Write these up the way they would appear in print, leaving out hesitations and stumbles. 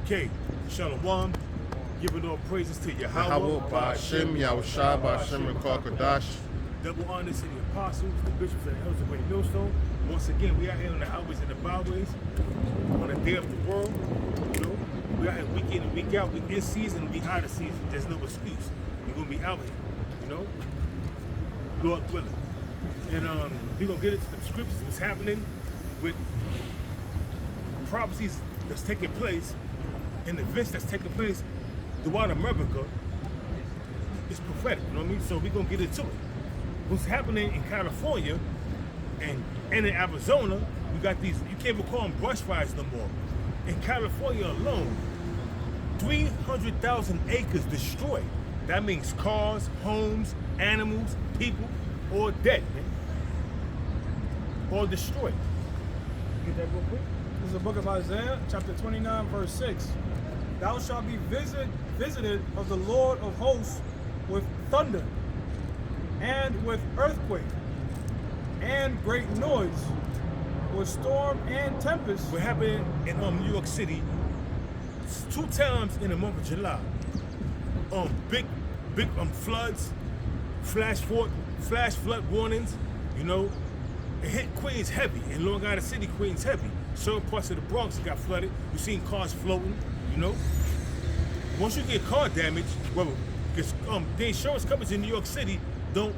Okay, Shalom. Giving all praises to Yahweh, Ba'ashem, Yahushua, Ba'ashem, Rekar Kodash. double honors to the apostles, the bishops, and the elders of Great Millstone. Once again, we are here on the highways and the byways on the day of the world. You know, we are here week in and week out. We in season, we out of season. There's no excuse. We're gonna be out here. You know, Lord willing. And we're gonna get into the scriptures. What's happening with prophecies that's taking place and events that's taking place throughout America is prophetic. You know what I mean? So we're gonna get into it. What's happening in California and in Arizona, we got these, you can't even call them brush fires no more. In California alone, 300,000 acres destroyed. That means cars, homes, animals, people, all dead, man. All destroyed. Get that real quick? This is the book of Isaiah, chapter 29, verse 6. Thou shalt be visited of the Lord of hosts with thunder, and with earthquake, and great noise, with storm and tempest. What happened in New York City 2 times in the month of July? Big floods, flash flood warnings. You know, it hit Queens heavy. In Long Island City, Queens heavy. Certain parts of the Bronx got flooded. You seen cars floating. You know, once you get car damage, well, because the insurance companies in New York City don't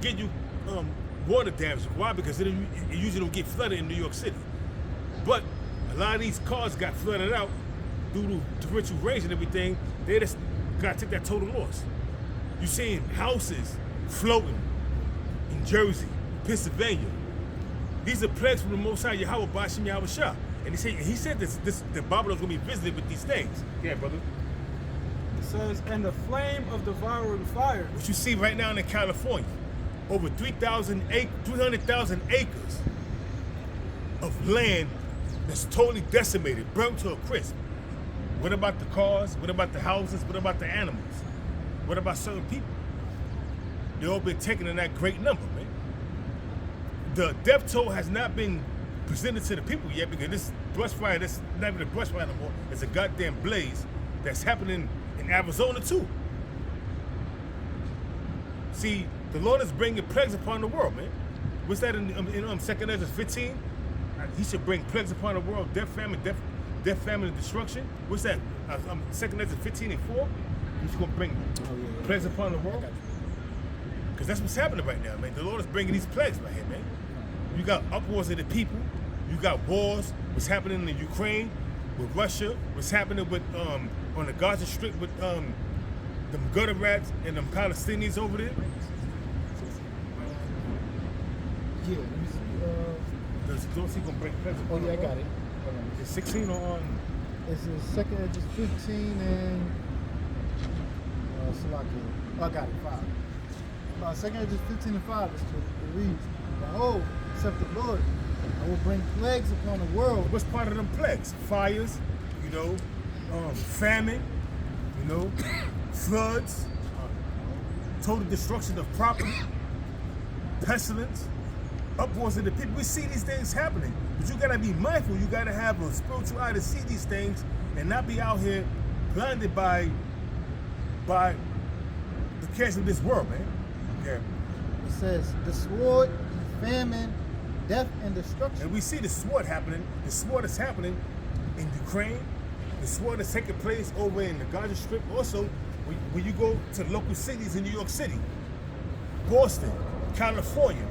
get you water damage. Why? Because it usually don't get flooded in New York City. But a lot of these cars got flooded out due to torrential rains and everything. They just got to take that total loss. You seeing houses floating in Jersey, Pennsylvania. These are plagues from the Most High Yahweh, Ba'ashem Yahushua. And he said that Babylon's gonna be visited with these things. Yeah, brother. It says, and the flame of devouring fire. What you see right now in California, over 300,000 acres of land that's totally decimated, burnt to a crisp. What about the cars? What about the houses? What about the animals? What about certain people? They all been taken in that great number, man. The death toll has not been presented to the people yet because this brush fire, that's not even a brush fire no more. It's a goddamn blaze that's happening in Arizona too. See, the Lord is bringing plagues upon the world, man. What's that in 2 Ezra 15? He should bring plagues upon the world, death, famine, and destruction. What's that? 2 Ezra 15 and 4? He's gonna bring plagues upon the world. Because that's what's happening right now, man. The Lord is bringing these plagues right here, man. You got upwards of the people. You got wars. What's happening in Ukraine with Russia? What's happening with on the Gaza Strip with them gutter rats and them Palestinians over there? Yeah, let me see. Those he gonna bring plagues Oh upon yeah, I the got world? it. Hold on. It's 16 or on? It's the second edge is 15 and Salaki. Oh, I got it, 5. Second edge is 15 and 5. It reads, behold, except the Lord, I will bring plagues upon the world. What's part of them plagues? Fires, you know, famine, you know, floods, total destruction of property, pestilence, upwards of the people. We see these things happening, but you gotta be mindful. You gotta have a spiritual eye to see these things and not be out here blinded by the cares of this world, man. Yeah. It says, the sword, famine, death, and destruction. And we see the sword happening. The sword is happening in Ukraine. The sword is taking place over in the Gaza Strip. Also, when you go to local cities in New York City, Boston, California,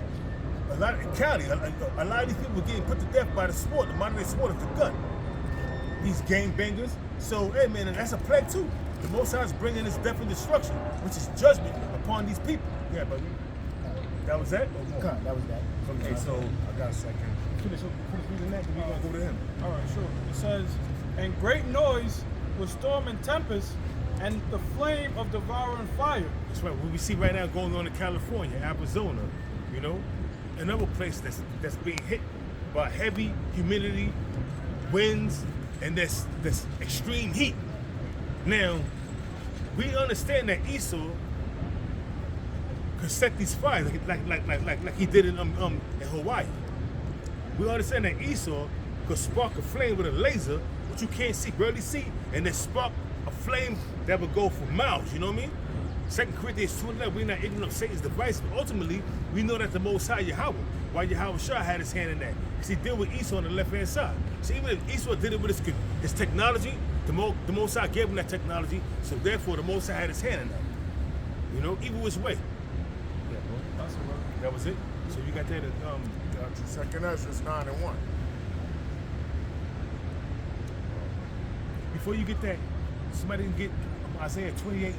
a lot of Cali, a lot of these people are getting put to death by the sword, the modern day sword of the gun. These gangbangers. So, hey man, and that's a plague too. The Most High is bringing this death and destruction, which is judgment upon these people. Yeah, buddy. That was that? That was that. Okay, so I got a second. Finish reading that, then we're gonna go to him. All right, sure. It says, and great noise with storm and tempest, and the flame of devouring fire. That's right. What we see right now going on in California, Arizona, you know, another place that's being hit by heavy humidity, winds, and this extreme heat. Now, we understand that Esau could set these fires like he did in Hawaii. We understand that Esau could spark a flame with a laser, which you can't see, barely see, and then spark a flame that would go for miles, you know what I mean? 2 Corinthians 2:11, we're not ignorant of Satan's device, but ultimately, we know that the Most High Yahweh, why Yahweh Shah had his hand in that, because he dealt with Esau on the left-hand side. So even if Esau did it with his technology, the Most High gave him that technology, so therefore the Most High had his hand in that. You know, evil his way. Yeah, bro. That's all right. That was it. So you got that at, Got you. Second Ezra 9:1. before you get that, somebody can get Isaiah 28:2. I got it.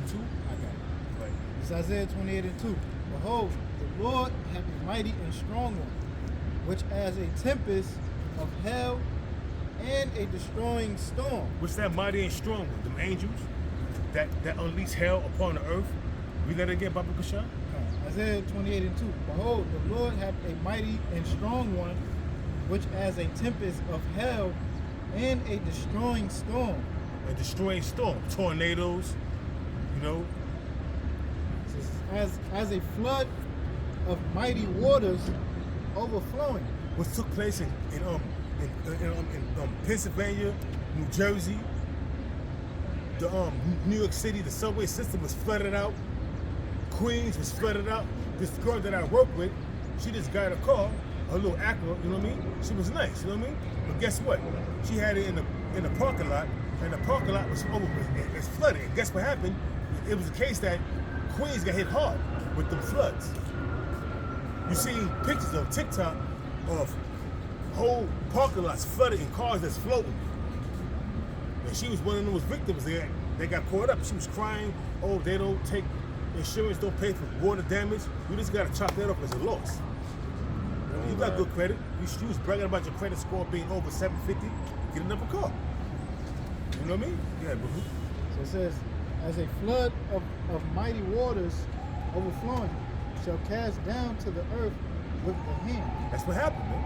Right. It's Isaiah 28:2. Behold, the Lord hath a mighty and strong one, which as a tempest of hell and a destroying storm. What's that mighty and strong one? Them angels that unleash hell upon the earth. Read that again, Baba Kashan. Isaiah 28:2. Behold, the Lord hath a mighty and strong one, which as a tempest of hell and a destroying storm. A destroying storm, tornadoes, you know. As a flood of mighty waters overflowing. What took place in Pennsylvania, New Jersey, the New York City, the subway system was flooded out. Queens was flooded out. This girl that I work with, she just got a car, a little Acura, you know what I mean? She was nice, you know what I mean? But guess what? She had it in the parking lot, and the parking lot was it's flooded. And guess what happened? It was the case that Queens got hit hard with the floods. You see pictures on TikTok of whole parking lots flooded and cars that's floating. And she was one of those victims there. They got caught up. She was crying, oh, they don't take insurance, don't pay for water damage. You just gotta chalk that up as a loss. You got good credit. You was bragging about your credit score being over 750. Get another car. You know what I mean? Yeah, bro. So it says, as a flood of mighty waters overflowing shall cast down to the earth with the hand. That's what happened, man.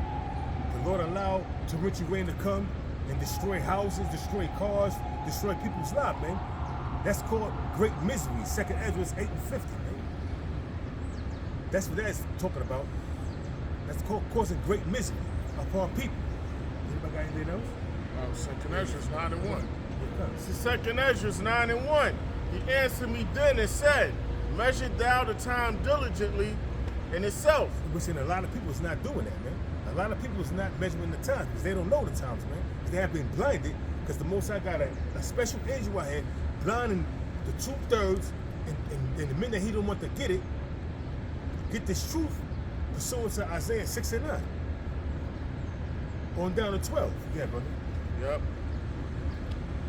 The Lord allowed torrential rain to come and destroy houses, destroy cars, destroy people's lives, man. That's called great misery. 2nd Ezra 8:50, man. That's what that's talking about. That's called causing great misery upon people. Anybody got anything else? Second Ezra 9:1. This is Second Ezra 9:1. He answered me then and said, measure thou the time diligently in itself. We're saying a lot of people is not doing that, man. A lot of people is not measuring the times because they don't know the times, man. They have been blinded because the Most High got a special angel out here blinding the 2/3 and the minute he don't want to get this truth pursuant to Isaiah 6:9. On down to 12. Yeah, brother. Yep.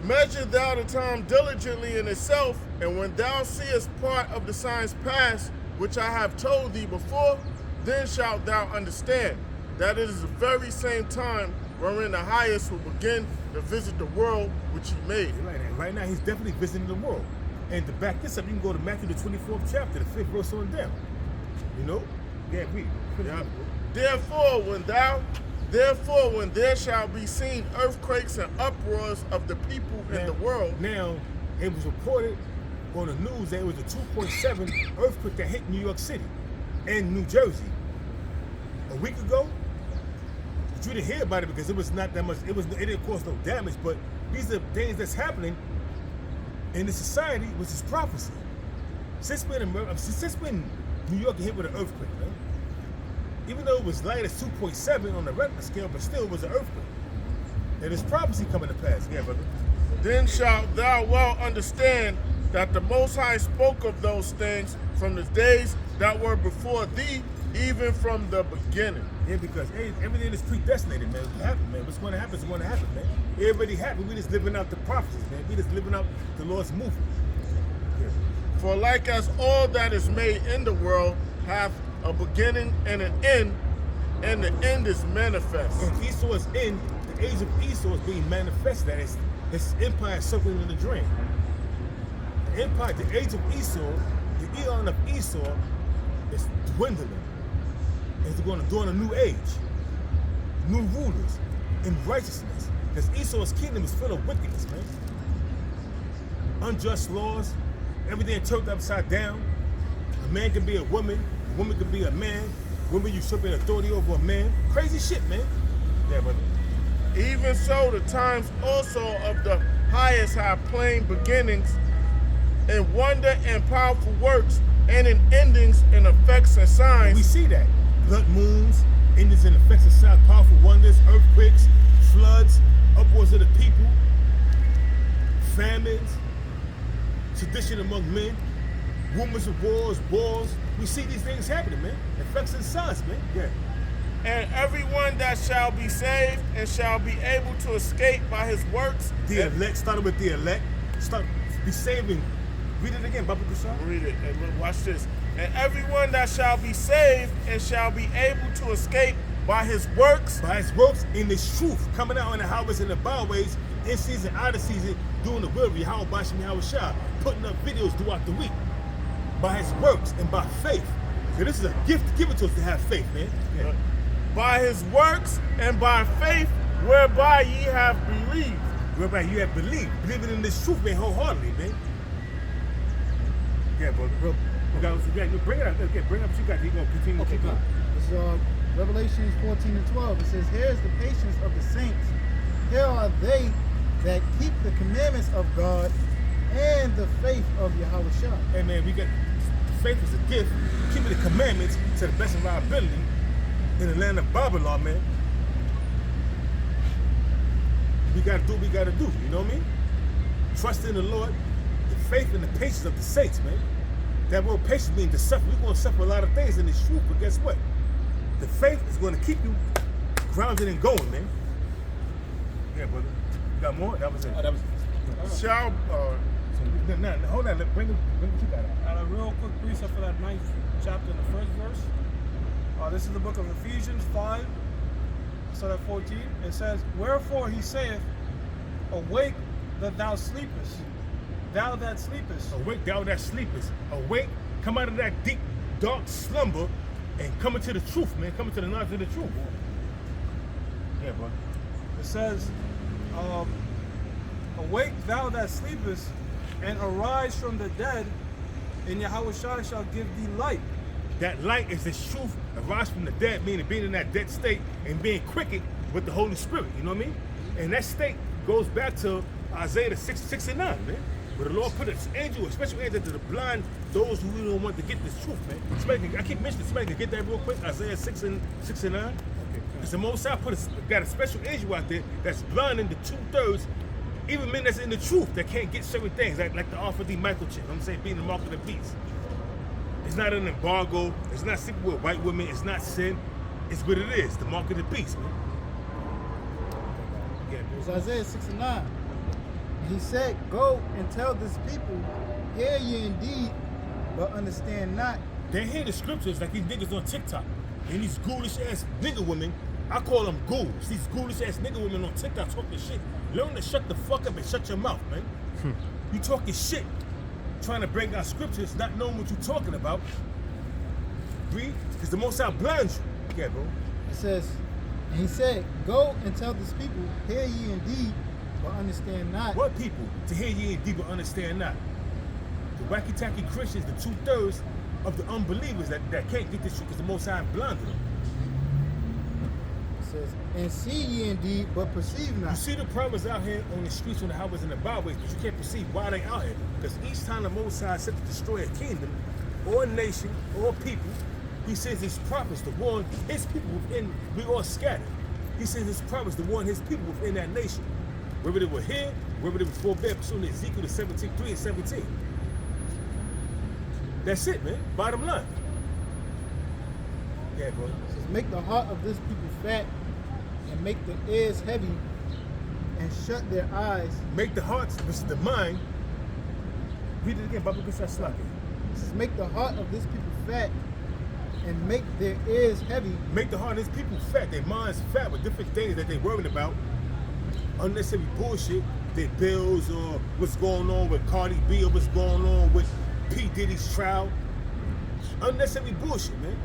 Measure thou the time diligently in itself, and when thou seest part of the signs past, which I have told thee before, then shalt thou understand that it is the very same time wherein the highest will begin to visit the world which he made. Right now, he's definitely visiting the world. And to back this up, you can go to Matthew the 24th chapter, the 5th verse on down. You know? Yeah, read. Yeah. Therefore, when there shall be seen earthquakes and uproars of the people in the world. Now, it was reported on the news that it was a 2.7 earthquake that hit New York City and New Jersey a week ago. But you didn't hear about it because it was not that much. It didn't cause no damage. But these are things that's happening in the society, which is prophecy. Since when New York hit with an earthquake, man? Even though it was light as 2.7 on the Richter scale, but still it was an earthquake. And it's prophecy coming to pass. Yeah, brother. Then shalt thou well understand that the Most High spoke of those things from the days that were before thee, even from the beginning. Yeah, because everything is predestinated, man. It happened, man. What's going to happen is going to happen, man. It already happened. We just living out the prophecies, man. We just living out the Lord's movement. Yeah. For like as all that is made in the world hath a beginning and an end, and the end is manifest. And Esau is in, the age of Esau is being manifested. That is, his empire is circling in the drain. The empire, the age of Esau, the eon of Esau is dwindling. It's going to dawn a new age, new rulers in righteousness. Because Esau's kingdom is full of wickedness, man. Unjust laws, everything turned upside down. A man can be a woman can be a man. Women usurping authority over a man. Crazy shit, man. Yeah, brother. Even so, the times also of the highest have plain beginnings in wonder and powerful works, and in endings and effects and signs. We see that. Blood moons, endings and effects and signs, powerful wonders, earthquakes, floods, upwards of the people, famines, sedition among men, rumors of wars. We see these things happening, man. Effects and signs, man. Yeah. And everyone that shall be saved and shall be able to escape by his works. The elect, starting with the elect, be saving. Read it again, Baba Kushan. Read it and look, watch this. And everyone that shall be saved and shall be able to escape by his works. By his works in this truth, coming out on the highways and the byways, in season, out of season, doing the will of Yahweh Bashim Yahweh Shah, putting up videos throughout the week. By his works and by faith. So this is a gift given to us to have faith, man. Yeah. By his works and by faith, whereby ye have believed. Whereby you have believed. Believing in this truth, man, wholeheartedly, man. Yeah, brother. Bring it up. Okay, bring up what you got. You're going to continue to keep going. This is Revelations 14:12. It says, here is the patience of the saints. Here are they that keep the commandments of God and the faith of Yahweh Shah. Hey, man, we got faith is a gift. Keeping the commandments to the best of our ability in the land of Babylon, man. We got to do what we got to do. You know what I mean? Trust in the Lord, the faith and the patience of the saints, man. That word patience means to suffer. We're going to suffer a lot of things in this truth, but guess what? The faith is going to keep you grounded and going, man. Yeah, brother. You got more? That was it. That was Shall Hold on. Bring what you got out. a real quick precept for that 9th chapter in the first verse. This is the book of Ephesians 5, start at 14. It says, wherefore he saith, awake that thou sleepest, thou that sleepest. Awake, thou that sleepest. Awake, come out of that deep, dark slumber and come into the truth, man. Come into the knowledge of the truth. Yeah, bro. It says, awake thou that sleepest, and arise from the dead, and Yahweh Shah shall give thee light. That light is the truth. Arise from the dead, meaning being in that dead state and being quickened with the Holy Spirit. You know what I mean? And that state goes back to Isaiah 6 and 9, man. Where the Lord put an angel, a special angel to the blind, those who really don't want to get this truth, man. I keep mentioning somebody can get that real quick. Isaiah 6 and 9. Because the Most High got a special angel out there that's blinding the 2/3, even men that's in the truth that can't get certain things, like the Alpha D microchip. You know what I'm saying, being the mark of the beast. It's not an embargo. It's not sleeping with white women. It's not sin. It's what it is. The mark of the beast, man. Yeah, It's Isaiah 6 and 9. And he said, go and tell this people, hear ye indeed, but understand not. They hear the scriptures like these niggas on TikTok. And these ghoulish ass nigga women, I call them ghouls. These ghoulish ass nigga women on TikTok talking shit. Learn to shut the fuck up and shut your mouth, man. You talking shit, trying to bring out scriptures, not knowing what you're talking about. Read, because the Most High blinds you. Yeah, bro. It says, and he said, go and tell this people, hear ye indeed, but understand not. What people? To hear ye indeed, but understand not. The wacky-tacky Christians, the 2/3 of the unbelievers that can't get this shit because the Most High blinded them. It says, and see ye indeed, but perceive not. You see the prophets out here on the streets, on the highways and the byways, but you can't perceive why they out here. Because each time the Most High set to destroy a kingdom, or a nation, or a people, he sends his prophets to warn his people within, we all scattered. He sends his prophets to warn his people within that nation. Whether they were here, whether they were forbid, pursuing Ezekiel to 17:3 and 17. That's it, man. Bottom line. Yeah, bro. It says, make the heart of this people fat, and make the ears heavy, and shut their eyes. Make the hearts, which is the mind. Read it again, Baba Kusha Slaki. It says, make the heart of this people fat, and make their ears heavy. Make the heart of these people fat, their minds fat with different things that they're worrying about. Unnecessary bullshit, their bills or what's going on with Cardi B or what's going on with P. Diddy's trial. Unnecessary bullshit, man.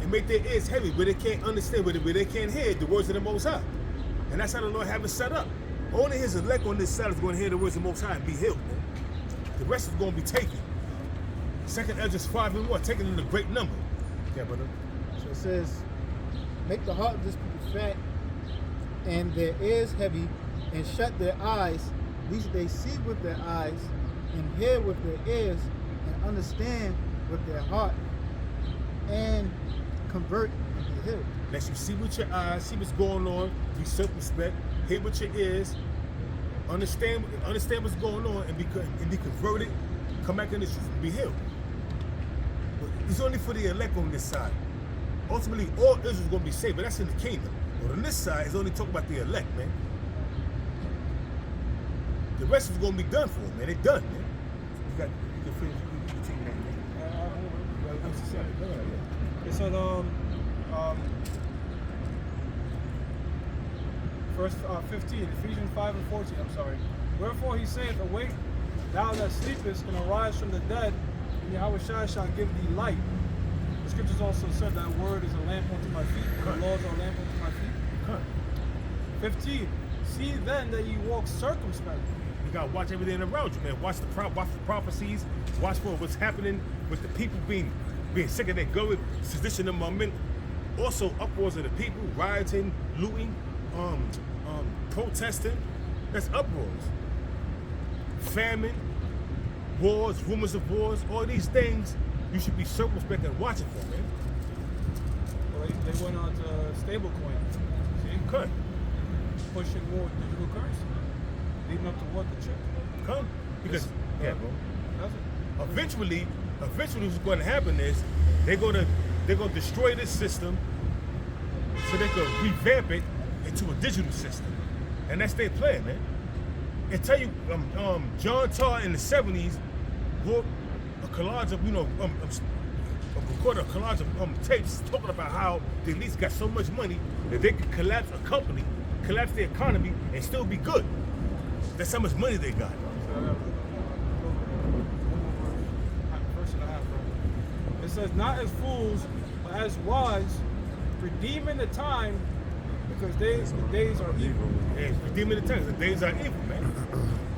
And make their ears heavy where they can't understand, where they can't hear the words of the Most High. And that's how the Lord have it set up. Only his elect on this side is going to hear the words of the Most High and be healed, man. The rest is going to be taken. 2nd Ezra 5 and 1, taken in a great number. Yeah, brother. So it says, make the heart of this people fat, and their ears heavy, and shut their eyes, lest they see with their eyes, and hear with their ears, and understand with their heart, and convert and be healed. Let you see with your eyes, see what's going on, be circumspect, hear with your ears, understand what's going on, and be converted, come back in the truth and be healed. But it's only for the elect on this side. Ultimately, all Israel's going to be saved, but that's in the kingdom. But on this side, it's only talking about the elect, man. The rest is going to be done for them, man. They're done, man. You can finish, you can take that, man. It said, verse 15, Ephesians 5 and 14, I'm sorry. Wherefore he saith, awake, thou that sleepest, and arise from the dead, and Yahweh shall give thee light. The scriptures also said that word is a lamp unto my feet, and the laws are a lamp unto my feet. 15, see then that ye walk circumspectly. You gotta watch everything around you, man. Watch the prophecies. Watch for what's happening with the people being sick of their going, sedition among men. Also, uproars of the people, rioting, looting, protesting. That's uproars. Famine, wars, rumors of wars. All these things you should be circumspect and watching for, man. Well, they went on to stablecoin. See? Cut. Pushing more digital currency. Leading up to what? The chip. Come. Because yeah, bro. That's it. Eventually what's going to happen is they're gonna destroy this system so they can revamp it into a digital system, and that's their plan, man. And tell you, John Tarr in the 70s wrote a collage of recorded a collage of tapes talking about how the elites got so much money that they could collapse a company, collapse the economy, and still be good. That's how much money they got. It says, not as fools, but as wise, redeeming the time, because the days are evil. Yeah, redeeming the time. The days are evil, man.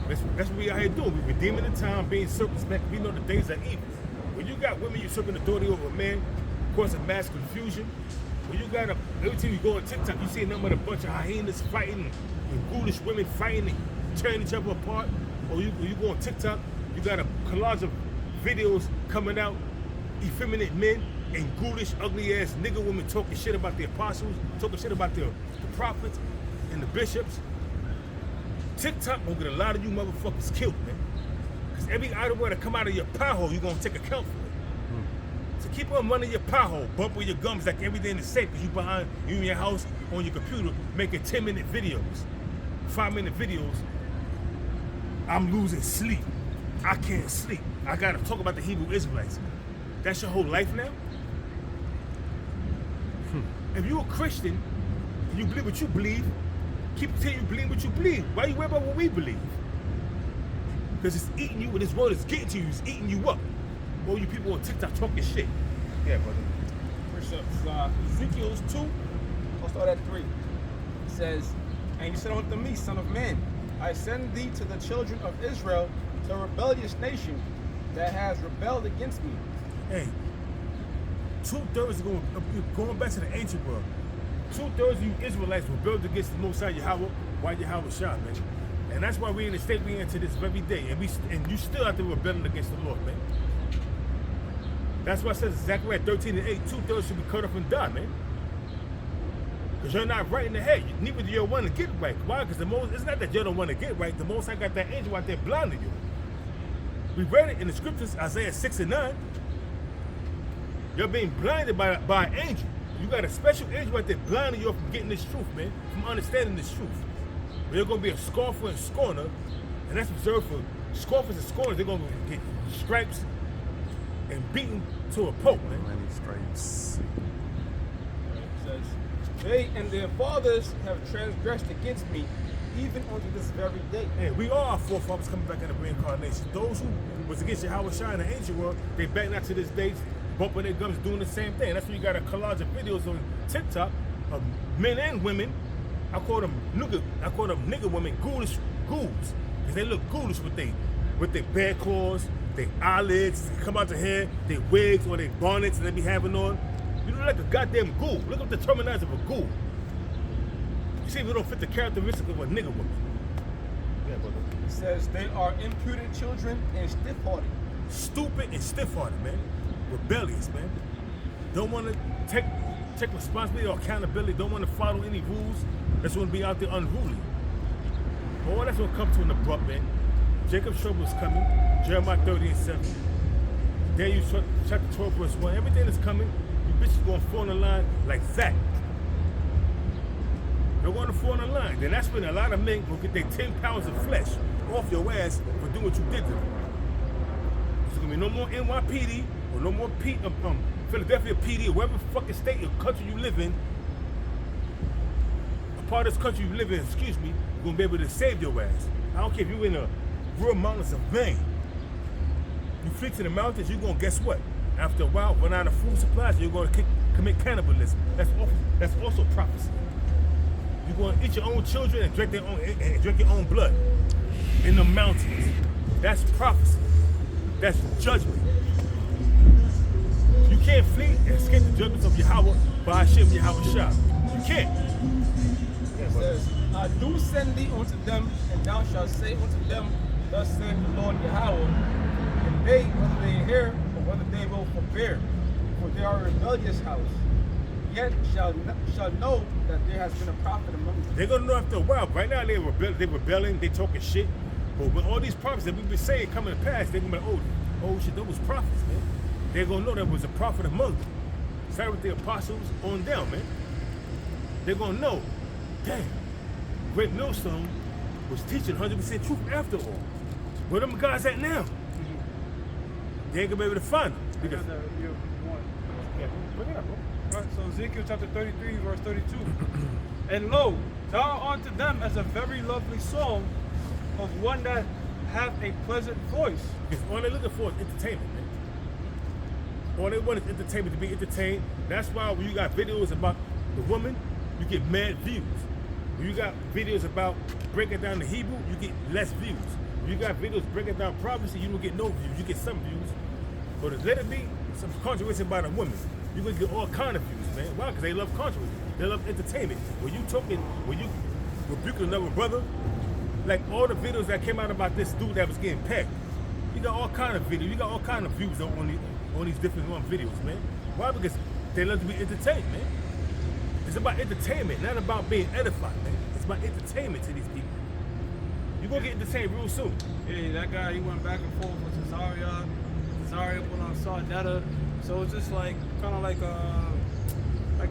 That's what we out here doing. We're redeeming the time, being circumspect. We know the days are evil. When you got women usurping authority over a man, causing mass confusion. When you got every time you go on TikTok, you see nothing but a bunch of hyenas fighting, and ghoulish women fighting and tearing each other apart. Or you go on TikTok, you got a collage of videos coming out, effeminate men and ghoulish, ugly ass nigger women talking shit about the apostles, talking shit about the prophets and the bishops. TikTok gonna get a lot of you motherfuckers killed, man. Because every idle word that come out of your pie hole, you're gonna take account for it. So keep on running your pie hole, bumping your gums like everything is safe, because you in your house on your computer making 10-minute videos, 5-minute videos. I'm losing sleep. I can't sleep. I gotta talk about the Hebrew Israelites. That's your whole life now? If you're a Christian and you believe what you believe, keep telling you believe what you believe. Why you worry about what we believe? Because it's eating you, and this world is getting to you, it's eating you up. All you people on TikTok talking shit. Yeah, brother. First up, Ezekiel 2, I'll start at 3. It says, and you said unto me, son of man, I send thee to the children of Israel, to a rebellious nation that has rebelled against me. Hey, 2/3 are going back to the ancient world. 2/3 of you Israelites rebelled against the Most High Yahweh, why Yahweh Shah, man. And that's why we're in the state we're in to this very day. And you still out there rebelling against the Lord, man. That's why it says Zechariah 13:8, 2/3 should be cut off and die, man. Because you're not right in the head. Neither do you want to get right. Why? Because it's not that you don't want to get right. The Most High got that angel out there blinding you. We read it in the scriptures, Isaiah 6 and 9. You're being blinded by an angel. You got a special angel out there blinding you from getting this truth, man, from understanding this truth. But you're going to be a scoffer and scorner, and that's reserved for scoffers and scorners. They're going to get stripes and beaten to a pulp, man. Many stripes. It says, they and their fathers have transgressed against me, even unto this very day. Hey, we are our forefathers coming back in the reincarnation. Those who was against Yahweh Shai in the ancient world, they back now to this day, bumping their gums, doing the same thing. That's why you got a collage of videos on TikTok of men and women. I call them nigger women, ghouls, because they look ghoulish with their bear claws, their eyelids, they come out the hair, their wigs or their bonnets and they be having on. You look like a goddamn ghoul. Look up the terminology of a ghoul. See if it don't fit the characteristic of a nigga woman. Yeah, brother. It says they are impudent children and stiff-hearted. Stupid and stiff-hearted, man. Rebellious, man. Don't want to take responsibility or accountability. Don't want to follow any rules. That's going to be out there unruly. All that's going to come to an abrupt end. Jacob's trouble is coming. Jeremiah 30:7. Daniel chapter 12 verse 1. Everything is coming. You bitches going to fall in the line like that. They're going to fall in the line. Then that's when a lot of men will get their 10 pounds of flesh off your ass for doing what you did to them. There's going to be no more NYPD or no more Philadelphia PD or whatever fucking state or country you live in. A part of this country you live in, excuse me, you're going to be able to save your ass. I don't care if you're in the rural mountains of Maine. You flee to the mountains, you're going to guess what? After a while, run out of food supplies, you're going to commit cannibalism. That's also prophecy. You're going to eat your own children and drink your own blood in the mountains. That's prophecy. That's judgment. You can't flee and escape the judgments of Yahweh by Hashem Yahweh Shah. You can't. It says, I do send thee unto them, and thou shalt say unto them, thus saith the Lord Yahweh, and they, whether they hear or whether they will forbear, for they are a rebellious house, yet shall know that there has been a prophet among them. They're going to know after a while. Right now they're rebelling, they talking shit. But when all these prophets that we've been saying coming to pass, they're going to be like, oh shit, those was prophets, man. They're going to know there was a prophet among them. Started with the apostles on down, man. They're going to know, damn, Great Millstone was teaching 100% truth after all. Where them guys at now? They ain't going to be able to find them. Because, yeah, bring it up, bro. All right, so Ezekiel chapter 33, verse 32. And lo, thou art unto them as a very lovely song of one that hath a pleasant voice. Because all they're looking for is entertainment, man. All they want is entertainment, to be entertained. That's why when you got videos about the woman, you get mad views. When you got videos about breaking down the Hebrew, you get less views. When you got videos breaking down prophecy, you don't get no views. You get some views. But let it be some controversy about a woman, you're going to get all kind of views, man. Why? Because they love controversy. They love entertainment. When you rebuking another brother, like all the videos that came out about this dude that was getting pegged, you got all kind of videos. You got all kind of views on these different videos, man. Why? Because they love to be entertained, man. It's about entertainment, not about being edified, man. It's about entertainment to these people. You're going to get entertained real soon. Yeah, that guy, he went back and forth with Cesaria. Cesaria put on Sardetta. So it's just like, kind of like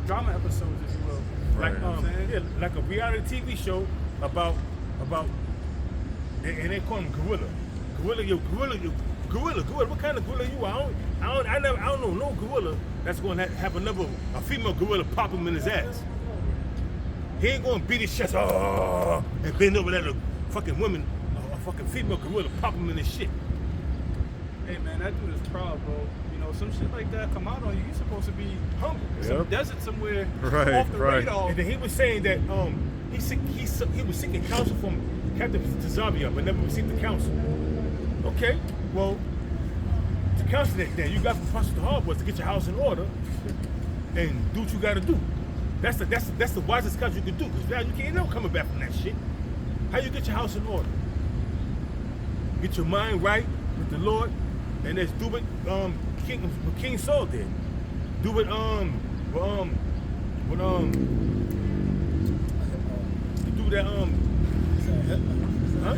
drama episodes, if you will. Like, You know what I'm saying? like a reality TV show about, and they call him Gorilla. Gorilla. What kind of gorilla you are? I don't know no gorilla that's going to have a female gorilla pop him in his ass. He ain't going to beat his chest, and bend over let a fucking woman, a fucking female gorilla pop him in his shit. Hey man, that dude is proud, bro. You know, some shit like that come out on you. You're supposed to be humble. Some desert somewhere off the radar. And then he was saying that he was seeking counsel from Captain Tazavia, but never received the counsel. Okay, well, the counsel that you got from Pastor Hard was to get your house in order and do what you got to do. That's the wisest counsel you can do, because now you can't never coming back from that shit. How you get your house in order? Get your mind right with the Lord, and let's do what King Saul did. Do what do that huh?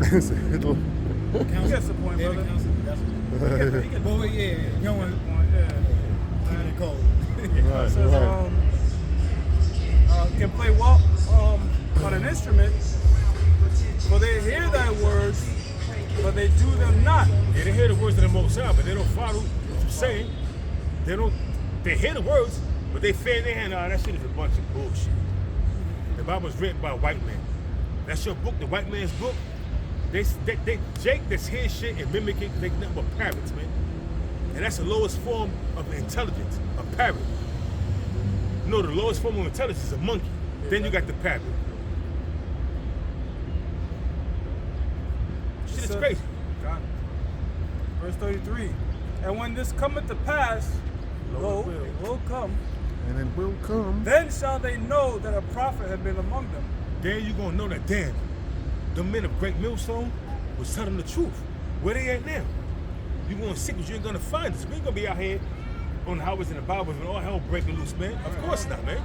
He gets the point, brother. Well, yeah, you don't want to keep it cold. It says, can play well on an instrument, for they hear thy words, but they do them not. Yeah, they hear the words of the Most High, but they don't follow what you're saying. They hear the words, but they fan their hand. That shit is a bunch of bullshit. The Bible was written by a white man. That's your book, the white man's book. Jake that's hear shit and mimic it, they nothing but parrots, man. And that's the lowest form of intelligence, a parrot. You know, the lowest form of intelligence is a monkey. Then you got the parrot. Shit is crazy. Got it. Verse 33. And when this cometh to pass, lo, it will come, And it will come. Then shall they know that a prophet had been among them. Then you gonna know that damn, the men of Great Millstone was telling the truth. Where they at now? You gonna see, but you ain't gonna find us. We ain't gonna be out here on the highways and the byways when all hell breaking loose, man. Of course not, man.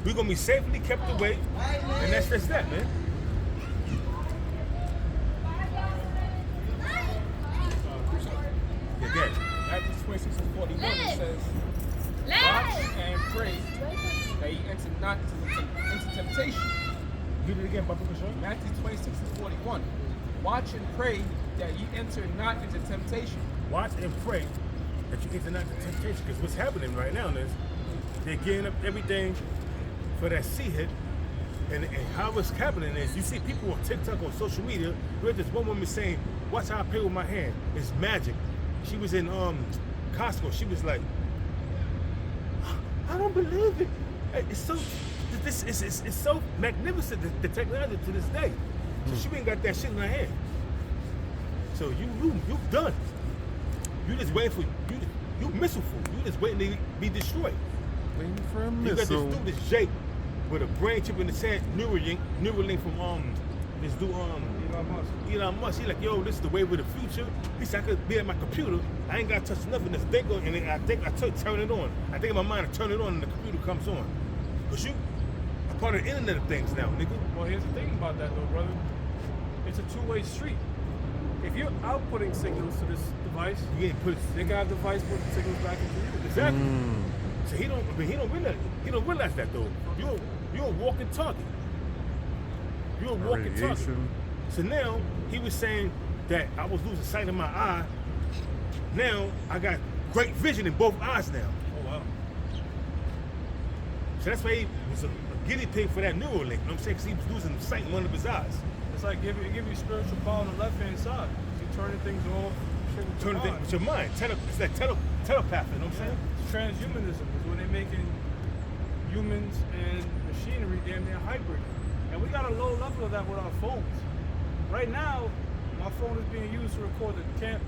We're gonna be safely kept away, and that's just that, man. Yeah, good. Matthew 26 and 41 it says, watch and pray that ye enter not into temptation. Read it again, Papa Kishore. Matthew 26 and 41. Watch and pray that ye enter not into temptation. Watch and pray that you enter not into temptation. Because what's happening right now is they're gearing up everything for that sea hit. And how it's happening is you see people on TikTok, on social media. We had this one woman saying, watch how I pray with my hand. It's magic. She was in Costco. She was like, I don't believe it. It's so it's so magnificent, the technology to this day. So she ain't got that shit in her hand. So you done. You just waiting for you missile food. You just waiting to be destroyed. Waiting for a You got this missile. dude, this Jake, with a brain chip in his head, Neuralink from this dude Elon Musk. He like, yo, this is the wave of the future. He said I could be at my computer. I ain't gotta touch nothing. This thing on, and I think I turn it on. I think in my mind I turn it on and the computer comes on. Cause you are part of the Internet of Things now, nigga. Well, here's the thing about that, though, brother. It's a two-way street. If you're outputting signals to this device, You ain't put it. they got a device putting signals back into you. Exactly. So he don't realize that though. You're a walking target. You're a walking target. Radiation. So now he was saying that I was losing sight in my eye. Now I got great vision in both eyes now. Oh, wow. So that's why he was a guinea pig for that Neuralink. You know what I'm saying? Because he was losing sight in one of his eyes. It's like give you spiritual power on the left-hand side. You're turning things off. Turn it with your mind. It's like telepathy. You know what I'm saying? It's transhumanism is when they're making humans and machinery damn near hybrid. And we got a low level of that with our phones. Right now, my phone is being used to record the camp.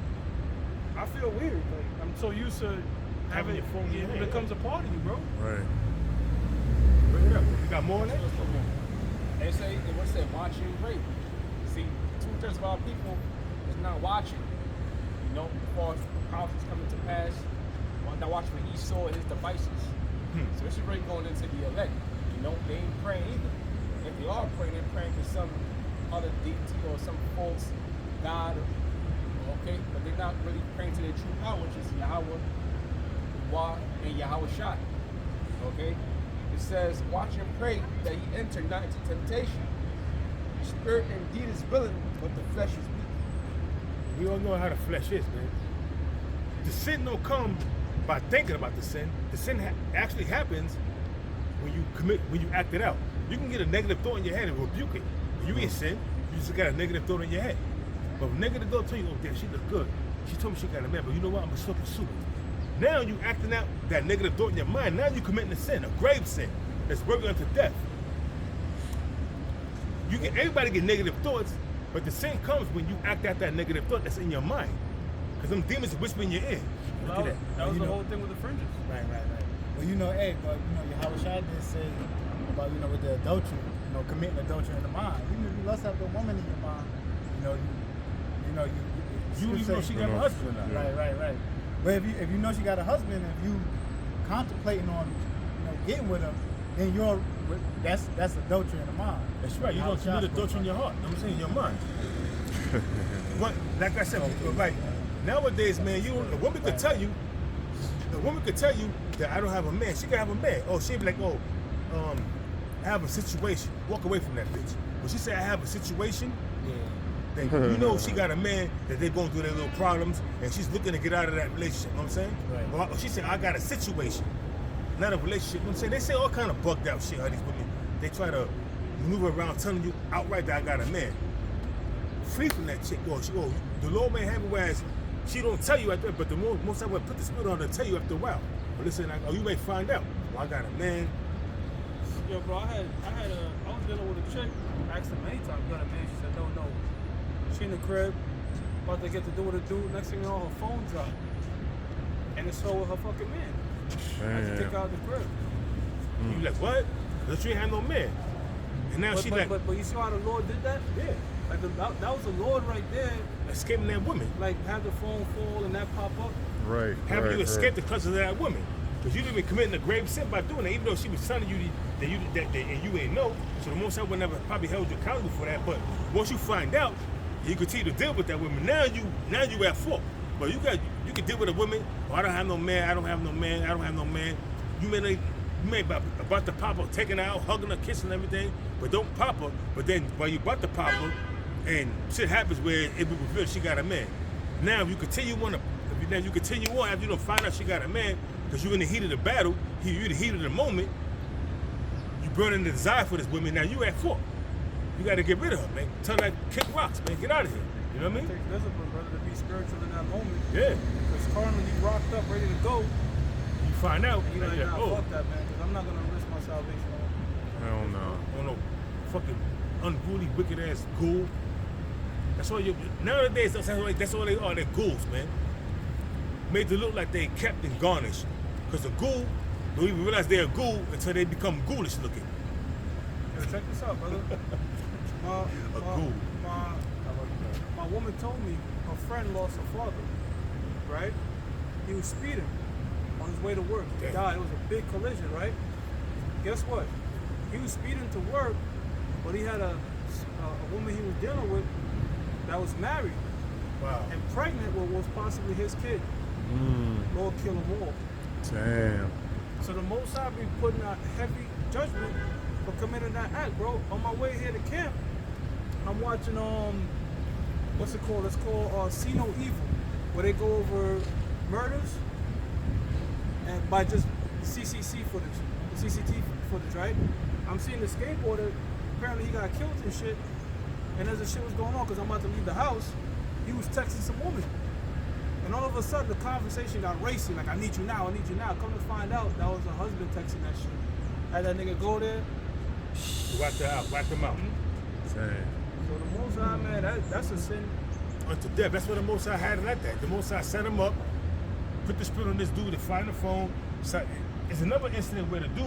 I feel weird. Like I'm so used to having your phone in your it hand. becomes a part of you, bro. Right. Bring it up. You got more on that? They say, what it said, watch and pray. See, 2/3 of our people is not watching. You know, as far as prophecies coming to pass, or not watching for Esau and his devices. So this is really going into the elect. You know, they ain't praying either. If they are praying, they're praying for some other deity or some false god. Okay, but they're not really praying to their true power, which is Yahweh, Wah, and Yahweh Shai. Okay? It says, watch and pray that ye enter not into temptation. The spirit indeed is willing, but the flesh is weak. We all know how the flesh is, man. The sin don't come by thinking about the sin. The sin actually happens when you act it out. You can get a negative thought in your head and rebuke it. You ain't sin. You just got a negative thought in your head. But a negative thought tell you, oh damn, she look good. She told me she got a man, but you know what? I'm gonna still pursue it. Now you acting out that negative thought in your mind. Now you committing a sin, a grave sin that's working unto death. Everybody get negative thoughts, but the sin comes when you act out that negative thought that's in your mind. Because them demons whisper in your ear. Look at that. That was You the know- whole thing with the fringes. Right. Well, hey, but Yahweh Shai did say about with the adultery, committing adultery in the mind. You lust after a woman in your mind. You don't even know she got a husband or not. Right. But if you know she got a husband, if you contemplating on getting with her, then that's adultery in the mind. That's right. You don't commit adultery in your heart. You know what I'm saying? In your mind. But like I said, like nowadays, man, a woman could tell you that I don't have a man. She could have a man. Oh, she'd be like, I have a situation. Walk away from that bitch. When she say I have a situation, then you know she got a man that they're going through their little problems and she's looking to get out of that relationship. You know what I'm saying? Right. Or she said I got a situation, not a relationship. You know what I'm saying? They say all kind of bugged out shit, how these women, they try to maneuver around telling you outright that I got a man. Free from that chick. The Lord may have it whereas she don't tell you after, but the most time will put the spirit on her to tell you after a while. But listen, you may find out. Well, I got a man. Yo, bro, I was dealing with a chick. I asked her many times, you got a man? She said, no. She in the crib, about to get to do what it do. Next thing you know, her phone's out. And it's her with her fucking man. I had to kick out the crib. You like, what? Because you ain't have no man. And now she like, but you see how the Lord did that? yeah, Like that was the Lord right there. escaping that woman. Like have the phone fall and that pop up. Right. Having right, you escape right. because of that woman. Because you didn't even committing a grave sin by doing that, even though she was telling you that and you ain't know. So the Most High would never probably held you accountable for that. But once you find out, you continue to deal with that woman. Now you at fault. But you can deal with a woman. Oh, I don't have no man. I don't have no man. I don't have no man. You may about to pop her, taking her out, hugging her, kissing her, everything, but don't pop her. But then while you about to pop her, and shit happens where it will reveal she got a man. Now if you continue on after you don't find out she got a man, because you're in the heat of the battle, you're in the heat of the moment, you burning the desire for this woman. Now you at fault. You got to get rid of her, man. Tell her kick rocks, man. Get out of here. You know what I It mean? takes discipline, brother, to be spiritual in that moment. Yeah. Because carnally you rocked up, ready to go. You find out, And you're like, nah, oh, fuck that, man. Because I'm not gonna risk my salvation on it. Hell no. oh no, fucking unruly, wicked ass ghoul. That's all you. Nowadays, that's all they are. They're ghouls, man. Made to look like they kept and garnished. Because a ghoul don't even realize they're a ghoul until they become ghoulish looking. Yo, check this out, brother. Ghoul. My woman told me her friend lost her father, right? He was speeding on his way to work. He Damn. died. It was a big collision, right? Guess what? He was speeding to work, but he had a woman he was dealing with that was married Wow. and pregnant with what was possibly his kid. Lord kill them all. Damn. So the Most High be putting out heavy judgment for committing that act, bro. On my way here to camp, I'm watching what's it called? It's called See No Evil, where they go over murders and by just CCTV footage, right? I'm seeing the skateboarder. Apparently he got killed and shit. And as the shit was going on, because I'm about to leave the house, he was texting some woman. And all of a sudden, the conversation got racy. Like, I need you now, I need you now. Come to find out, that was her husband texting that shit. Had that nigga go there. Whack them out. Damn. So the Most High, man, that's a sin. Unto death. That's what the Most High had it like that. The Most High set him up, put the spirit on this dude to find the phone. So, it's another incident where the dude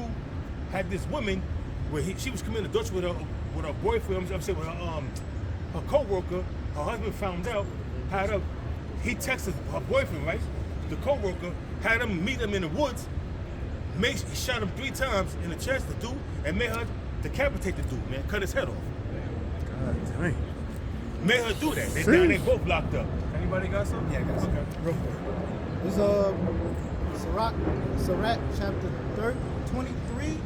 had this woman where she was committing adultery with her boyfriend. I'm saying with her co-worker. Her husband found out, he texted her boyfriend, right? The co-worker had him meet him in the woods. He shot him 3 times in the chest, the dude, and made her decapitate the dude, man. Cut his head off. God damn. Made her do that. They both locked up. Anybody got something? Yeah, I got Okay. Real quick. This Sirach chapter 23.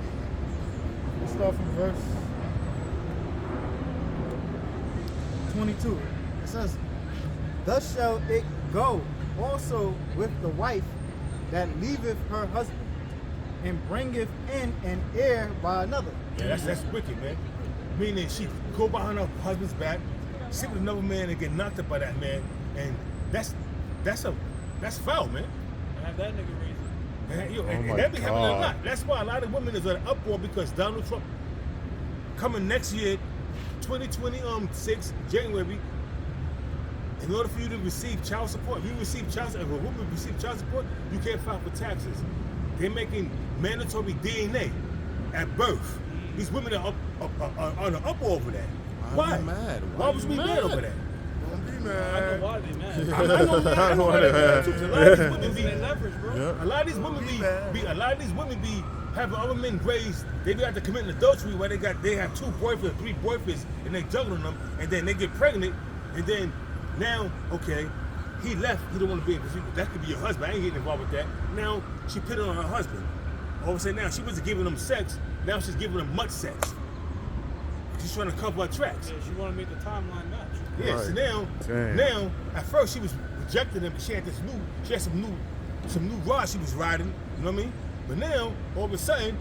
Let's start from verse 22. It says, "Thus shall it go also with the wife that leaveth her husband, and bringeth in an heir by another." Yeah, that's wicked, man. Meaning she go behind her husband's back, sit with another man and get knocked up by that man, and that's foul, man. And have that nigga raise it. And my that be happening a God. lot. That's why a lot of women is in an uproar because Donald Trump coming next year, 2026 January. In order for you to receive child support, if a woman receive child support, you can't file for taxes. They're making mandatory DNA at birth. These women are on an uproar over that. Why? you mad? Why Why was you we mad mad? over that? Don't be I know mad. why they mad. I know why they're mad too. 'Cause a lot of these women They be leverage, bro. Yeah. A lot of these women be having other men raised. They got to commit adultery where they have 2 boyfriends, 3 boyfriends, and they juggling them, and then they get pregnant, and then now, okay, he left. He don't want to be in because that could be your husband. I ain't getting involved with that. Now she put it on her husband. All of a sudden now she wasn't giving him sex. Now she's giving him much sex. She's trying to cover her tracks. Yeah, she want to make the timeline match. Yeah, so Right. now, at first she was rejecting him, but she had some new rod she was riding, you know what I mean? But now, all of a sudden,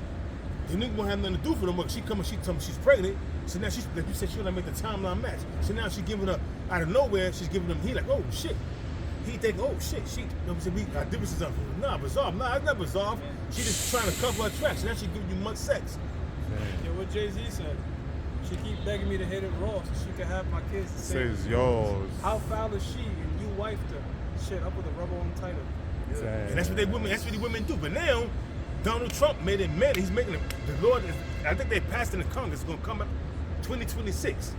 the nigga won't have nothing to do for them, but she told me she's pregnant, so now like you said, she wanna make the timeline match. So now she's giving her, out of nowhere, she's giving him, he like, oh shit. He think, oh shit, she, you know what I'm saying, we got differences of, nah, bizarre, nah, it's not bizarre. She just trying to cover her tracks, now she giving you much sex. Yeah, what Jay-Z said. She keep begging me to hit it raw so she can have my kids to say. Says yours. How foul is she and you wifed her? Shit, up with a rubber on tighter. And that's what the women do. But now, Donald Trump made it mandatory. He's making it, the law, I think they passed in the Congress, it's going to come up 2026,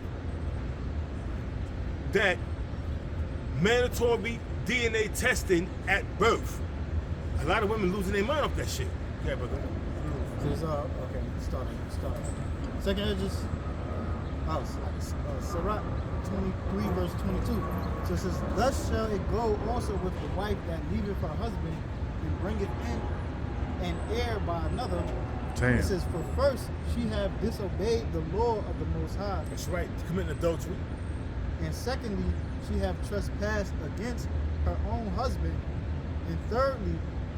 that mandatory DNA testing at birth. A lot of women losing their mind off that shit. Yeah, brother. There's okay, starting. Second Edges, Sirach 23 verse 22. So it says, thus shall it go also with the wife that leaveth her husband and bringeth in an heir by another. Damn. It says, for first she have disobeyed the law of the Most High, That's right, committing adultery. and secondly she have trespassed against her own husband, and thirdly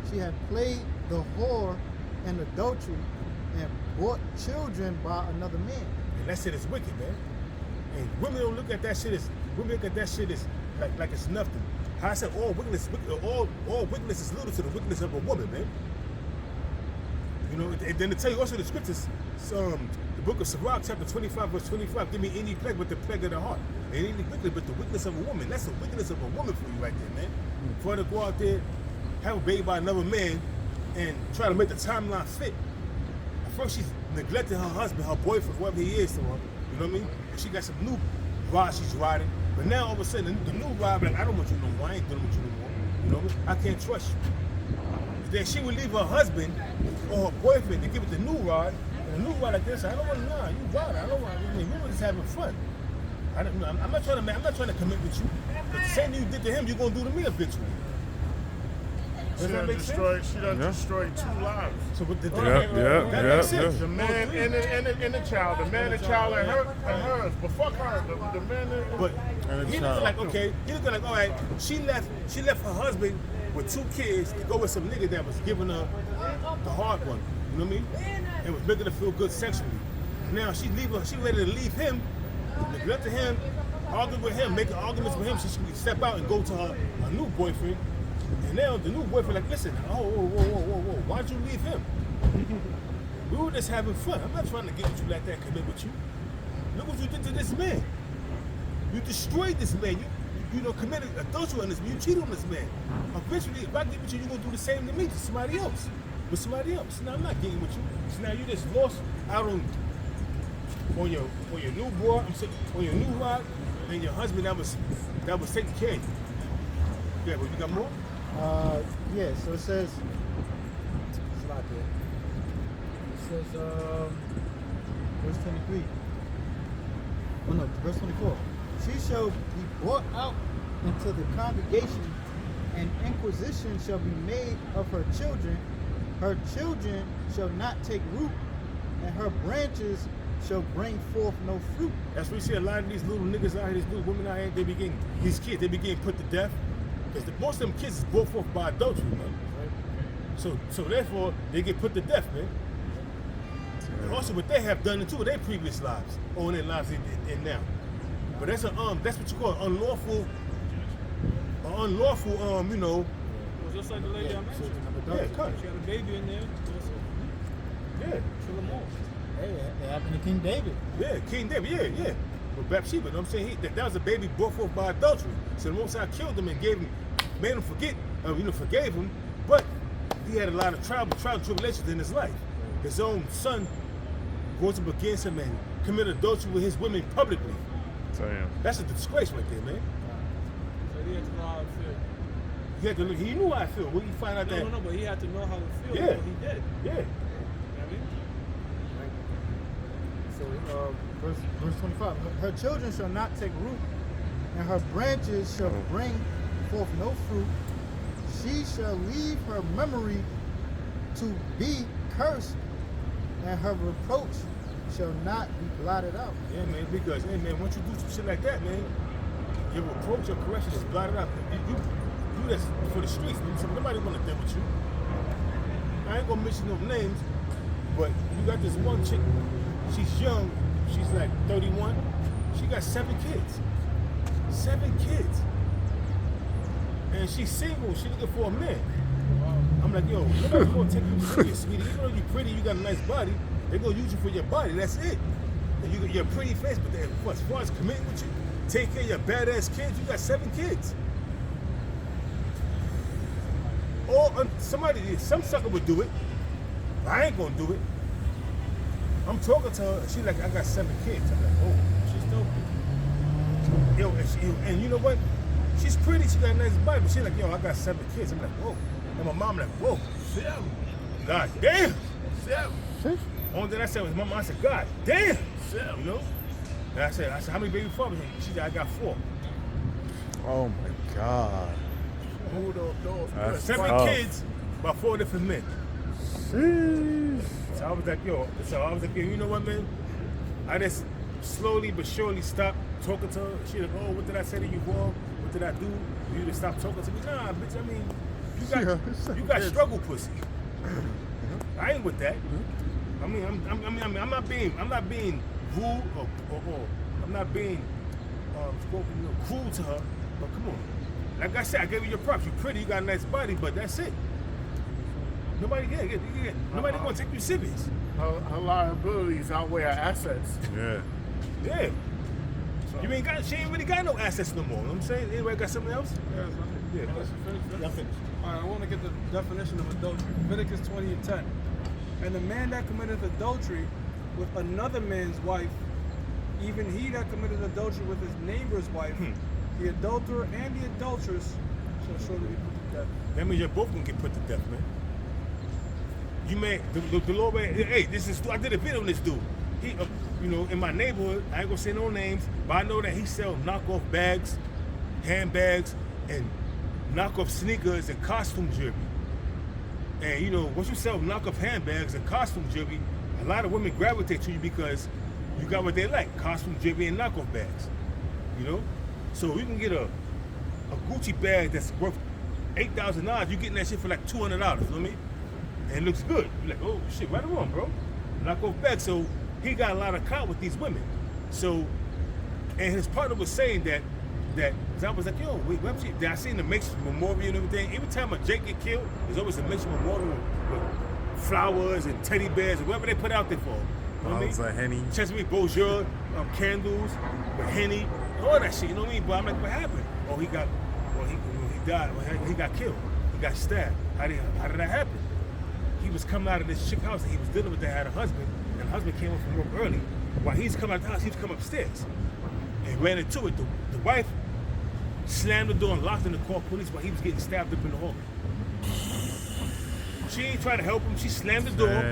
she have played the whore and adultery and brought children by another man. And that shit is wicked, man. And women don't look at that shit as like it's nothing. How I said all wickedness is little to the wickedness of a woman, man. You know, and then to tell you also the scriptures, the book of Sirach, chapter 25, verse 25, give me any plague but the plague of the heart. And any wickedness but the wickedness of a woman. That's the wickedness of a woman for you right there, man. For her to go out there, have a baby by another man, and try to make the timeline fit. At first she's neglecting her husband, her boyfriend, whoever he is to her. You know what I mean? And she got some new ride she's riding. But now all of a sudden, the new ride, like, I don't want you no more. I ain't dealing with you no more. You know what I mean? I can't trust you. Then she would leave her husband or her boyfriend to give it the new ride. And the new ride like this, I don't want to know. You ride. I don't want. I mean, we were just having fun. I'm not trying to commit with you. But the same thing you did to him, you're gonna do to me eventually. She done destroyed 2 lives. So with the That makes sense. The man and the child. The man, the child, and hers. But fuck her. The man But And the he child. looking like, okay, he looking like, all right, she left her husband with 2 kids to go with some nigga that was giving her the hard one. You know what I mean? And was making her feel good sexually. Now she ready to leave him, neglect to him, argue with him, making arguments with him. She should step out and go to her new boyfriend. And now the new boyfriend like, listen, whoa, why'd you leave him? We were just having fun. I'm not trying to get with you like that, commit with you. Look what you did to this man. You destroyed this man. You committed adultery on this man. You cheated on this man. Eventually, if I get with you, you're gonna do the same to me, to somebody else. With somebody else. Now I'm not getting with you. So now you just lost out on your new boy, on your new ride, and your husband that was taking care of you. Yeah, but you got more? Yeah, so it says, it's a lot there. It says, verse 23. Oh no, verse 24. She shall be brought out into the congregation, and inquisition shall be made of her children. Her children shall not take root, and her branches shall bring forth no fruit. That's why you see a lot of these little niggas out here, these little women out here, they be getting put to death. Because most of them kids is brought forth by adultery, man. So therefore, they get put to death, man. And also what they have done in 2 of their previous lives, or in their lives in now. But that's what you call unlawful, you know. It was just like the lady I mentioned. Yeah, cut. She had a baby in there. Yeah. Kill them all. Hey, it happened to King David. Yeah, King David, yeah. With Bathsheba, you know what I'm saying? That was a baby brought forth by adultery. So the Most High killed him and made him forget, forgave him, but he had a lot of trial and tribulations in his life. His own son rose up against him and committed adultery with his women publicly. Damn. That's a disgrace right there, man. So he had to know how it feel. He knew how I feel. When you find out that. No, but he had to know how it feel. Yeah. What he did. Yeah. You know what I mean? So, verse 25. Her children shall not take root, and her branches shall bring forth no fruit. She shall leave her memory to be cursed, and her reproach shall not be blotted out. Yeah, man, because, hey, man, once you do some shit like that, man, your reproach, your correction is blotted out. You that's for the streets, man. So nobody want to deal with you. I ain't gonna mention no names, but you got this one chick, she's young, she's like 31, she got 7 kids. 7 kids. And she's single, she looking for a man. I'm like, yo, nobody's gonna take you serious, sweetie. Even though you're pretty, you got a nice body, they're gonna use you for your body, that's it. And you got your pretty face, but then, as far as committing with you, take care of your badass kids, you got 7 kids. Or some sucker would do it. But I ain't gonna do it. I'm talking to her. She like, I got 7 kids. I'm like, oh, she's dope. Yo, and you know what? She's pretty. She got a nice body. But she's like, yo, I got 7 kids. I'm like, whoa. And my mom like, whoa. 7. God damn. 7. Only thing I said was, my mom said, God damn. 7. You know? And I said, how many baby fathers? She said, I got 4. Oh my God. Hold on, dog. That's 7 tough. kids by 4 different men. Sheesh. So I was like, yo, you know what, man? I just slowly but surely stopped talking to her. She like, oh, what did I say to you, boy? What did I do? You just stop talking to me. Nah, bitch, I mean, you got struggle pussy. I ain't with that. I mean, I'm not being rude or I'm not being cruel to her. But come on, like I said, I gave you your props. You pretty, you got a nice body, but that's it. Nobody gonna take you serious. Her liabilities outweigh her assets. Yeah. Yeah. She ain't really got no assets no more. You know what I'm saying? Anybody got something else? Yeah. Yeah. Y'all finish. All right, I want to get the definition of adultery. Leviticus 20:10. And the man that committeth adultery with another man's wife, even he that committed adultery with his neighbor's wife, the adulterer and the adulteress shall surely be put to death. That means you're both gonna get put to death, man. You may the Lord, man. Hey, I did a video on this dude. He, in my neighborhood, I ain't gonna say no names, but I know that he sells knockoff bags, handbags, and knockoff sneakers and costume jewelry. And once you sell knockoff handbags and costume jewelry, a lot of women gravitate to you because you got what they like: costume jewelry and knockoff bags. So you can get a Gucci bag that's worth $8,000. You're getting that shit for like $200. You know what I mean? And it looks good. You're like, oh shit, right on, bro. Knockoff bag. So he got a lot of clout with these women. So, and his partner was saying that I was like, yo, wait, I seen the Matrix Memorial and everything. Every time a Jake get killed, there's always a Matrix Memorial with flowers and teddy bears and whatever they put out there for. You know what I mean? Henny. Chesapeake Beaujeu, candles, with Henny, all that shit. You know what I mean? But I'm like, what happened? Oh, he died. He got killed. He got stabbed. How did that happen? He was coming out of this chick house that he was dealing with that had a husband, and the husband came home from work early. While he's coming out of the house, he was coming upstairs and ran into it. The wife slammed the door and locked in the call police while he was getting stabbed up in the hall. She ain't trying to help him. She slammed the door,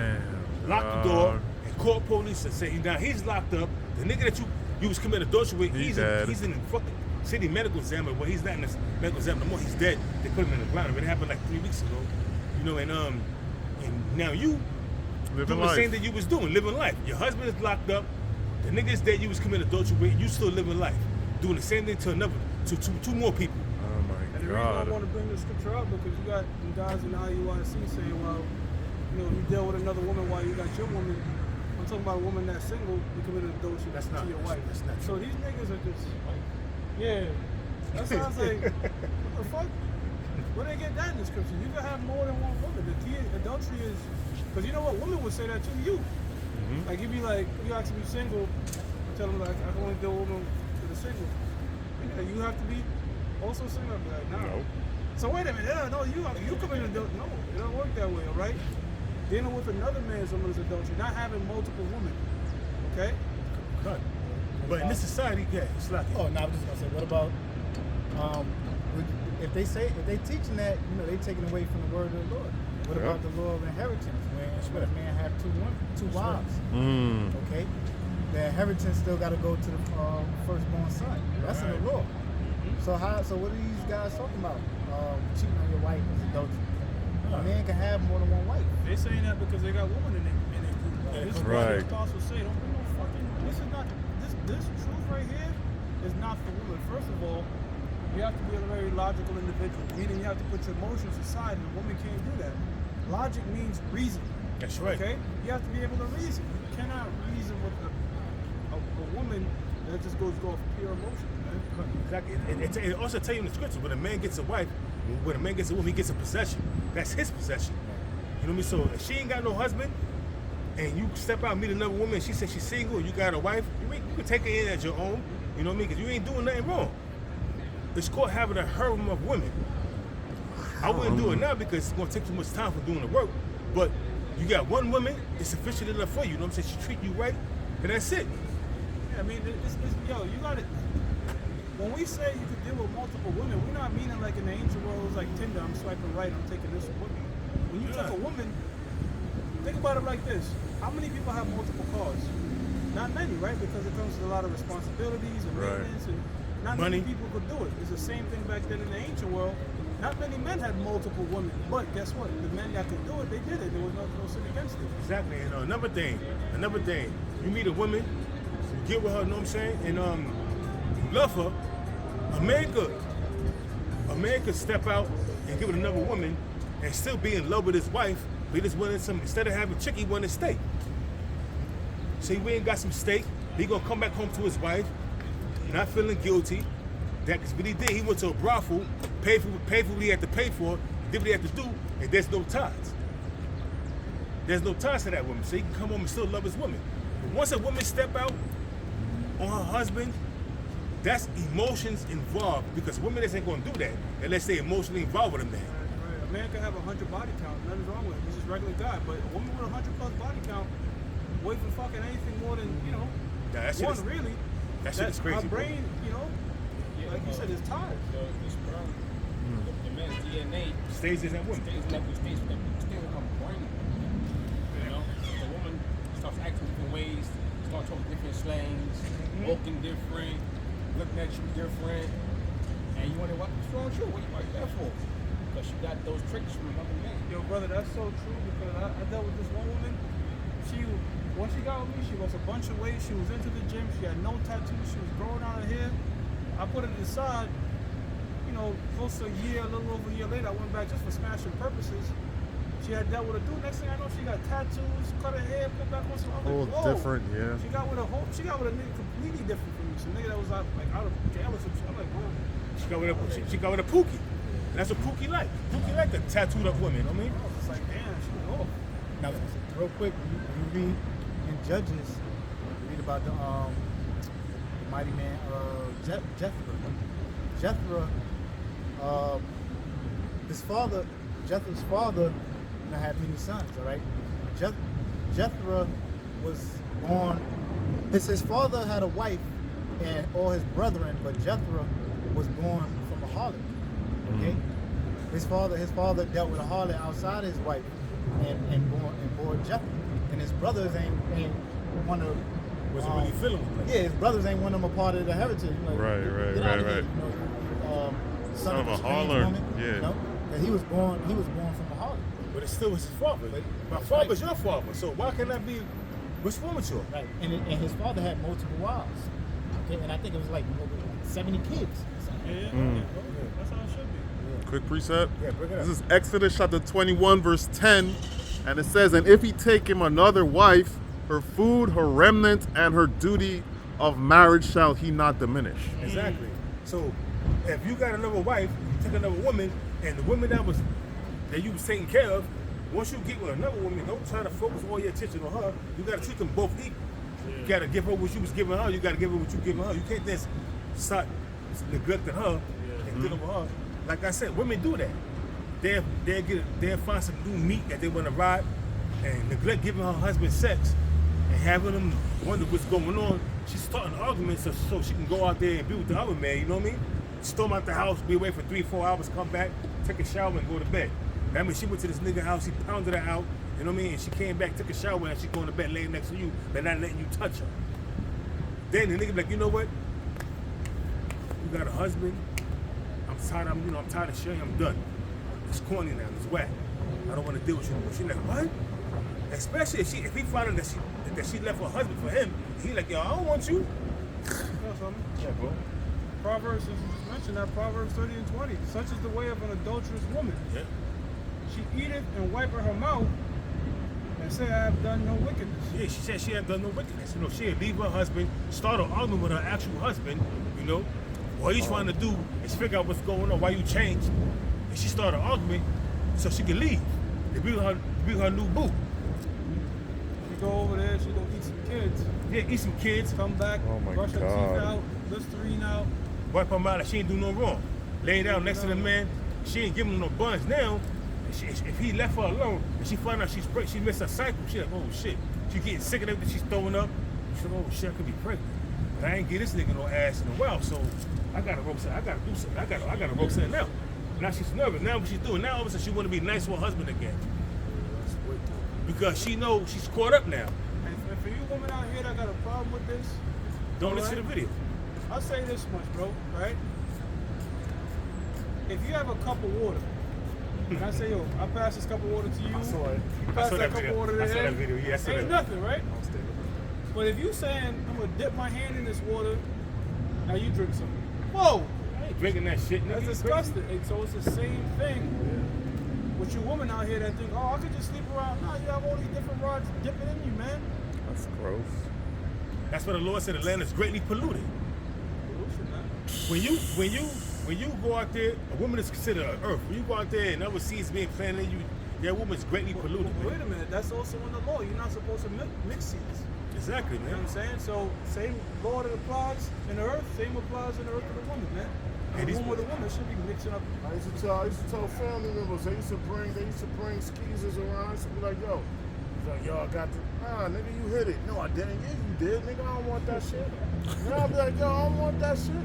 locked the door, and called police and said, now he's locked up. The nigga that you was committing adultery with, he's in the fucking city medical examiner. Well, he's not in this medical examiner no more. He's dead. They put him in the ground. It happened like 3 weeks ago. And now you doing the same thing you was doing, living life. Your husband is locked up. The nigga is dead. You was committing adultery with. You still living life, doing the same thing to two more people. Oh my And the reason I want to bring the scripture up because you got some guys in the IUIC saying, well, you deal with another woman while you got your woman. I'm talking about a woman that's single. You committed adultery to your wife. That's not true. So these niggas are just like, yeah. That sounds like, what the fuck? Where they get that in the scripture? You can have more than one woman. The key adultery is, because you know what, women would say that to you. Mm-hmm. Like, you'd be like, you ask me single, tell them like, I can only deal with women that are single. You have to be also single. I'd be like, nah. No. So wait a minute, no, you committed adultery. No, it don't work that way, all right? Dealing with another man's woman is adultery, not having multiple women. Okay? Cut. But in this society, it's like Oh, no, I was just gonna say, what about if they teaching that, they taking away from the word of the Lord. What about the law of inheritance, when a man have two wives? Okay, the inheritance still got to go to the firstborn son. That's in the law. So what are these guys talking about? Cheating on your wife is adultery. A man can have more than one wife. They saying that because they got women in their group. This is why the apostle say, don't bring no fucking. This truth right here is not for women. First of all, you have to be a very logical individual, meaning you have to put your emotions aside, and a woman can't do that. Logic means reason. That's right. Okay? You have to be able to reason. You cannot reason with a woman that just goes off pure emotion, man. Exactly. It also tell you in the scriptures, when a man gets a wife, when a man gets a woman, he gets a possession. That's his possession. You know what I mean? So if she ain't got no husband, and you step out and meet another woman, and she says she's single, and you got a wife, you can take her in as your own. You know what I mean? Because you ain't doing nothing wrong. It's called having a harem of women. I wouldn't do it now because it's gonna take too much time for doing the work. But you got one woman, it's sufficient enough for you. You know what I'm saying? She treat you right, and that's it. Yeah, I mean, yo, you got it. When we say you could deal with multiple women, we're not meaning like in the ancient world, it's like Tinder, I'm swiping right, I'm taking this woman. When you take a woman, think about it like this. How many people have multiple cars? Not many, right? Because it comes with a lot of responsibilities and maintenance, and not Money. many people could do it. It's the same thing back then in the ancient world. Not many men had multiple women, but guess what? The men that could do it, they did it. There was no sin against it. Exactly. And another thing, you meet a woman, you get with her, you know what I'm saying, and you love her. A man could step out and get with another woman and still be in love with his wife, but he just wanted some, instead of having chicken, he wanted steak. So he went and got some steak. He gonna come back home to his wife, not feeling guilty. That's what he did. He went to a brothel, paid for what he had to pay for, did what he had to do, and there's no ties. There's no ties to that woman, so he can come home and still love his woman. But once a woman step out on her husband, that's emotions involved, because women ain't gonna do that unless they emotionally involved with a man. Right. A man can have 100 body count, nothing's wrong with it. He's just a regular guy. But a woman with 100 plus body count, wait for fucking anything more than, you know, Nah, that shit one is- really. That shit is crazy. Our brain, you know, like you said, is tired. The sperm, the man's DNA Stays in that woman. stays in her brain. You know, the woman starts acting different ways, starts talking different slangs, walking different, looking at you different, and you wonder what's wrong with you? What are you there for? Because she got those tricks from another man. Yo, brother, that's so true because I dealt with this one woman. Once she got with me, she lost a bunch of weight. She was into the gym. She had no tattoos. She was growing out her hair. I put it aside. You know, close to a year, a little over a year later, I went back just for smashing purposes. She had dealt with a dude. Next thing I know, she got tattoos, cut her hair, put back on some other. Whole Whoa. different, yeah. She got with a nigga completely different from me. Some nigga that was out of jail or some shit. I'm like, wow. She got with a Pookie. And that's what Pookie like. Pookie like the tattooed up women, you know what I mean? I was just like, damn, she was off. Now, real quick, when you read in Judges, you read about the mighty man Jethro. Jethro, Jethro's father, had many sons. All right, Jethro was born. His father had a wife and all his brethren, but Jethro was born from a harlot. Okay, his father dealt with a harlot outside his wife, and bore Jethro, and his brothers ain't want to. Wasn't really feeling it. Yeah, his brothers ain't want him a part of the heritage. Like, Right. get out of here, you know, son of a strange harlot, woman, yeah. You know? And he was born from a harlot. But it still was his father. But- My father's your father, so why can't that be? What's wrong with you? Right. And his father had multiple wives. Okay, and I think it was like 70 kids. Yeah, that's how it should be. Quick precept. Yeah, bring it up. This is Exodus chapter 21, verse 10. And it says, "And if he take him another wife, her food, her remnant, and her duty of marriage shall he not diminish." Exactly. So if you got another wife, you take another woman, and the woman that you was taking care of, once you get with another woman, don't try to focus all your attention on her. You gotta treat them both equal. You gotta give her what you was giving her, you gotta give her what you giving her. You can't just start neglecting her and dealing with her. Like I said, women do that. They'll find some new meat that they wanna ride and neglect giving her husband sex and having them wonder what's going on. She's starting arguments so she can go out there and be with the other man, you know what I mean? Storm out the house, be away for 3-4 hours, come back, take a shower and go to bed. That means she went to this nigga house, he pounded her out, you know what I mean? And she came back, took a shower, and she going to bed laying next to you, but not letting you touch her. Then the nigga be like, you know what? You got a husband, I'm tired of sharing, I'm done. It's corny now, it's whack. I don't want to deal with you anymore. She like, what? Especially if he found out that she left her husband for him, he like, yo, I don't want you. You know something? Yeah, bro. Proverbs, as you just mentioned that, Proverbs 30 and 20. Such is the way of an adulterous woman. Yeah. She eateth and wipeth her mouth and say, I have done no wickedness. Yeah, she said she had done no wickedness. You know, she'd leave her husband, start an argument with her actual husband, you know. All he's trying to do is figure out what's going on, why you changed. And she started an argument so she could leave. To be her new boo. She go over there, she go eat some kids, Yeah, eat some kids, come back, Oh my brush her God. teeth out, Listerine out. wipe her mouth like she ain't do no wrong. Lay down next to the man, she ain't giving him no buns now. If he left her alone and she find out she missed her cycle, she like, oh shit. She getting sick of everything she's throwing up. She like, oh shit, I could be pregnant. But I ain't get this nigga no ass in a while, so I gotta rope something. I gotta do something. I gotta rope something out. Now she's nervous. Now what she's doing? Now all of a sudden she wanna be nice to her husband again. Because she knows she's caught up now. And for you women out here that got a problem with this, Don't listen to the video. I'll say this much, bro, right? If you have a cup of water, and I say, yo, I pass this cup of water to you, I saw it. you pass that cup of water to I saw him, that video. Yeah, I saw ain't that. nothing, right? But if you saying, I'm gonna dip my hand in this water, now you drink some. Whoa! I ain't drinking that shit, nigga. That's You disgusting. And so it's the same thing with you women out here that think, oh, I could just sleep around. Nah, you have all these different rods dipping in you, man. That's gross. That's what the Lord said. The land is greatly polluted. Pollution, man. When you go out there, a woman is considered an earth. When you go out there and other seeds being planted in you, that woman is greatly polluted. Well, wait a minute. That's also in the law. You're not supposed to mix seeds. Exactly, You know man. what I'm saying? So same law that applies in the earth, same applies in the earth to the woman, man. Hey, A these- woman with a woman should be mixing up. I used to tell family members, they used to bring skeezers around. I used to be like, yo, he's like, yo, I got the, nigga, you hit it. No, I didn't. Yeah, you did, nigga. I don't want that shit. And I'll be like, yo, I don't want that shit.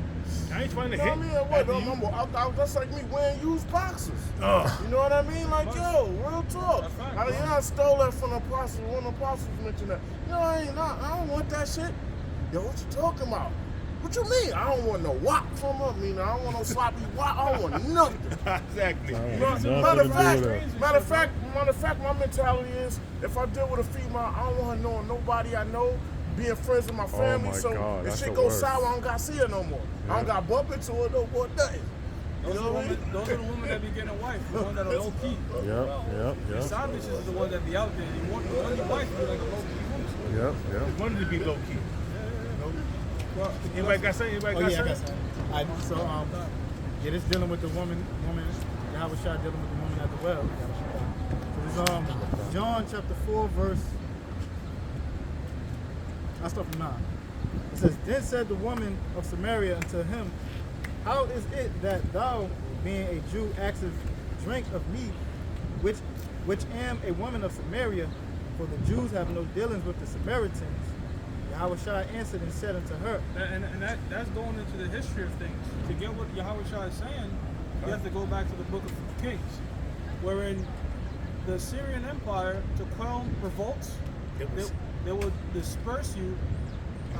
I ain't trying to You know hit. what I mean? What? After you- That's like me wearing used boxers. Ugh. You know what I mean? Like, yo, real talk. That's right, I stole that from the apostles. One of the apostles mentioned that. You know, I don't want that shit. Yo, what you talking about? What you mean? I don't want no wop from her. I mean, I don't want no sloppy wop. I don't want nothing. Exactly. Matter of fact, my mentality is if I deal with a female, I don't want her knowing nobody I know, being friends with my family. my So God, if that's shit the goes worst. sour, I don't gotta see her no more. I don't gotta bump into her no more, nothing. You know what I mean? Those are the women that be getting wife, the ones that are low key. Yep. Side bitches is the one that be out there. You want your wife to be like a low key woman. Yep. Wanted to be low key. Well, Anybody got something? Oh yeah, I got something. All right, so yeah, this dealing with the woman. Yahweh Shai dealing with the woman at the well. So this John chapter 4 verse. I start from 9. It says, then said the woman of Samaria unto him, how is it that thou, being a Jew, askest drink of me, which am a woman of Samaria? For the Jews have no dealings with the Samaritans. Yahweh Shai answered and said unto her, and that's going into the history of things. To get what Yahweh Shai is saying, you have to go back to the book of Kings, wherein the Syrian Empire, to quell revolts, they will disperse you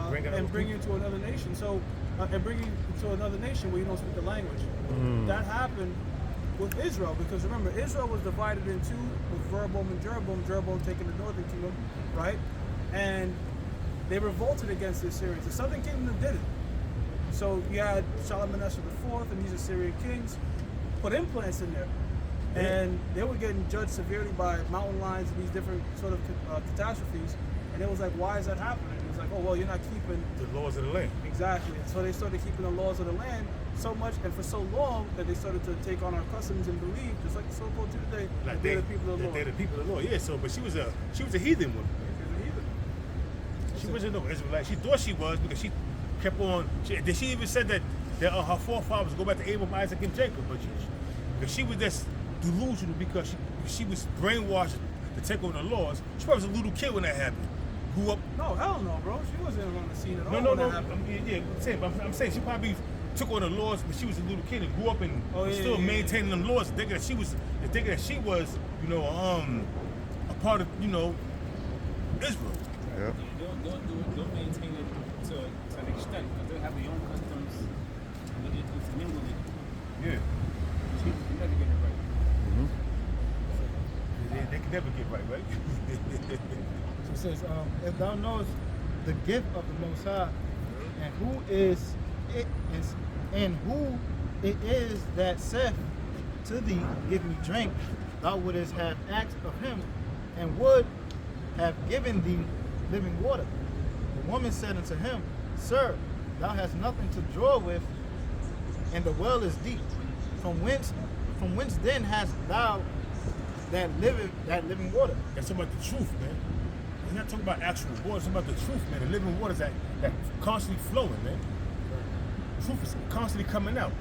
and bring you to another nation. So, and bring you to another nation where you don't speak the language. That happened with Israel, because remember, Israel was divided in two with Jeroboam and Jeroboam. Jeroboam taking the northern kingdom, right? And they revolted against the Assyrians. The southern kingdom did it. So you had Shalmaneser IV and these Assyrian kings put implants in there. And they were getting judged severely by mountain lions and these different sort of catastrophes. And it was like, why is that happening? It was like, oh, well, you're not keeping The laws of the land. exactly. And so they started keeping the laws of the land so much and for so long that they started to take on our customs and believe, just like the so-called Jew today, Like that they're the people of the Lord. They're the people of the Lord. Yeah. So, but she was a heathen woman. She wasn't no Israelite. She thought she was because she kept on. She even said that her forefathers go back to Abraham, Isaac, and Jacob. But she was just delusional because she was brainwashed to take on the laws. She probably was a little kid when that happened. Grew up. No, hell no, bro. She wasn't on the scene at all. No. when that happened. I'm saying she probably took on the laws, but she was a little kid and grew up and still maintaining them laws, thinking that she was, a part of, Israel. Yep. They'll maintain it to an extent because they have their own customs and it's mingling it. Yeah. You can never get it right. They can never get right? so it says, if thou knowest the gift of the Most High, and who is it, and who it is that saith to thee, give me drink, thou wouldest have asked of him, and would have given thee living water. The woman said unto him, Sir, thou hast nothing to draw with, and the well is deep. From whence then hast thou that living water? That's talking about the truth, man. We're not talking about actual water. It's about the truth, man. The living water is that constantly flowing, man. Truth is constantly coming out.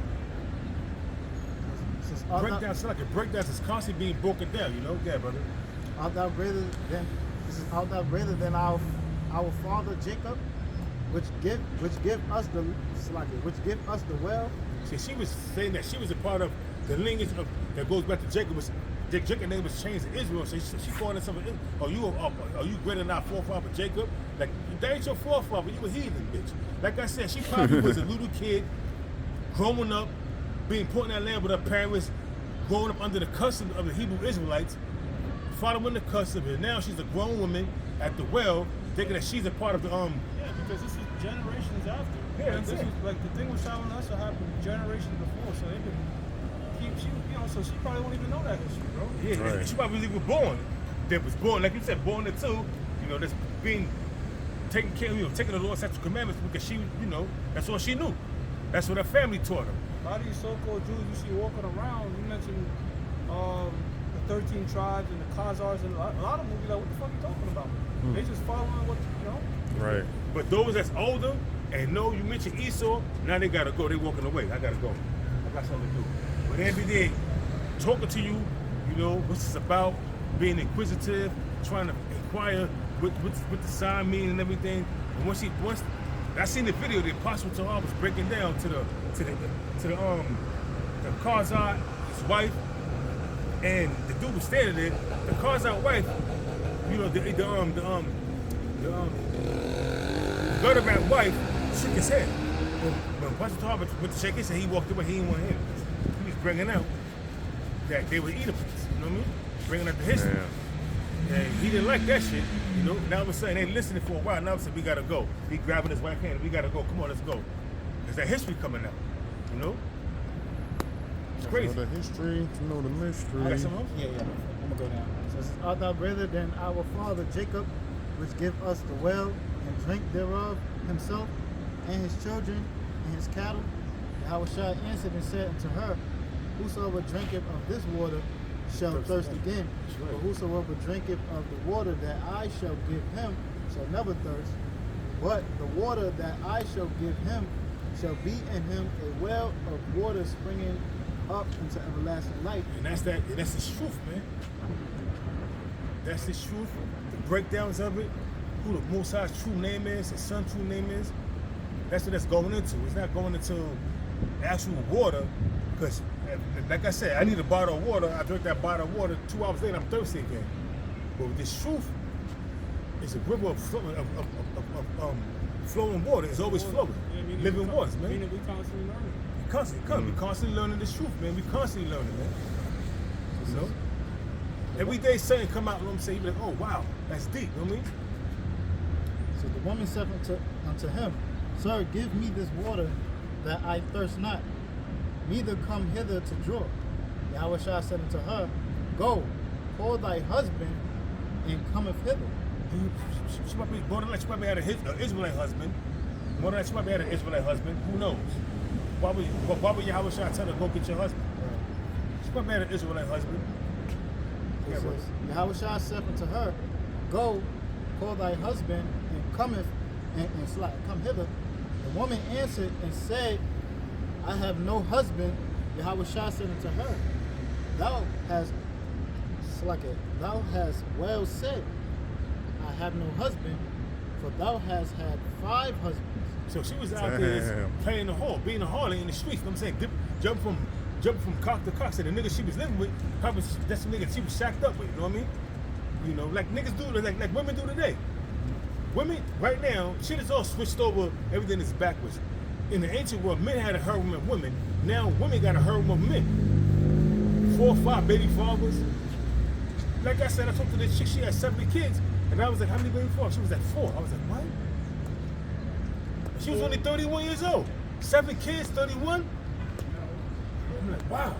says, Breakdown, it's like a breakdown is constantly being broken down, you know? Yeah, brother. art thou greater than our father Jacob, which give us the well. See, she was saying that she was a part of the lineage of that goes back to Jacob. Jacob's name was changed to Israel, so she called herself. Are you greater than our forefather Jacob? Like that ain't your forefather. You a heathen, bitch. Like I said, she probably was a little kid, growing up, being put in that land with her parents, growing up under the custom of the Hebrew Israelites, following the custom, and now she's a grown woman at the well, thinking that she's a part of the Yeah, because this is generations after. Yeah, like, this that's is it. like the thing with Shalom Nasser happened generations before, so they could keep so she probably won't even know that history, bro. Yeah, Right. she probably was born. That was born, like you said, born at 2. You know, that's being taking care, taking the Lord's statute commandments because she, that's all she knew. That's what her family taught her. A lot of these so-called Jews you see walking around, you mentioned the 13 tribes and the Khazars, and a lot of them will be like, what the fuck are you talking about? They just following what, Right. But those that's older and know you mentioned Esau, now they gotta go. They walking away. I gotta go. I got something to do. But every day, talking to you, what's this about? Being inquisitive, trying to inquire what the sign mean and everything. And once I seen the video, the apostle to her was breaking down to the Khazar, his wife, and the dude was standing there. The Khazar wife, the Gutterman wife shook his head. When Pastor Tarver went to shake his head, he walked away. He didn't want him. He was bringing out that they were Edomites. You know what I mean? Bringing out the history. Yeah. And he didn't like that shit. Now all of a sudden, they listening for a while. Now I said, we gotta go. He grabbing his right hand. We gotta go. Come on, let's go. There's that history coming out. It's crazy. Know the history, to know the You mystery. got something else? Yeah. I'm gonna go down. So it says, art thou greater than our father Jacob, which give us the well and drink thereof himself and his children and his cattle? Yahushua answered and said unto her, whosoever drinketh of this water shall thirst again. That's right. But whosoever drinketh of the water that I shall give him shall never thirst. But the water that I shall give him shall be in him a well of water springing up into everlasting life. And that's the truth, man. That's the truth. The breakdowns of it, who the Most High's true name is, his son's true name is. That's what that's going into. It's not going into actual water, because, like I said, I need a bottle of water. I drink that bottle of water. 2 hours later, I'm thirsty again. But with this truth, it's a river of flowing water. It's always flowing. Yeah, meaning Living we waters, man. Meaning we constantly learning. We constantly learning this truth, man. We constantly learning, man. Every day something come out, I'm saying, you be like, oh wow, that's deep, you know what I mean? So the woman said unto him, Sir, give me this water that I thirst not, neither come hither to draw. Yahushua said unto her, Go, call thy husband, and cometh hither. She might be borderline, she might be had an Israelite husband. More than that, she might be had an Israelite husband. Who knows? Why would Yahushua tell her, go get your husband? She might be had an Israelite husband. It says, Yahushua said unto her, Go, call thy husband, and cometh, and come hither. The woman answered and said, I have no husband. Yahushua said unto her, Thou hast well said, I have no husband, for thou hast had 5 husbands. So she was out there playing the whore, being a harlot in the streets. You know what I'm saying? Jump from cock to cock. So the nigga she was living with, probably that's the nigga she was shacked up with. You know what I mean? Like niggas do, like women do today. Women right now, shit is all switched over. Everything is backwards. In the ancient world, men had a harem of women. Now women got a harem of men. 4 or 5 baby fathers. Like I said, I talked to this chick. She had 70 kids, and I was like, "How many baby fathers?" She was at 4. I was like, "What?" She was only 31 years old. 7 kids, 31. I'm like, wow.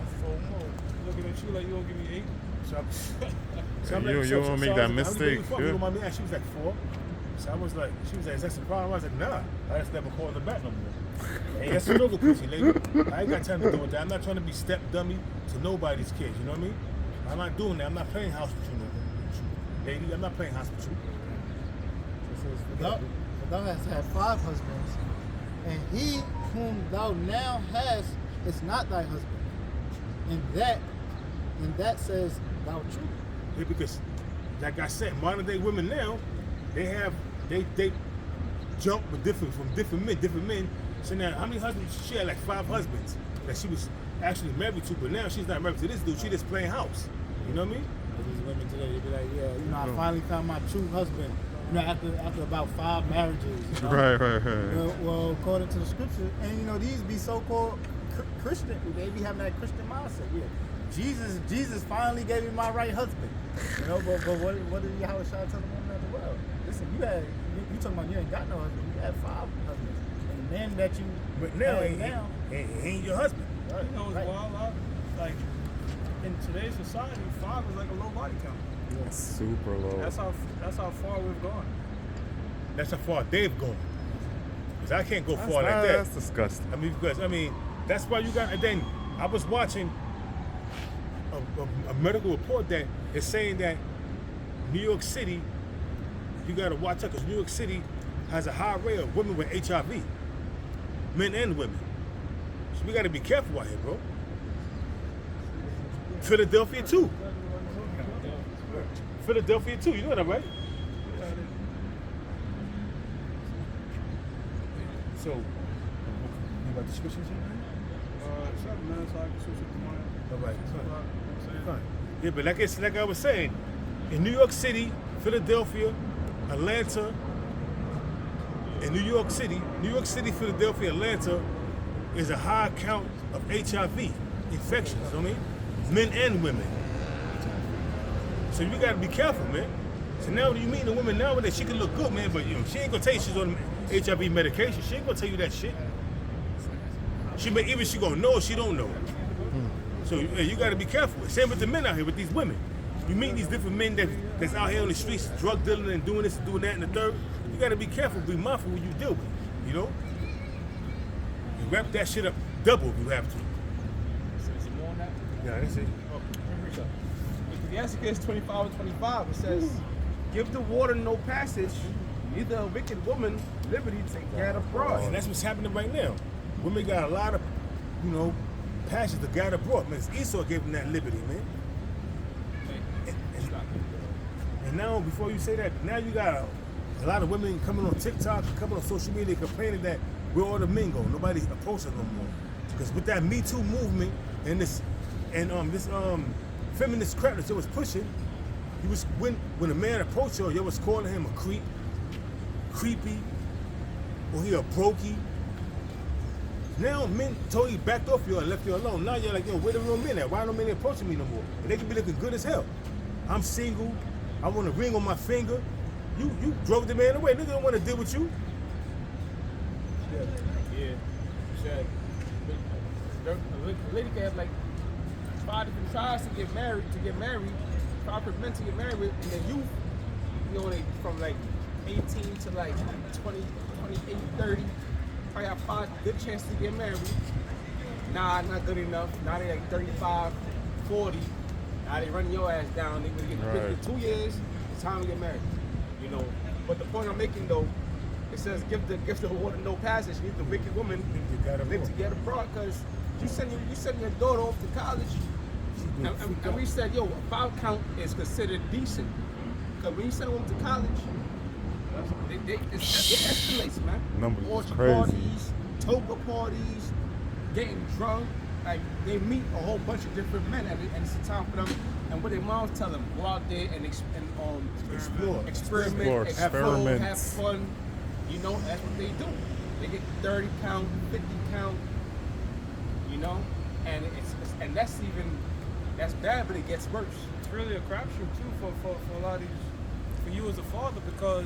Looking at you like you gonna give me 8. So I'm You won't make that mistake. You don't mind me asking? She was like 4. So I was like, she was like, is that some problem? I was like, nah. I just never called her back no more. Hey, that's an over pussy, lady. I ain't got time to deal with that. I'm not trying to be step dummy to nobody's kids, you know what I mean? I'm not doing that. I'm not playing house with you, lady. I'm not playing house with you. It says, for thou hast had 5 husbands, and he whom thou now hast is not thy husband. And that says thou truth. Yeah, because, like I said, modern day women now, they jump with different men. So now, how many husbands? She had like 5 husbands that she was actually married to, but now she's not married to this dude. She just playing house. You know what I mean? These women today, they be like, yeah, I finally found my true husband. After about 5 marriages. Right. Well, according to the scripture, and these be so-called Christian, they be having that Christian mindset. Yeah, Jesus finally gave me my right husband. But what did Yahweh Shah tell the woman of the world? Listen, you talking about you ain't got no husband. You had 5 husbands, and the men that you but now ain't your husband. Right. It's wild. Like in today's society, 5 is like a low body count. That's super low. That's how far we've gone. That's how far they've gone. Because I can't go far like that. That's disgusting. Because that's why you got. And then I was watching a medical report that is saying that New York City, you got to watch out because New York City has a high rate of women with HIV, men and women. So we got to be careful out here, bro. Philadelphia too. You know that, right? So, you about to switch into 7 minutes, I can switch it to mine. All right, fine. Yeah, but like I was saying, in New York City, Philadelphia, Atlanta, and New York City, Philadelphia, Atlanta, is a high count of HIV infections. Men and women. So you gotta be careful, man. So now when you meet a woman nowadays, she can look good, man, but she ain't gonna tell you she's on HIV medication. She ain't gonna tell you that shit. She gonna know or she don't know. So you gotta be careful. Same with the men out here, with these women. You meet these different men that's out here on the streets, drug dealing and doing this and doing that and the third. You gotta be careful, be mindful who you deal with, And wrap that shit up double if you have to. Is it more on that? Yeah, that's it. Ecclesiastes 25:25, it says, "Give the water no passage, neither a wicked woman liberty to gad abroad." And that's what's happening right now. Women got a lot of, passions to gad abroad. Man, Esau gave them that liberty, man. And now, before you say that, now you got a lot of women coming on TikTok, coming on social media, complaining that we're all the mingo. Nobody approaches us no more. Because with that Me Too movement and this feminist crap that you was pushing, when a man approached you, you was calling him a creep, creepy, or he a brokey. Now men totally backed off you and left you alone. Now you're like, where the real men at? Why don't men approaching me no more? And they can be looking good as hell. I'm single. I want a ring on my finger. You drove the man away. Nigga don't want to deal with you. Yeah. A lady can have like 5 different tries to get married, 5 different men to get married, and then they from like 18 to like 20, 28, 30, probably have 5 good chances to get married. Nah, not good enough. Now they like 35, 40. Now they running your ass down. They gonna get Right. 2 years. It's time to get married. But the point I'm making though, it says give the water no passage. Need the wicked woman live to get abroad, because you send your daughter off to college. And we said, a 5 count is considered decent. Because when you send a woman to college, it escalates, man. Numbers is Orgy crazy. parties, toga parties, getting drunk. Like, they meet a whole bunch of different men, and it's a time for them. And what their moms tell them, go out there and experiment, have fun. That's what they do. They get 30 count, 50 count, and that's bad, but it gets worse. It's really a crapshoot too for a lot of these, for you as a father, because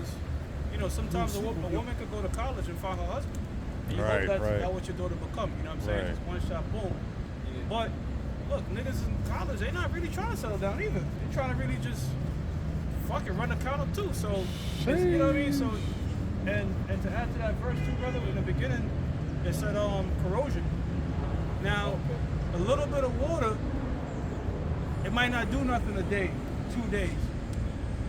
sometimes a woman could go to college and find her husband, and you hope that's what your daughter become. You know what I'm saying? Right. It's one shot, boom. Yeah. But look, niggas in college, they not really trying to settle down either. They trying to really just fucking run the count up too. So you know what I mean? So and to add to that verse too, brother, in the beginning it said corrosion. Now a little bit of water, it might not do nothing a day, 2 days.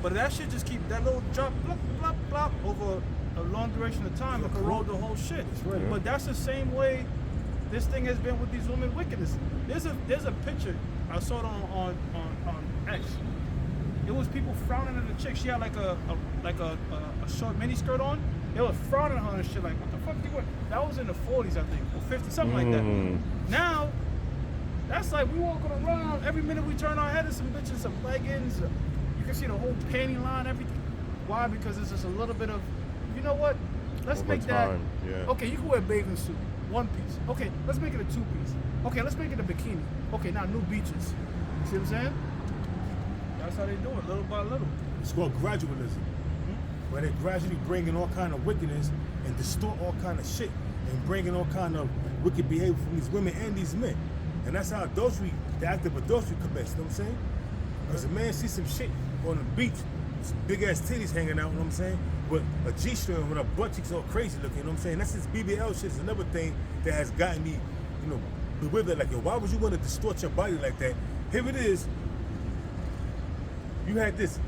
But that shit just keep that little drop, blop, blop, blop, over a long duration of time, it corrode the whole shit. Right. But that's the same way this thing has been with these women wickedness. There's a picture I saw it on X. It was people frowning at the chick. She had like a short mini skirt on. They were frowning at her and shit like, what the fuck you want? That was in the 40s, I think, or 50s, something like that. Now, that's like we walking around, every minute we turn our head, there's some bitches, some leggings. You can see the whole panty line, everything. Why? Because it's just a little bit of, you know what? Let's Over make that. time, yeah. Okay, you can wear a bathing suit, one piece. Okay, let's make it a two piece. Okay, let's make it a bikini. Okay, now new beaches. You see what I'm saying? That's how they do it, little by little. It's called gradualism, where they gradually bring in all kind of wickedness and distort all kind of shit and bring in all kind of wicked behavior from these women and these men. And that's how adultery, the act of adultery commences, you know what I'm saying? Because a man sees some shit on the beach, some big ass titties hanging out, you know what I'm saying? With a G-string with her butt cheeks all crazy looking, you know what I'm saying? That's this BBL shit is another thing that has gotten me, you know, bewildered. Like, yo, why would you want to distort your body like that? Here it is. You had this.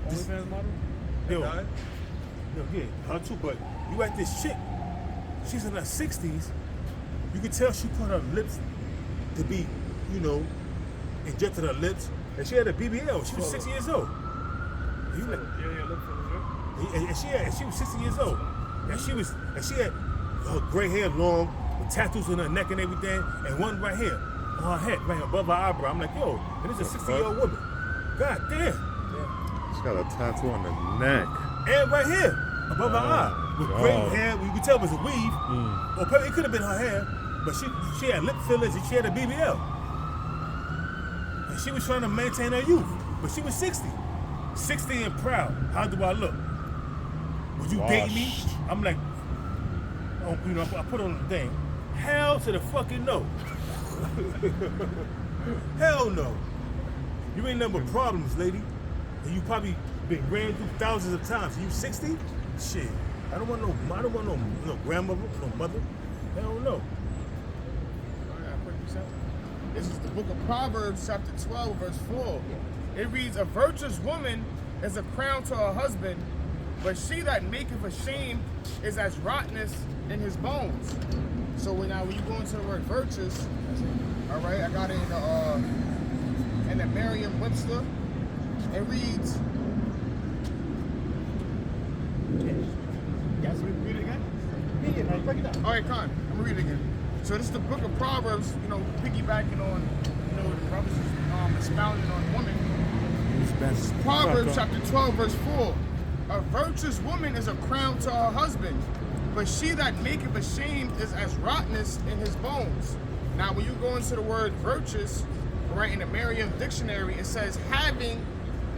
OnlyFans model? Yo, That died? yeah, her too, but you at this chick, she's in her 60s, you can tell she put her lips to be, you know, injected her lips, and she had a BBL, she was 60 years old. You like, Yeah, look for it. and she was 60 years old, and she had her gray hair long, with tattoos on her neck and everything, and one right here, on her head, right above her eyebrow. I'm like, yo, and this is a 60-year-old woman. God damn. She's got a tattoo on the neck. And right here, above her eye, with gray hair, you could tell it was a weave, or probably it could have been her hair, but she had lip fillers and she had a BBL. And she was trying to maintain her youth, but she was 60. 60 and proud. How do I look? Would you date me? I'm like, oh, you know, I put on the thing. Hell to the fucking no. Hell no. You ain't nothing but problems, lady. And you probably been ran through thousands of times. You 60? Shit. I don't want no grandmother, no mother. Hell no. This is the book of Proverbs, chapter 12, verse 4. It reads, a virtuous woman is a crown to her husband, but she that maketh ashamed is as rottenness in his bones. So when you go into the word virtuous, all right, I got it in the Merriam-Webster. It reads, Yes, we read it again? Yeah, break it down. all right, Con, I'm gonna read it again. So this is the book of Proverbs, you know, piggybacking on, you know, the Proverbs expounding on women. Proverbs chapter 12, verse 4. A virtuous woman is a crown to her husband, but she that maketh ashamed is as rottenness in his bones. Now, when you go into the word virtuous, right, in the Merriam dictionary, it says having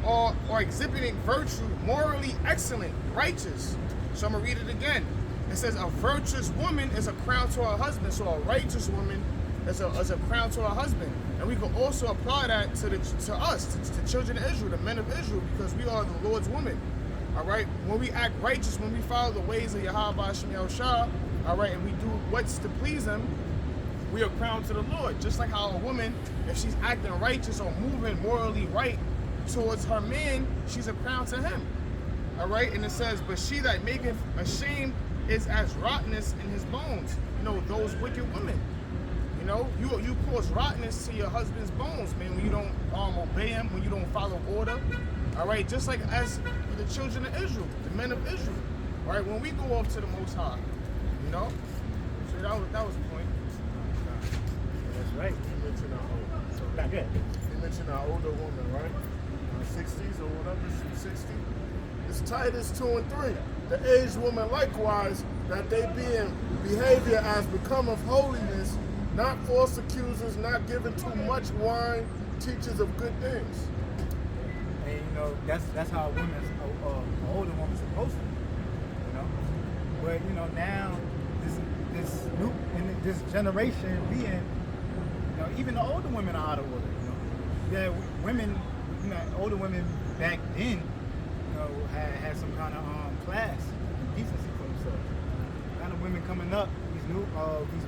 or exhibiting virtue, morally excellent, righteous. So I'm gonna read it again. It says a virtuous woman is a crown to her husband. So a righteous woman is a crown to her husband. And we can also apply that to us, to the children of Israel, the men of Israel, because we are the Lord's women. All right? When we act righteous, when we follow the ways of Yahweh Hashem Yahushua, all right, and we do what's to please him, we are crowned to the Lord. Just like how a woman, if she's acting righteous or moving morally right towards her man, she's a crown to him. All right? And it says, but she that maketh ashamed is as rottenness in his bones. You know, those wicked women. You know, you cause rottenness to your husband's bones, man, when you don't obey him, when you don't follow order. All right, just like as the children of Israel, the men of Israel. All right, when we go off to the Most High, you know. So that was the point. That's right. He mentioned our older woman, right? In her 60s or whatever, she's 60. It's Titus 2 and 3. The aged woman likewise, that they be in behavior as becometh holiness, not false accusers, not giving too much wine, teachers of good things. And you know, that's how a woman's an older woman's supposed to be. You know? But you know, now this new in this generation we in, you know, even the older women are out of order, you know. Yeah, women, you know, older women back then, you know, had some kind of class and decency for themselves. Kind of women coming up, these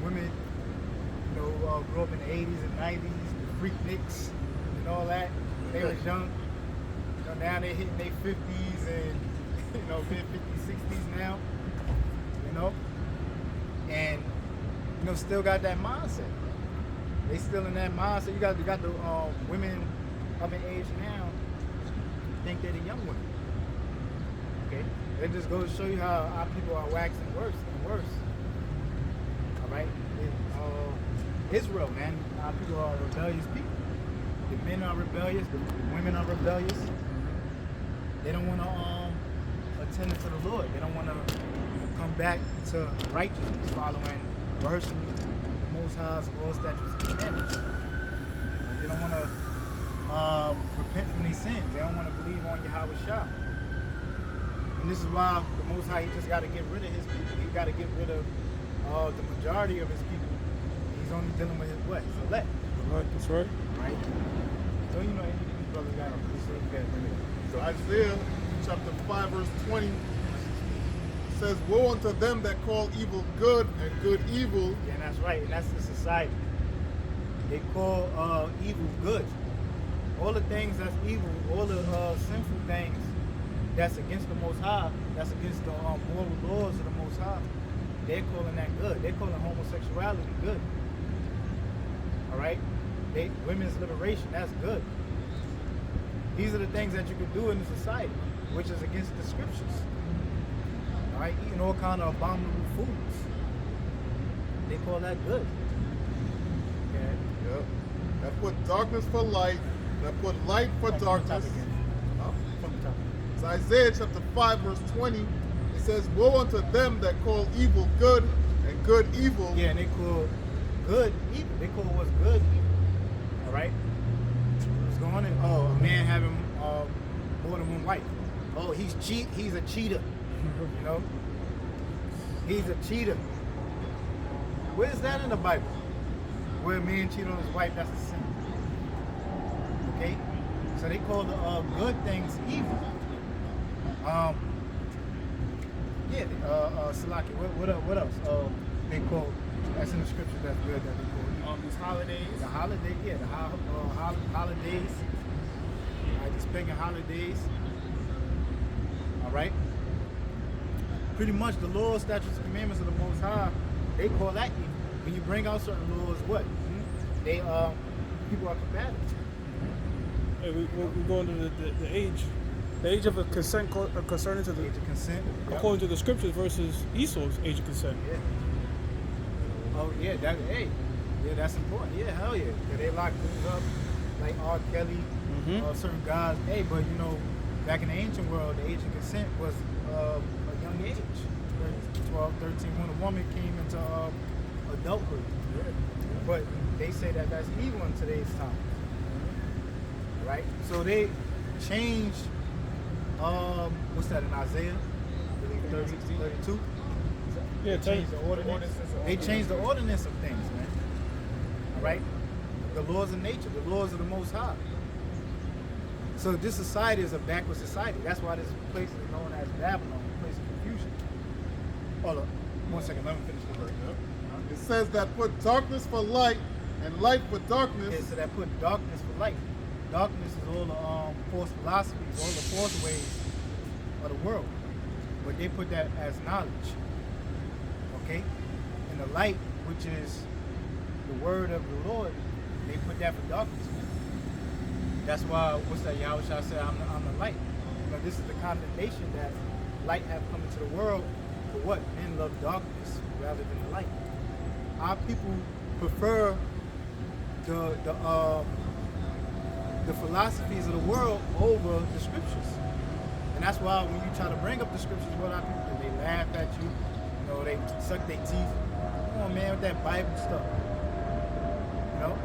women, you know, grew up in the 80s and 90s, the freakniks and all that. They was young. You know, now they're hitting their 50s and, you know, mid 50s, 60s now. You know? And still got that mindset. They still in that mindset. You got the women of an age now think they're the young women. Okay, it just goes to show you how our people are waxing worse and worse. All right, Israel, man, our people are rebellious people. The men are rebellious. The women are rebellious. They don't want to attend to the Lord. They don't want to come back to righteousness, following, worshiping the Most High's laws, statutes, and commandments. They don't want to repent from these sins. They don't want to believe on Yahweh Shah. And this is why the Most High, he just got to get rid of his people. He got to get rid of the majority of his people. He's only dealing with his what? His elect. Right, that's right. Right? So you know, any of these brothers got to bring it. So Isaiah chapter 5 verse 20 says, "Woe unto them that call evil good and good evil." Yeah, and that's right. And that's the society. They call evil good. All the things that's evil, all the sinful things that's against the Most High, that's against the moral laws of the Most High, they're calling that good. They're calling homosexuality good. All right? Women's liberation, that's good. These are the things that you can do in the society, which is against the scriptures. All right? Eating all kind of abominable foods. They call that good. Okay? Yep. That put darkness for light. That put light for darkness. Huh? From the top. It's Isaiah chapter 5 verse 20. It says, "Woe unto them that call evil good and good evil." Yeah, and they call good evil. They call what's good evil. All right? What's going on? Oh, a man having more than one wife. Oh, he's a cheater. You know? He's a cheater. Where's that in the Bible? Where a man cheat on his wife, that's a sin. Okay? So they call the good things evil. Salaki, what else? They call, that's in the scripture, that's good that they call. These holidays. The holiday, yeah, the holidays. These pagan holidays. All right? Pretty much the laws, statutes, and commandments of the Most High, they call that evil. When you bring out certain laws, what? They, people are combative. Hey, we're going to the age. The age of consent concerning to the Age of consent. Yep. according to the scriptures versus Esau's age of consent. Yeah. Oh yeah, that's important. Yeah, hell yeah. Yeah, they lock dudes up like R. Kelly, certain guys. Hey, but you know, back in the ancient world, the age of consent was a young age, 12, 13, when a woman came into adulthood. Yeah. But they say that that's evil in today's time. Right? So they changed. What's that in Isaiah? I believe 32. Yeah, Change the ordinance. They changed the ordinance of things, man. All right, the laws of nature, the laws of the Most High. So this society is a backward society. That's why this place is known as Babylon, a place of confusion. Hold up, 1 second. Let me finish the verse. It says that put darkness for light and light for darkness. Yeah, so that put darkness for light. Darkness is all the false philosophies, all the false ways of the world. But they put that as knowledge. Okay? And the light, which is the word of the Lord, they put that for darkness. That's why, what's that? Yahweh Shah said, I'm the light. You know, this is the condemnation that light have come into the world for what? Men love darkness rather than the light. Our people prefer the philosophies of the world over the scriptures. And that's why when you try to bring up the scriptures, what our people do, they laugh at you, you know, they suck their teeth. Come on, man, with that Bible stuff. You know?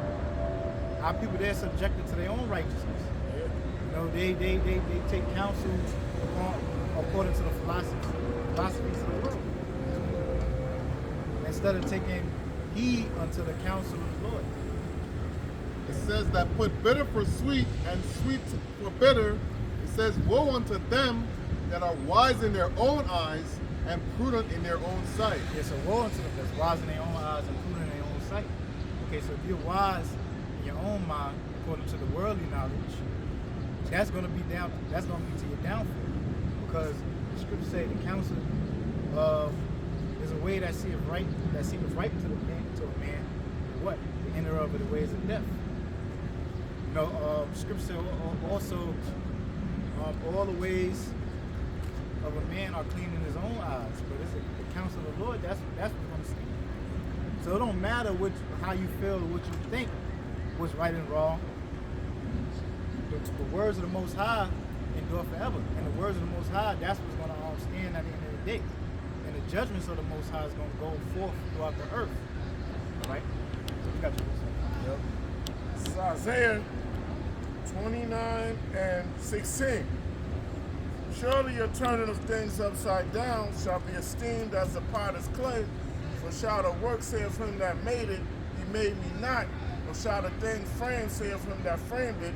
Our people, they're subjected to their own righteousness. You know, they take counsel according to the philosophies of the world. Instead of taking heed unto the counsel of the Lord. It says that put bitter for sweet and sweet for bitter. It says, woe unto them that are wise in their own eyes and prudent in their own sight. Yeah, so woe unto them that's wise in their own eyes and prudent in their own sight. Okay, so if you're wise in your own mind, according to the worldly knowledge, that's going to be to your downfall. Because the scriptures say the counsel is a way that seemeth right to thereof are the ways of death. You know, scripture also, all the ways of a man are clean in his own eyes, but it's the counsel of the Lord, that's what's going to stand. So it don't matter how you feel or what you think was right and wrong. The words of the Most High endure forever. And the words of the Most High, that's what's going to stand at the end of the day. And the judgments of the Most High is going to go forth throughout the earth. All right? So you got your Yep. This is Isaiah 29 and 16. Surely your turning of things upside down shall be esteemed as the potter's clay. For shall the work say of him that made it, he made me not. Or shall the thing framed say of him that framed it,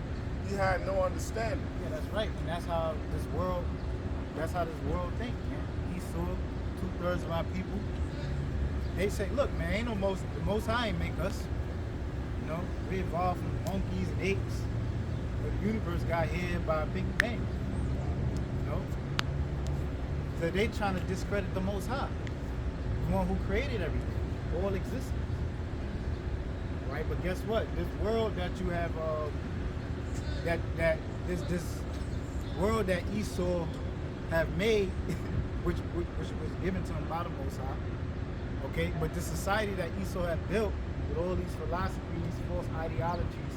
he had no understanding. Yeah, that's right. And that's how this world thinks, man. Esau, 2/3 of our people, they say, look, man, ain't the Most High ain't make us. You know, we evolved from monkeys and apes. But the universe got here by a big bang. You know? So they trying to discredit the Most High, the one who created everything, all existence. Right? But guess what? This world that you have, this world that Esau have made, which was given to him by the Most High. Okay, but the society that Esau had built with all these philosophies, false ideologies,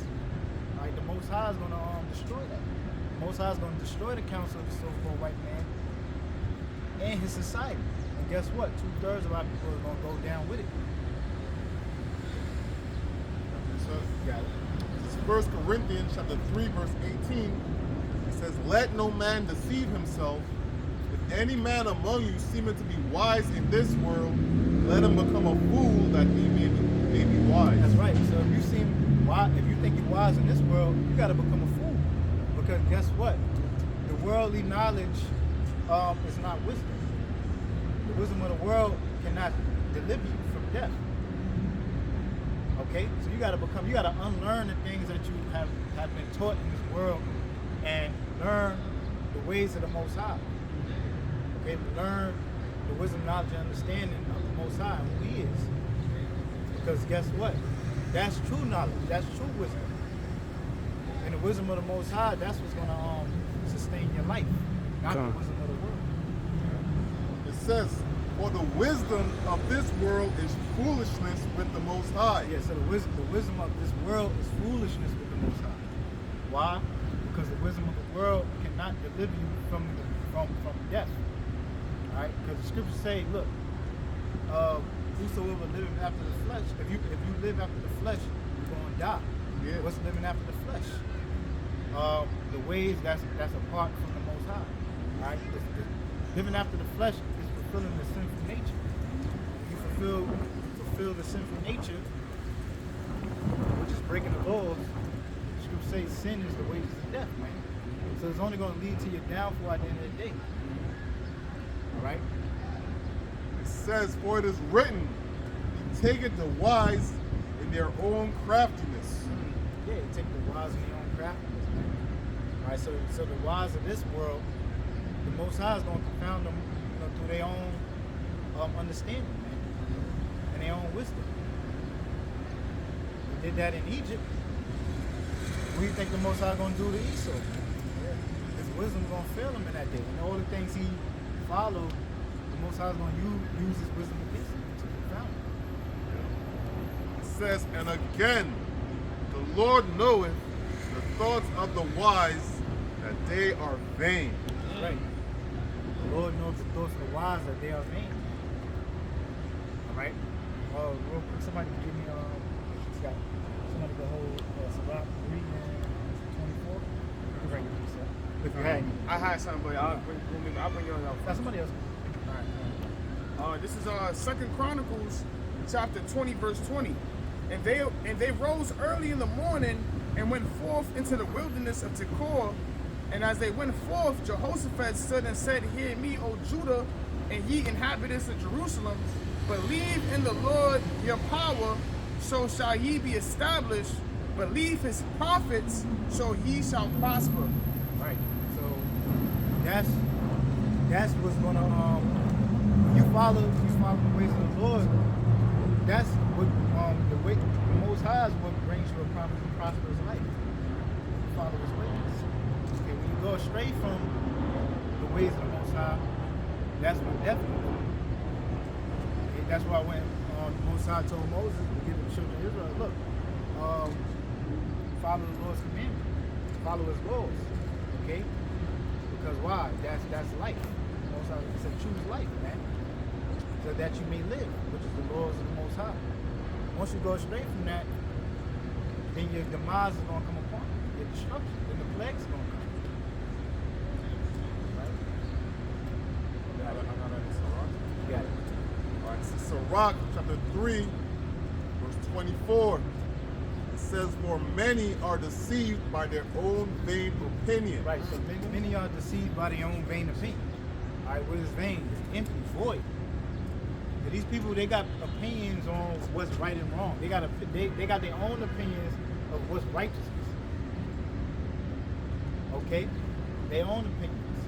right? The Most High is going to destroy that. The Most High is going to destroy the council of the so-called white man and his society. And guess what? 2/3 of our people are going to go down with it. So, yeah. This is 1 Corinthians chapter 3, verse 18. It says, let no man deceive himself. If any man among you seemeth to be wise in this world, let him become a fool that he may be wise. That's right. So if you think you're wise in this world, you got to become a fool. Because guess what? The worldly knowledge is not wisdom. The wisdom of the world cannot deliver you from death. Okay? So you got to unlearn the things that you have been taught in this world and learn the ways of the Most High. Okay? Learn the wisdom, knowledge, and understanding of the Most High and who He is. Because guess what? That's true knowledge. That's true wisdom. And the wisdom of the Most High, that's what's going to sustain your life, not the wisdom of the world. It says, for the wisdom of this world is foolishness with the Most High. Yeah, so the wisdom of this world is foolishness with the Most High. Why? Because the wisdom of the world cannot deliver you from death. All right? Because the scriptures say, look, whosoever liveth after the flesh, if you live after the flesh, you're going to die. Yeah. What's living after the flesh? The ways that's apart from the Most High. All right? Living after the flesh is fulfilling the sinful nature. You fulfill the sinful nature, which is breaking the laws. The scripture says sin is the wages of death, man. So it's only going to lead to your downfall at the end of the day. All right? It says, for it is written, he taketh the wise in their own craftiness. Yeah, you take the wise in your own craftiness, man. All right, so the wise of this world, the Most High is going to confound them, through their own understanding, man, and their own wisdom. He did that in Egypt. What do you think the Most High is going to do to Esau? His wisdom is going to fail him in that day. And all the things he followed, the Most High is going to use his wisdom against him to confound him. It says, and again, the Lord knoweth the thoughts of the wise, that they are vain. Right. The Lord knows the thoughts of the wise, that they are vain. All right. Real quick, somebody give me somebody go hold Sirach 3 and 24. You can bring it, sir. If you had any. I had something, but I'll bring yours out. Now somebody else. All right. This is 2 Chronicles chapter 20, verse 20. And they rose early in the morning and went forth into the wilderness of Tekoa. And as they went forth, Jehoshaphat stood and said, hear me, O Judah, and ye inhabitants of Jerusalem, believe in the Lord your power, so shall ye be established. Believe his prophets, so ye shall prosper. Right. So that's what's gonna when you follow the ways of the Lord, that's what the Most High is what brings you a prosperous life. Follow his ways. Okay, when you go astray from the ways of the Most High, that's when death comes. Okay, that's why when the Most High told Moses to give the children of Israel, look, follow the Lord's commandments, follow his laws. Okay? Because why? That's life. The Most High said, choose life, man. So that you may live, which is the laws of the Most High. Once you go astray from that, then your demise is going to come upon you. Your destruction, then the plagues is going to come. Right? I got it in Sirach. You got it. All right, this is Sirach chapter 3, verse 24. It says, for many are deceived by their own vain opinion. Right, so many are deceived by their own vain opinion. All right, what is vain? It's empty, void. So these people, they got opinions on what's right and wrong. They got their own opinions of what's righteousness. Okay? Their own opinions.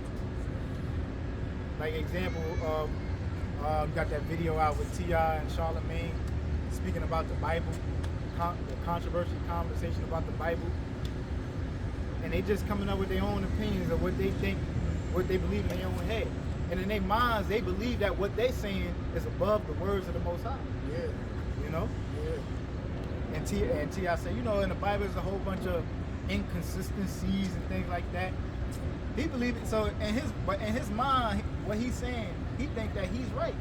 Like example, got that video out with T.I. and Charlemagne speaking about the Bible, the controversial conversation about the Bible. And they just coming up with their own opinions of what they think, what they believe in their own head. And in their minds, they believe that what they're saying is above the words of the Most High. Yeah. You know? Yeah. And T.I. said, you know, in the Bible there's a whole bunch of inconsistencies and things like that. He believed it. So in his mind, what he's saying, he think that he's right.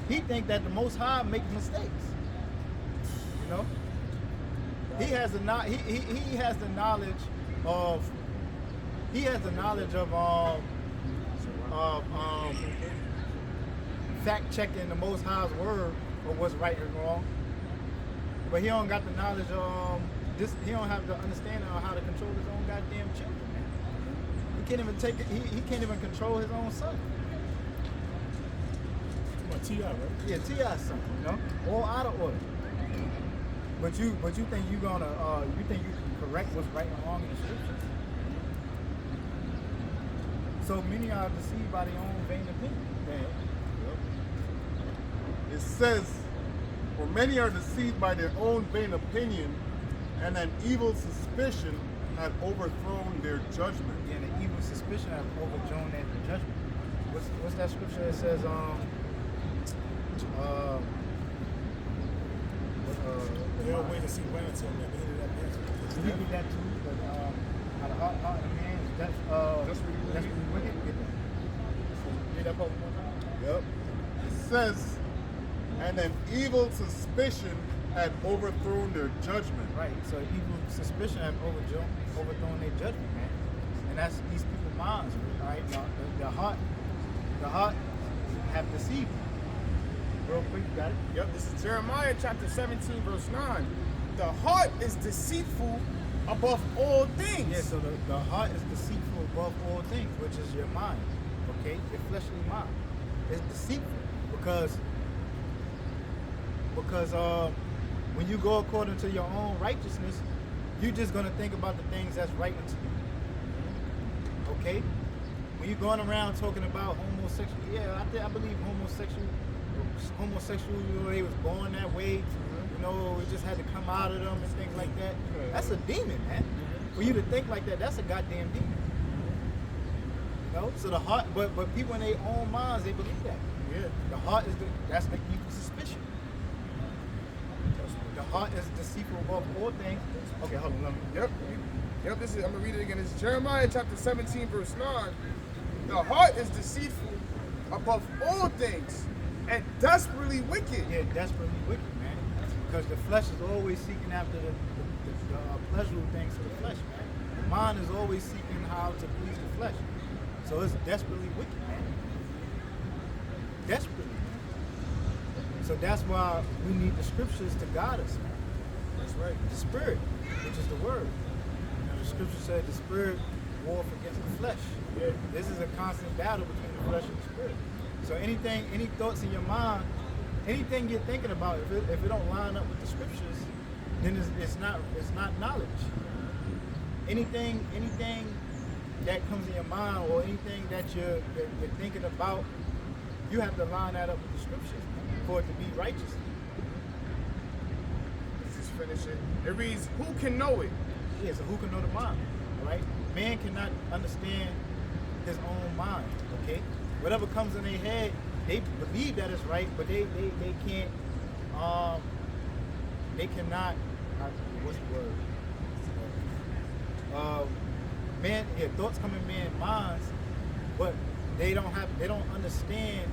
He think that the Most High makes mistakes. You know? He has the knowledge of fact checking the Most High's word of what's right and wrong, but he don't got the knowledge of he don't have the understanding of how to control his own goddamn children, man. He can't even take it. He can't even control his own son. Well, T.I., right? Yeah, T.I.'s son, you know, all out of order. But you think you can correct what's right and wrong in the scriptures? So many are deceived by their own vain opinion. It says, for many are deceived by their own vain opinion, and an evil suspicion had overthrown their judgment. Yeah, and the evil suspicion has overthrown their judgment. What's that scripture that says, They'll wait to see when until never hit it up answer. you get that too, but how the heart of the man is that's really wicked. Get that. Read that part one more time. Yep. It says, and an evil suspicion had overthrown their judgment. Right. So evil suspicion have overthrown their judgment, man. And that's these people's minds, right? The heart have deceived them. Real quick, you got it? Yep, this is Jeremiah chapter 17, verse 9. The heart is deceitful above all things. Yeah, so the heart is deceitful above all things, which is your mind, okay? Your fleshly mind. It's deceitful because when you go according to your own righteousness, you're just going to think about the things that's right unto you, okay? When you're going around talking about homosexual, yeah, I believe homosexual, you know, they was born that way, you know, it just had to come out of them and things like that. That's a demon, man. For you to think like that, that's a goddamn demon. You know, so the heart, but people in their own minds, they believe that. Yeah. The heart is that's the evil suspicion. The heart is deceitful above all things. Okay, hold on, let me. Yep, this is, I'm gonna read it again. It's Jeremiah chapter 17, verse 9. The heart is deceitful above all things and desperately wicked. Yeah, desperately wicked, man. Because the flesh is always seeking after the pleasurable things of the flesh, man. The mind is always seeking how to please the flesh. So it's desperately wicked, man. Desperately, man. So that's why we need the scriptures to guide us, man. That's right. The spirit, which is the word. You know, the scripture said the spirit warf against the flesh. Yeah. This is a constant battle between the flesh and the spirit. So any thoughts in your mind, anything you're thinking about, if it don't line up with the scriptures, then it's not knowledge. Anything that comes in your mind or anything that you're thinking about, you have to line that up with the scriptures for it to be righteous. Let's just finish finish it. It reads, who can know it? Yeah, so who can know the mind? All right? Man cannot understand his own mind, okay? Whatever comes in their head, they believe that is right, but they can't, they cannot, what's the word? Man, yeah, thoughts come in man's minds, but they don't understand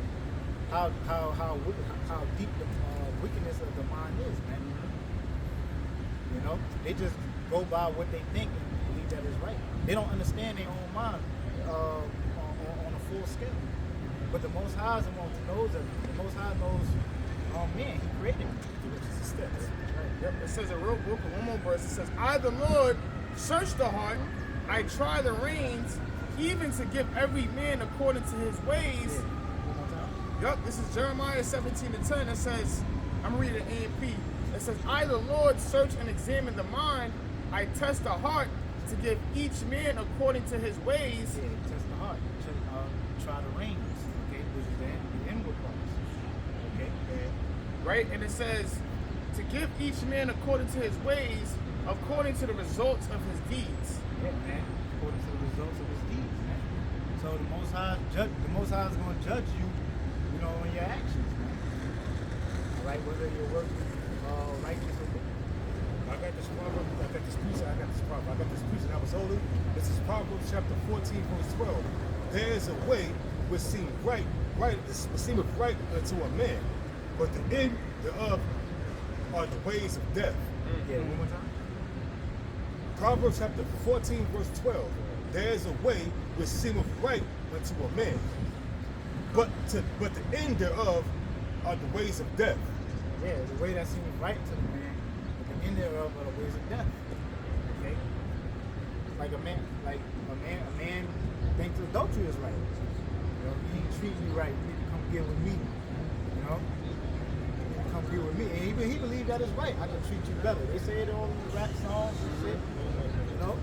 how deep the wickedness of the mind is, man. You know, they just go by what they think and believe that is right. They don't understand their own mind on a full scale. But the Most High is the one who knows everything. The Most High knows, man, He created me. Right. Yep, it says in real book, one more verse, it says, I, the Lord, search the heart, I try the reins, even to give every man according to his ways. Yeah. One more time. Yep, this is Jeremiah 17:10. It says, I'm reading A&P. It says, I, the Lord, search and examine the mind, I test the heart to give each man according to his ways. Yeah, test the heart. Try the reins, okay, which is the inward parts. Okay. Right? And it says, to give each man according to his ways, according to the results of his deeds. Yeah, man. According to the results of his deeds, man. So the Most High is going to judge you, you know, on your actions, man. All right, whether you're working righteous or wicked. I got this proverb, I got this piece, and I was holding. This is Proverbs chapter 14, verse 12. There is a way which seemeth right unto a man, but the end thereof are the ways of death. Yeah, one more time. Proverbs chapter 14, verse 12. There is a way which seemeth right unto a man, but the end thereof are the ways of death. Yeah, the way that seems right to the man, but the end thereof are the ways of death. Okay? Like a man thinks adultery is right. You know, he ain't treating you right. You need to come get with me. You know? You need to come get with me. And he believed that is right. I can treat you better. They say it on rap songs and shit. You know?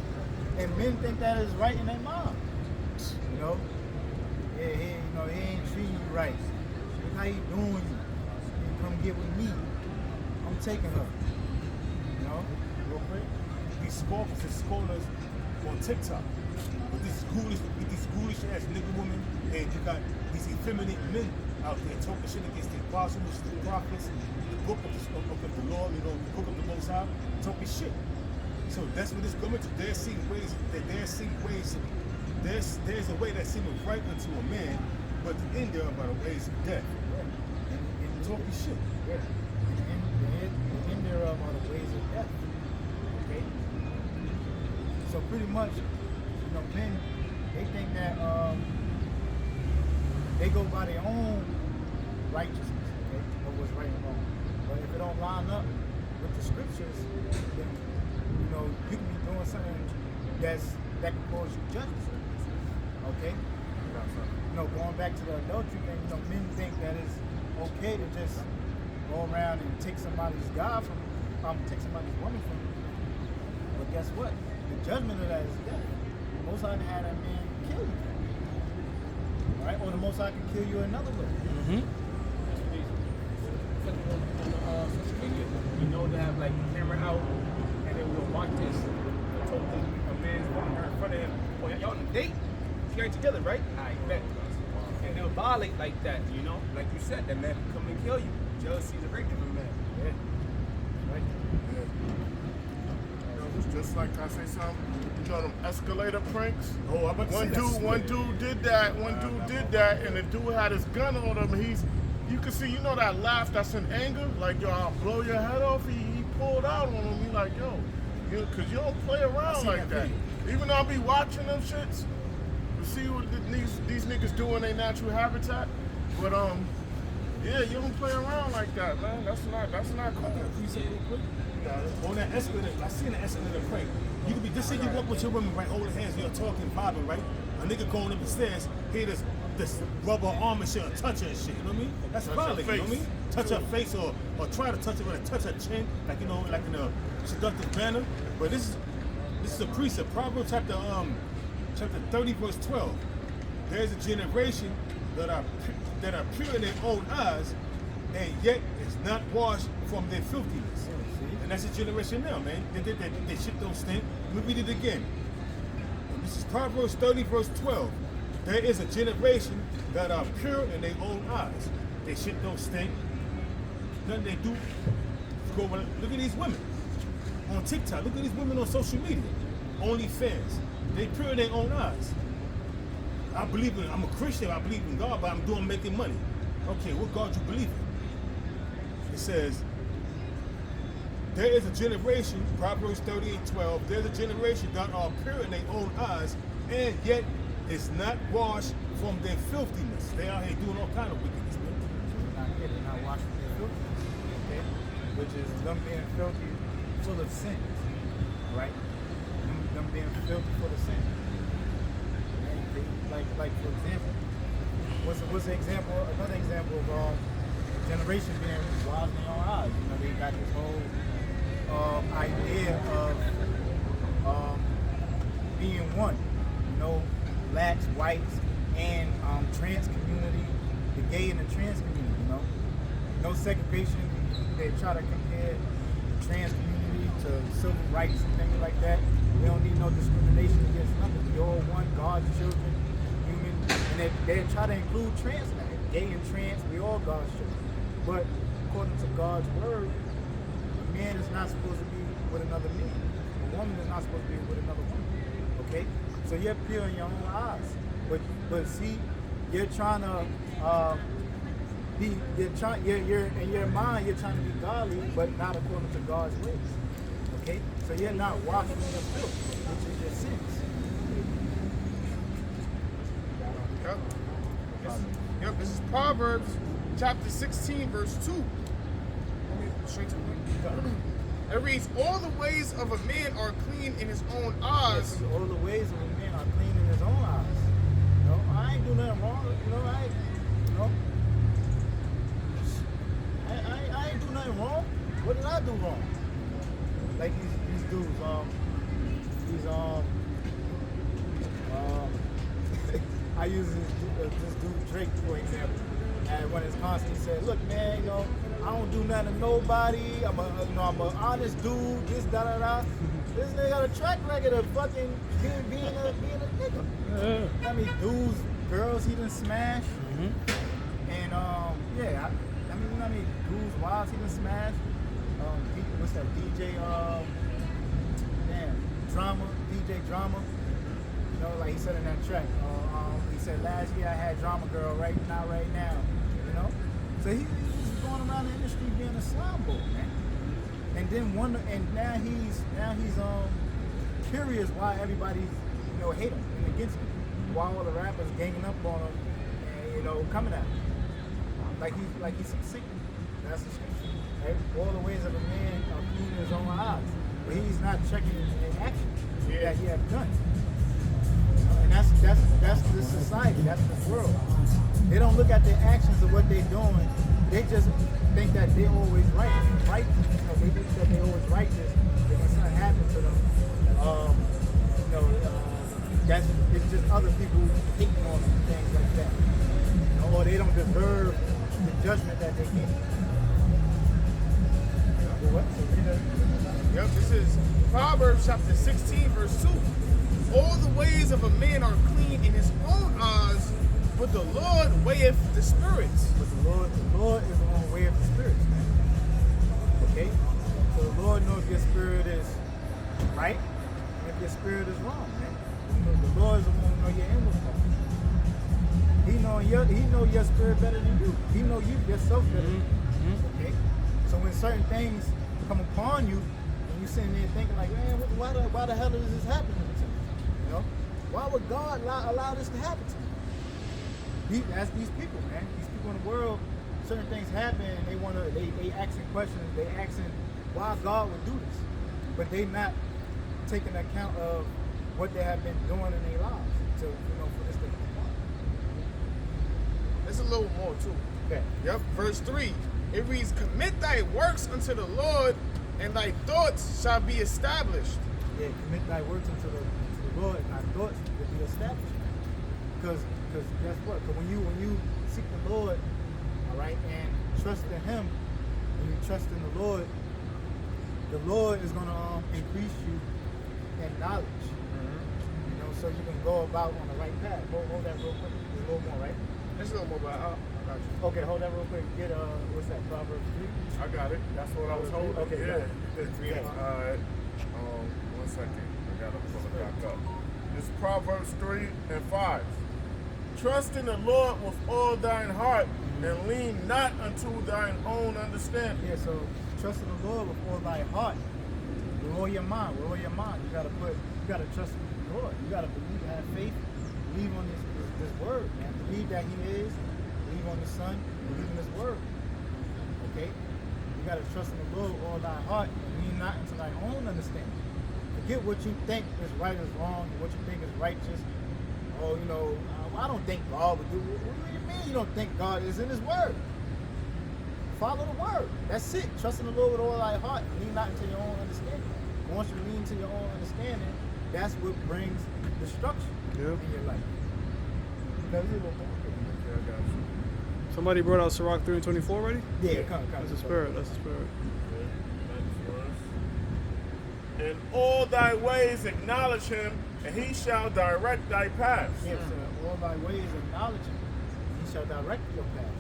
And men think that is right in their mind. You know? Yeah, he ain't treating you right. Look how he doing you. Come get with me. I'm taking her. You know? Real quick, these scoffers and scorners on TikTok with these ghoulish ass nigga women, and you got these effeminate men out there talking shit against the apostles, the prophets, the book of the Lord, you know, the book of the Most High, talking shit. So that's what it's going to. There's a way that seemeth right unto a man, but the end thereof are the ways of death. And talking shit. Yeah. The end thereof are the ways of death. Okay? So pretty much, you know, men, they think that they go by their own righteousness, okay, of what's right and wrong. But if it don't line up with the scriptures, then, you know, you can be doing something that can cause you judgment. Okay? You know, going back to the adultery thing, you know, men think that it's okay to just go around and take somebody's God from take somebody's woman from them. But guess what? The judgment of that is death. The Most High can have that man kill you. All right? Or the Most High can kill you another way. Mm-hmm. Social media, you know, they have like camera out, and then we'll watch this. Totally, a man's woman in front of him. Well, y'all on a date? You guys together, right? I bet. And they'll violate like that, you know? Like you said, that man can come and kill you. Jealousy is a very different man. Yeah. Right? You know, it's just like I say something. You know them escalator pranks? Oh, I'm about to say One dude did that. One dude did that, and the dude had his gun on him. You can see, you know that laugh that's in anger? Like, yo, I'll blow your head off. He pulled out on him. He like, yo, because you don't play around like that. Even though I be watching them shits, to see what these niggas do in their natural habitat. But yeah, you don't play around like that, man. That's not cool. On that escalator, I seen an escalator prank. You could be just say you walk with your women, right, holding hands, you're talking, vibing, right? A nigga going up the stairs, hear this rubber arm and shit, or touch her and shit, you know what I mean? That's violent, you know what I mean? Touch her face or try to touch her, but touch her chin, like, you know, like in a seductive manner. But this is a precept. Proverbs chapter 30, verse 12. There's a generation that are pure in their own eyes, and yet is not washed from their filthiness. See? And that's the generation now, man. They shit don't stink. Let me read it again. This is Proverbs 30, verse 12. There is a generation that are pure in their own eyes. They shit don't stink. Nothing they do. Go over, look at these women on TikTok. Look at these women on social media. OnlyFans. They pure in their own eyes. I'm a Christian. I believe in God, but I'm doing making money. Okay, what God you believe in? It says, there is a generation, Proverbs 38:12, there's a generation that are pure in their own eyes, and yet is not washed from their filthiness. They out here doing all kind of wickedness, man. They're not washed from their filthiness, okay? Which is them being filthy, full of sin, all right? Them being filthy, full of sin. And like for example, what's the example? Another example of generation being washed in their own eyes. You know, they got this whole idea of being one. You know, blacks, whites, and trans community, the gay and the trans community. You know, no segregation. They try to compare the trans community to civil rights and things like that. We don't need no discrimination against nothing. We all one, God's children, human, and they try to include trans now. Gay and trans, we all God's children. But according to God's word, a man is not supposed to be with another man. A woman is not supposed to be with another woman. Okay? So you're pure in your own eyes. But see, you're trying to you're in your mind you're trying to be godly, but not according to God's ways. Okay? So you're not washing your filth, which is your sins. Yep, this is Proverbs chapter 16, verse 2. Straight to it. It reads, all the ways of a man are clean in his own eyes. Yes, all the ways of a man are clean in his own eyes. You know, I ain't do nothing wrong. You know, I ain't do nothing wrong. What did I do wrong? Like these dudes, I use this dude Drake for example. And when it's constantly said, look man, you know, I don't do nothing to nobody. I'm an honest dude. This da da da. This nigga got a track record of fucking being a nigga. I mean, dudes, girls he done smash. And yeah, I mean, you know what I mean? Dudes, wives he done smash. What's that? DJ Drama, DJ Drama. You know, like he said in that track. He said last year I had Drama Girl, right now. You know, so he's going around the industry being a slime ball, man. And then now he's curious why everybody's hate him and against him. Why all the rappers ganging up on him and coming at him. Like he's sick. That's the scripture. Right? All the ways of a man are clean in his own eyes, but he's not checking in action that he has done. And that's the society, that's the world. They don't look at their actions of what they're doing. They just think that they're always right. They think that they're always righteous. If something happens to them, it's just other people hating on them and things like that. Or they don't deserve the judgment that they get. Yep, this is Proverbs chapter 16, verse 2. All the ways of a man are clean in his own eyes, but the Lord weigheth the spirits. But the Lord is the one who weigheth the spirits, man. Okay? So the Lord knows if your spirit is right and if your spirit is wrong, man. The Lord is the one who knows your inward thoughts. He know your spirit better than you. He know you yourself better than you. Okay? So when certain things come upon you, and you sitting there thinking like, man, why the hell is this happening to me? Why would God allow this to happen to me? That's these people, man. These people in the world, certain things happen, and they asking questions. They asking why God would do this, but they not taking account of what they have been doing in their lives to for this to happen. There's a little more too. Okay. Yep. Verse 3. It reads, commit thy works unto the Lord, and thy thoughts shall be established. Yeah, commit thy works unto the Lord, and thy thoughts will be established. Because guess what? Because when you seek the Lord, all right, and trust in Him, when you trust in the Lord, the Lord is gonna increase you in knowledge. You know, so you can go about on the right path. Hold that real quick. There's a little more, right? There's a little more, but I got you. Okay, hold that real quick. Get what's that? Proverbs 3. I got it. That's what I was holding. Okay, yeah. yeah. All right. 1 second. I gotta pull it back up. It's Proverbs 3 and 5. Trust in the Lord with all thine heart, and lean not unto thine own understanding. Yeah, so trust in the Lord with all thy heart. With all your mind, with all your mind. You gotta trust in the Lord. You gotta believe, have faith, believe on this word, man. Believe that he is, believe on his son, believe in his word. Okay? You gotta trust in the Lord with all thy heart and lean not into thy own understanding. Forget what you think is right or wrong, and what you think is righteous. Oh, you know, I don't think God would do. What do you mean you don't think God is in his word? Follow the word. That's it. Trust in the Lord with all thy heart. Lean not into your own understanding. And once you lean to your own understanding, that's what brings destruction in your life. That's a little more. Yeah, I got you. Somebody brought out Sirach 3 and 24 already? Yeah, come. That's the spirit. That's the spirit. In all thy ways acknowledge him, and he shall direct thy paths. Yes, all thy ways acknowledge him. He shall direct your path.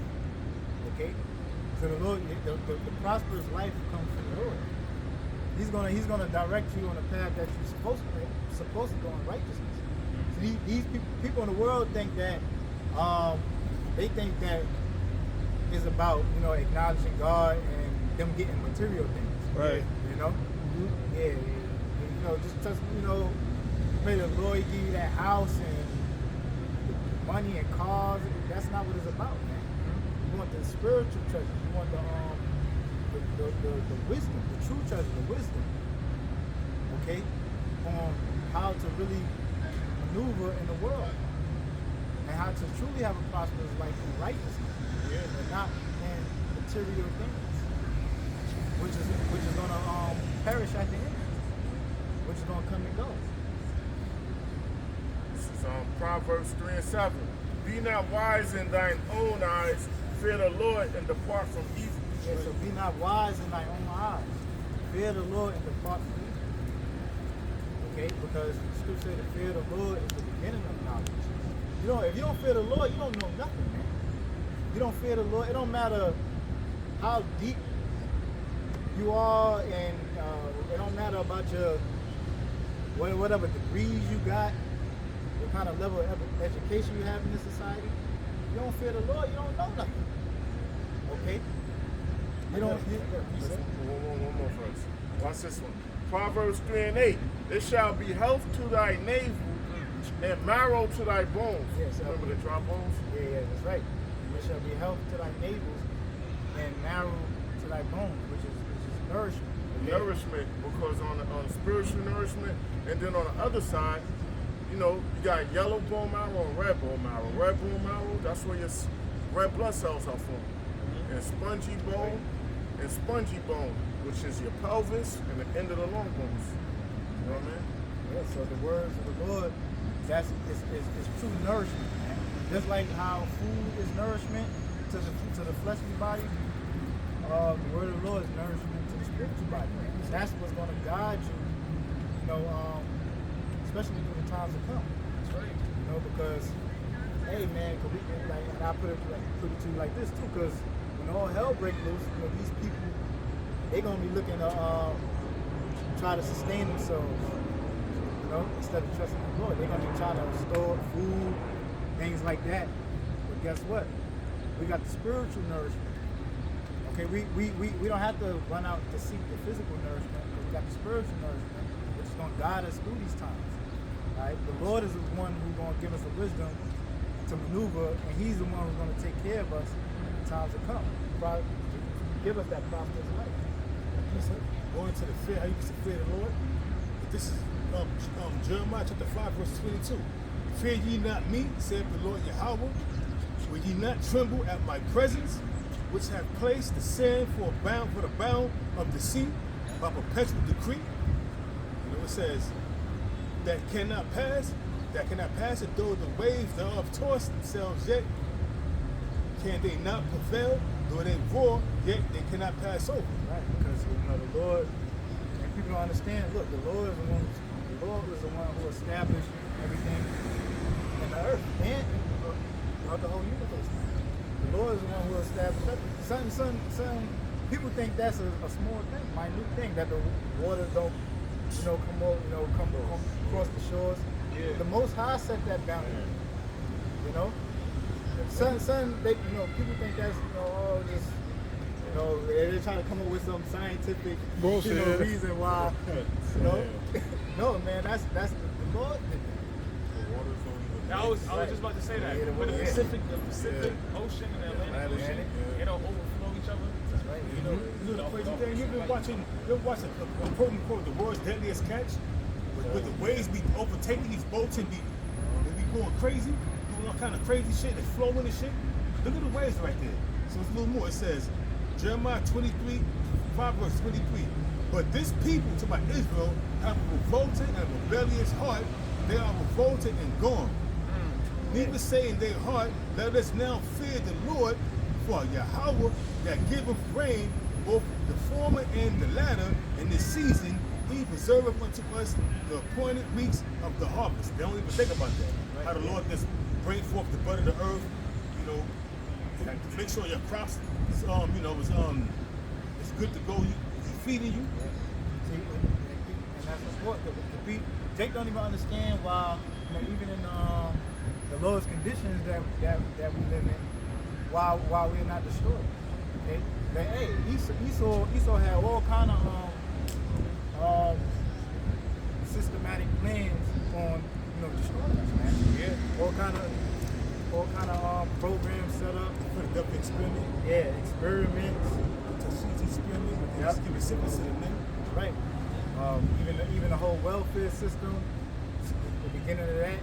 Okay? So the Lord, the prosperous life comes from the Lord. He's gonna direct you on the path that you're supposed to go in righteousness. So these people in the world think that they think that is about, you know, acknowledging God and them getting material things. Right. You know? Yeah. You know, just trust, you know, may the Lord give you that house and money and cars. That's not what it's about, man. You want the spiritual treasure. You want the wisdom, the true treasure, the wisdom. Okay? On how to really maneuver in the world. And how to truly have a prosperous life in righteousness. And not in material things. Which is gonna perish at the end. Which is gonna come and go. This is Proverbs 3 and 7. Be not wise in thine own eyes, fear the Lord and depart from evil. Yeah, so be not wise in thy own eyes. Fear the Lord and depart from evil. Okay? Because the scripture says the fear of the Lord is the beginning of knowledge. If you don't fear the Lord, you don't know nothing, man. You don't fear the Lord. It don't matter how deep you are, and it don't matter about your whatever degrees you got, what kind of level of education you have in this society. You don't fear the Lord, you don't know nothing. Okay? You don't. One more verse. Watch this one. Proverbs 3 and 8. It shall be health to thy navel and marrow to thy bones. Yes, remember the dry bones? Yeah, that's right. It shall be health to thy navels and marrow to thy bones, which is nourishment. Nourishment, because on the spiritual nourishment, and then on the other side, you know, you got yellow bone marrow and red bone marrow. Red bone marrow, that's where your red blood cells are formed. And spongy bone, which is your pelvis and the end of the long bones. You know what I mean? Yeah, so the words of the Lord, that's true nourishment, man. Just like how food is nourishment to the fleshly body, the word of the Lord is nourishment to the spiritual body. So that's what's going to guide you, you know, especially through the times to come. That's right. You know, because, hey man, cause we can, like, and I put it to you like this too, because when all hell breaks loose, you know, these people, they're going to be looking to try to sustain themselves, you know, instead of trusting the Lord. They're going to be trying to store food, things like that. But guess what? We got the spiritual nourishment. Okay, we don't have to run out to seek the physical nourishment, but we got the spiritual nourishment, which is going to guide us through these times. Right? The Lord is the one who's going to give us the wisdom to maneuver, and He's the one who's going to take care of us in the times to come. Give us that prosperous life. Listen, going to the fear, how you used to fear the Lord. This is Jeremiah chapter 5, verse 22. Fear ye not me, saith the Lord Yahweh. Will ye not tremble at my presence, which have placed the sand for the bound of the sea by perpetual decree? You know, it says that cannot pass, and though the waves thereof toss themselves, yet can they not prevail? Though they roar, yet they cannot pass over. Right, because you know the Lord, people don't understand. Look, the Lord is the one who established everything in the earth and throughout the whole universe. The Lord is the one who established everything. Some people think that's a small thing, minute thing, that the waters don't, come across the shores. Yeah. The Most High set that boundary. You know, people think that's just. They're trying to come up with some scientific reason why. No, man, that's the Lord. I was just about to say that. Yeah, When the yeah. Pacific Ocean and the Atlantic Ocean, they don't overflow each other. That's right. You know the crazy thing? You've been watching a program called The World's Deadliest Catch, with the waves be overtaking these boats and be going crazy, doing all kind of crazy shit, they flowing and shit. Look at the waves right there. So it's a little more. It says, Jeremiah 23, 5 verse 23. But this people, to my Israel, have a revolted and rebellious heart. They are revolted and gone. Neither say in their heart, let us now fear the Lord, for Yahweh that giveth rain, both the former and the latter, in this season, he preserveth unto us the appointed weeks of the harvest. They don't even think about that. How the Lord just bring forth the bud of the earth, to make sure your crops is, it's good to go. He's feeding you. See, and that's important. Jake don't even understand why, even in the lowest conditions that we live in, why we're not destroyed. Okay, but hey, Esau had all kind of systematic plans on destroying us, man. Yeah, all kind of programs set up For the government experiment. Yeah, experiments. Tuskegee experiment. Yep. Give recipients to the men. Right. Even the whole welfare system, the beginning of that,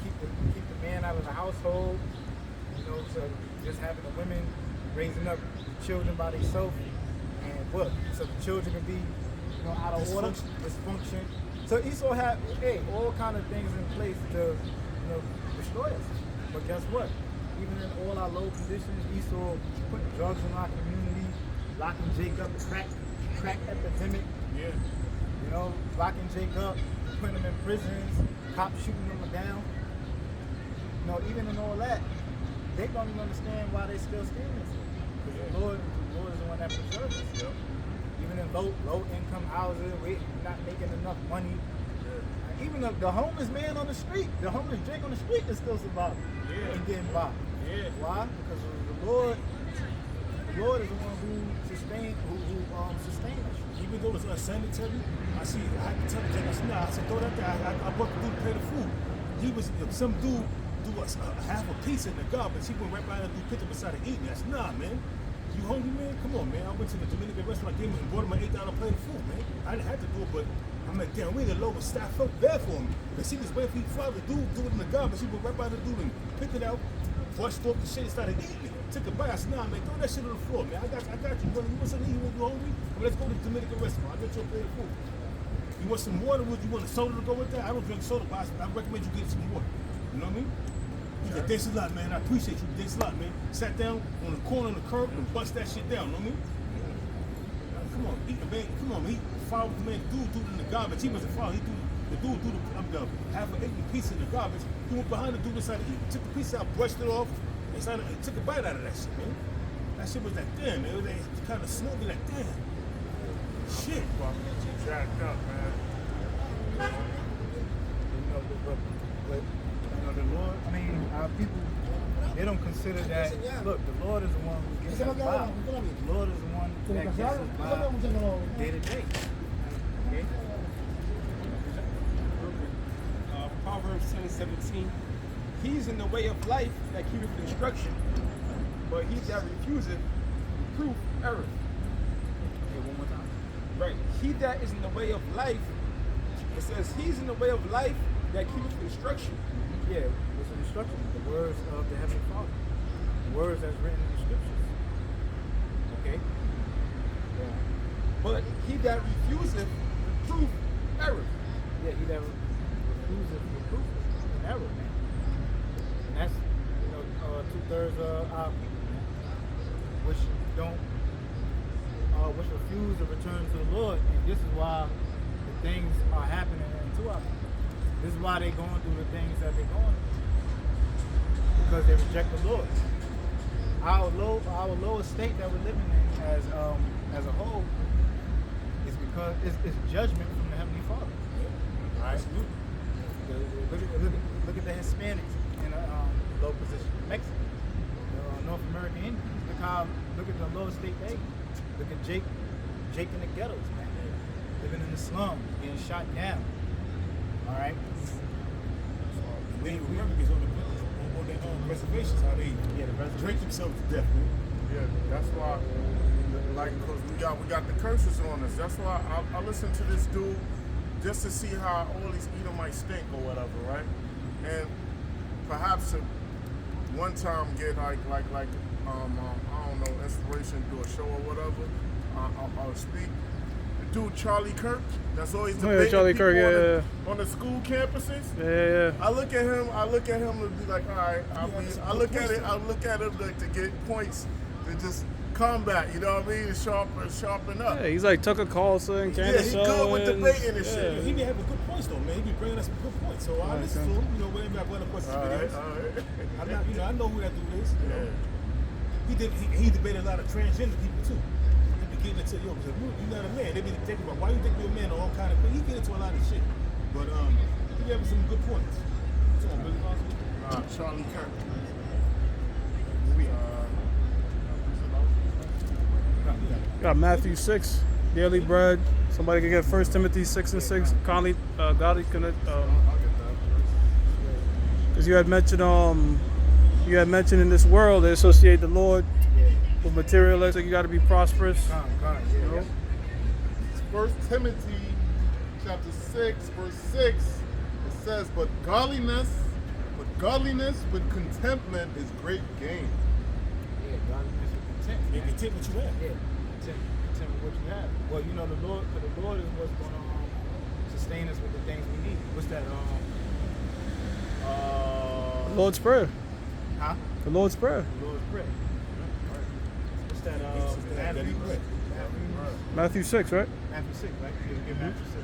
keep the man out of the household. So just having the women raising up the children by themselves, and so the children can be, out of order, dysfunction. So Esau had, all kind of things in place to, destroy us. But guess what? Even in all our low conditions, Esau putting drugs in our community, locking Jake up, crack epidemic. Yeah. Locking Jake up, putting him in prisons, cops shooting him down. Even in all that, they don't even understand why they still standing. Because the Lord is the one that preserves us. Yep. Even in low income housing, we're not making enough money. Even the homeless man on the street, the homeless Jake on the street is still surviving and getting by. Yeah. Why? Because the Lord is the one who sustains us. Even though it's unsanitary, I had to tell the Jake, I said, nah, I said, throw that there. I brought the dude to pay the food. He was, some dude do half a piece in the garbage. He went right by the dude, picked up beside it eating. I said, nah, man. You hungry, man? Come on, man. I went to the Dominican restaurant, gave him and bought him an $8 plate of food, man. I didn't have to do it, but I'm like, damn, we the lowest staff felt bad for him. Because he was waiting for his father to do it in the garbage. He went right by the dude and picked it out, brushed off the shit and started eating it. Took a bite. I said, nah, man, throw that shit on the floor, man. I got you, brother. You want something? You hungry? Well, let's go to the Dominican restaurant. I'll get you a plate of food. You want some water? You want a soda to go with that? I don't drink soda, but I recommend you get some water. You know what I mean? He said, thanks a lot, man. I appreciate you. Thanks a lot, man. Sat down on the corner of the curb and bust that shit down. You know what I mean? Come on, eat the man. Come on, he followed the man. Dude in the garbage. He wasn't following. The dude half an eaten piece in the garbage. He went behind the dude and started eating. Took the piece out, brushed it off, and took a bite out of that shit, man. That shit was like, damn, man. It was kind of smoky, like, damn. Shit. Jacked up, man. But the Lord, our people, they don't consider that. Look, the Lord is the one who gets us by. The Lord is the one that gets us by day to day. Okay? Proverbs 10:17. He's in the way of life that keepeth instruction, but he that refuseth reproof error. Okay, one more time. Right. He that is in the way of life, it says he's in the way of life that keepeth instruction. Yeah, it's an instruction. The words of the Heavenly Father. The words that's written in the scriptures. Okay? Yeah. But he that refuseth reproof error. Yeah, he that refuseth reproof is an error, man. And that's, 2/3 of our people, man. Which don't which refuse to return to the Lord, and this is why the things are happening to us. This is why they're going through the things that they're going through, because they reject the Lord. Our low estate that we're living in as a whole is because it's judgment from the Heavenly Father. Right? Look at the Hispanics in a low position. Mexican, North American Indians. Look at the low estate they. Look at Jake in the ghettos, man. Living in the slums, being shot down. All right. The Native Americans on the reservations, how they drink themselves to death, man. Yeah, that's why, like, because we got the curses on us. That's why I listen to this dude just to see how all these Edomites stink or whatever, right? And perhaps one time get like I don't know, inspiration to do a show or whatever. I'll speak. The dude Charlie Kirk, that's always debating Charlie people Kirk, on the school campuses. Yeah. I look at him and be like, all right. I look at him like to get points to just combat. You know what I mean? To sharpen up. Yeah, he's like Tucker Carlson, Candace Yeah, he good with debating and yeah. shit. He be having good points though, man. He be bringing us some good points. So I listen to him. You know, whenever I run across his videos. All right. I'm not, I know who that dude is. You know, he debated a lot of transgender people too. He be getting into because you're not a man. They be thinking about why you think you're a man or all kind of things. He get into a lot of shit, but he be having some good points. Charlie Kirk. Got Matthew 6, daily bread. Somebody can get 1 Timothy 6 and 6. Conley, Gotti can because you had mentioned in this world they associate the Lord with materialistic. You got to be prosperous. You know? 1 Timothy chapter 6, verse 6, it says, but godliness with contentment is great gain. Yeah, godliness with content. Be content with what you have. Yeah, content with what you have. Well, you know, the Lord is what's going to sustain us with the things we need. What's that? The Lord's Prayer. Huh? The Lord's Prayer. The Lord's Prayer. What's that? Matthew 6, right? Matthew 6, right? You get Matthew 6.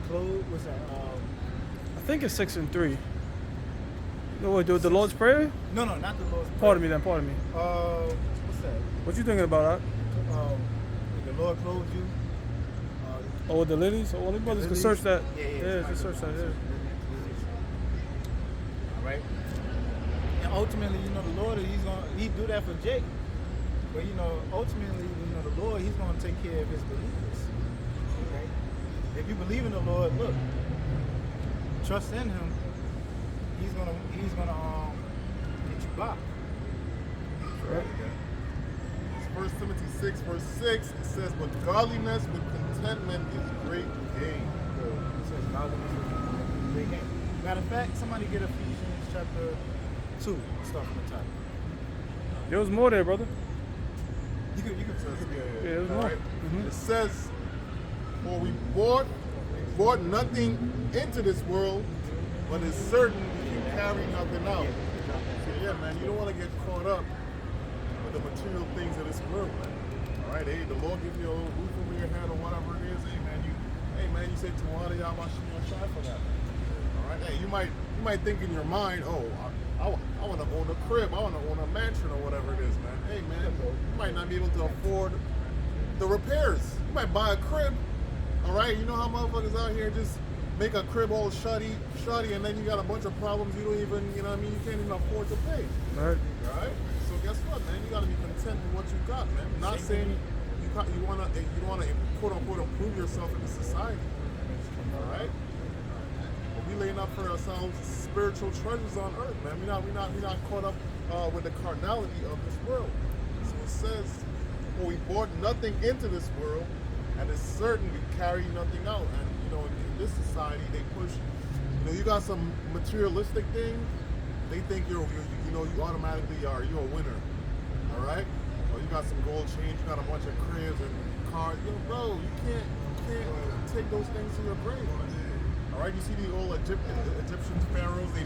Clothes, what's that? I think it's 6 and 3. No, what, do the Lord's Prayer? No, not the Lord's Prayer. Pardon me. What's that? What you thinking about, The Lord clothes you. Oh, with the lilies? Oh, well, the brothers can search that. Yeah, just search that, yeah. All right. And ultimately, you know, the Lord, he do that for Jake. But, you know, ultimately, you know, the Lord, he's going to take care of his believers. Okay? If you believe in the Lord, look, trust in him, he's gonna get you by. Right. 1 Timothy 6, verse 6, it says, but godliness with contentment is great gain. It says godliness with contentment is great gain. Matter of fact, somebody get Ephesians chapter 2, start from the top. There was more there, brother. You can Yeah, there's All more. right. It says, for we brought nothing into this world, but it's certain we can carry nothing out. So yeah, man, you don't want to get caught up with the material things of this world, man. All right, hey, the Lord gives you a roof over your head or whatever it is. Hey, man, you say Tawada Yamashima try for that. All right, hey, you might think in your mind, oh, I want to own a crib, I want to own a mansion or whatever it is, man. Hey, man, you might not be able to afford the repairs. You might buy a crib. All right, you know how motherfuckers out here just make a crib all shoddy, and then you got a bunch of problems you don't even, you know what I mean, you can't even afford to pay. Right. All right? So guess what, man? You got to be content with what you got, man. Not saying you want to quote unquote improve yourself in the society. All right? But we laying up for ourselves spiritual treasures on earth, man. We're not caught up with the carnality of this world. So it says, well, we brought nothing into this world, and it's certain we carry nothing out. And you know, in this society, they push. You know, you got some materialistic thing. They think you automatically you're a winner. All right? Or you got some gold chains. You got a bunch of cribs and cars. Yo, bro, you can't take those things to your grave. All right? You see the old Egyptian pharaohs. They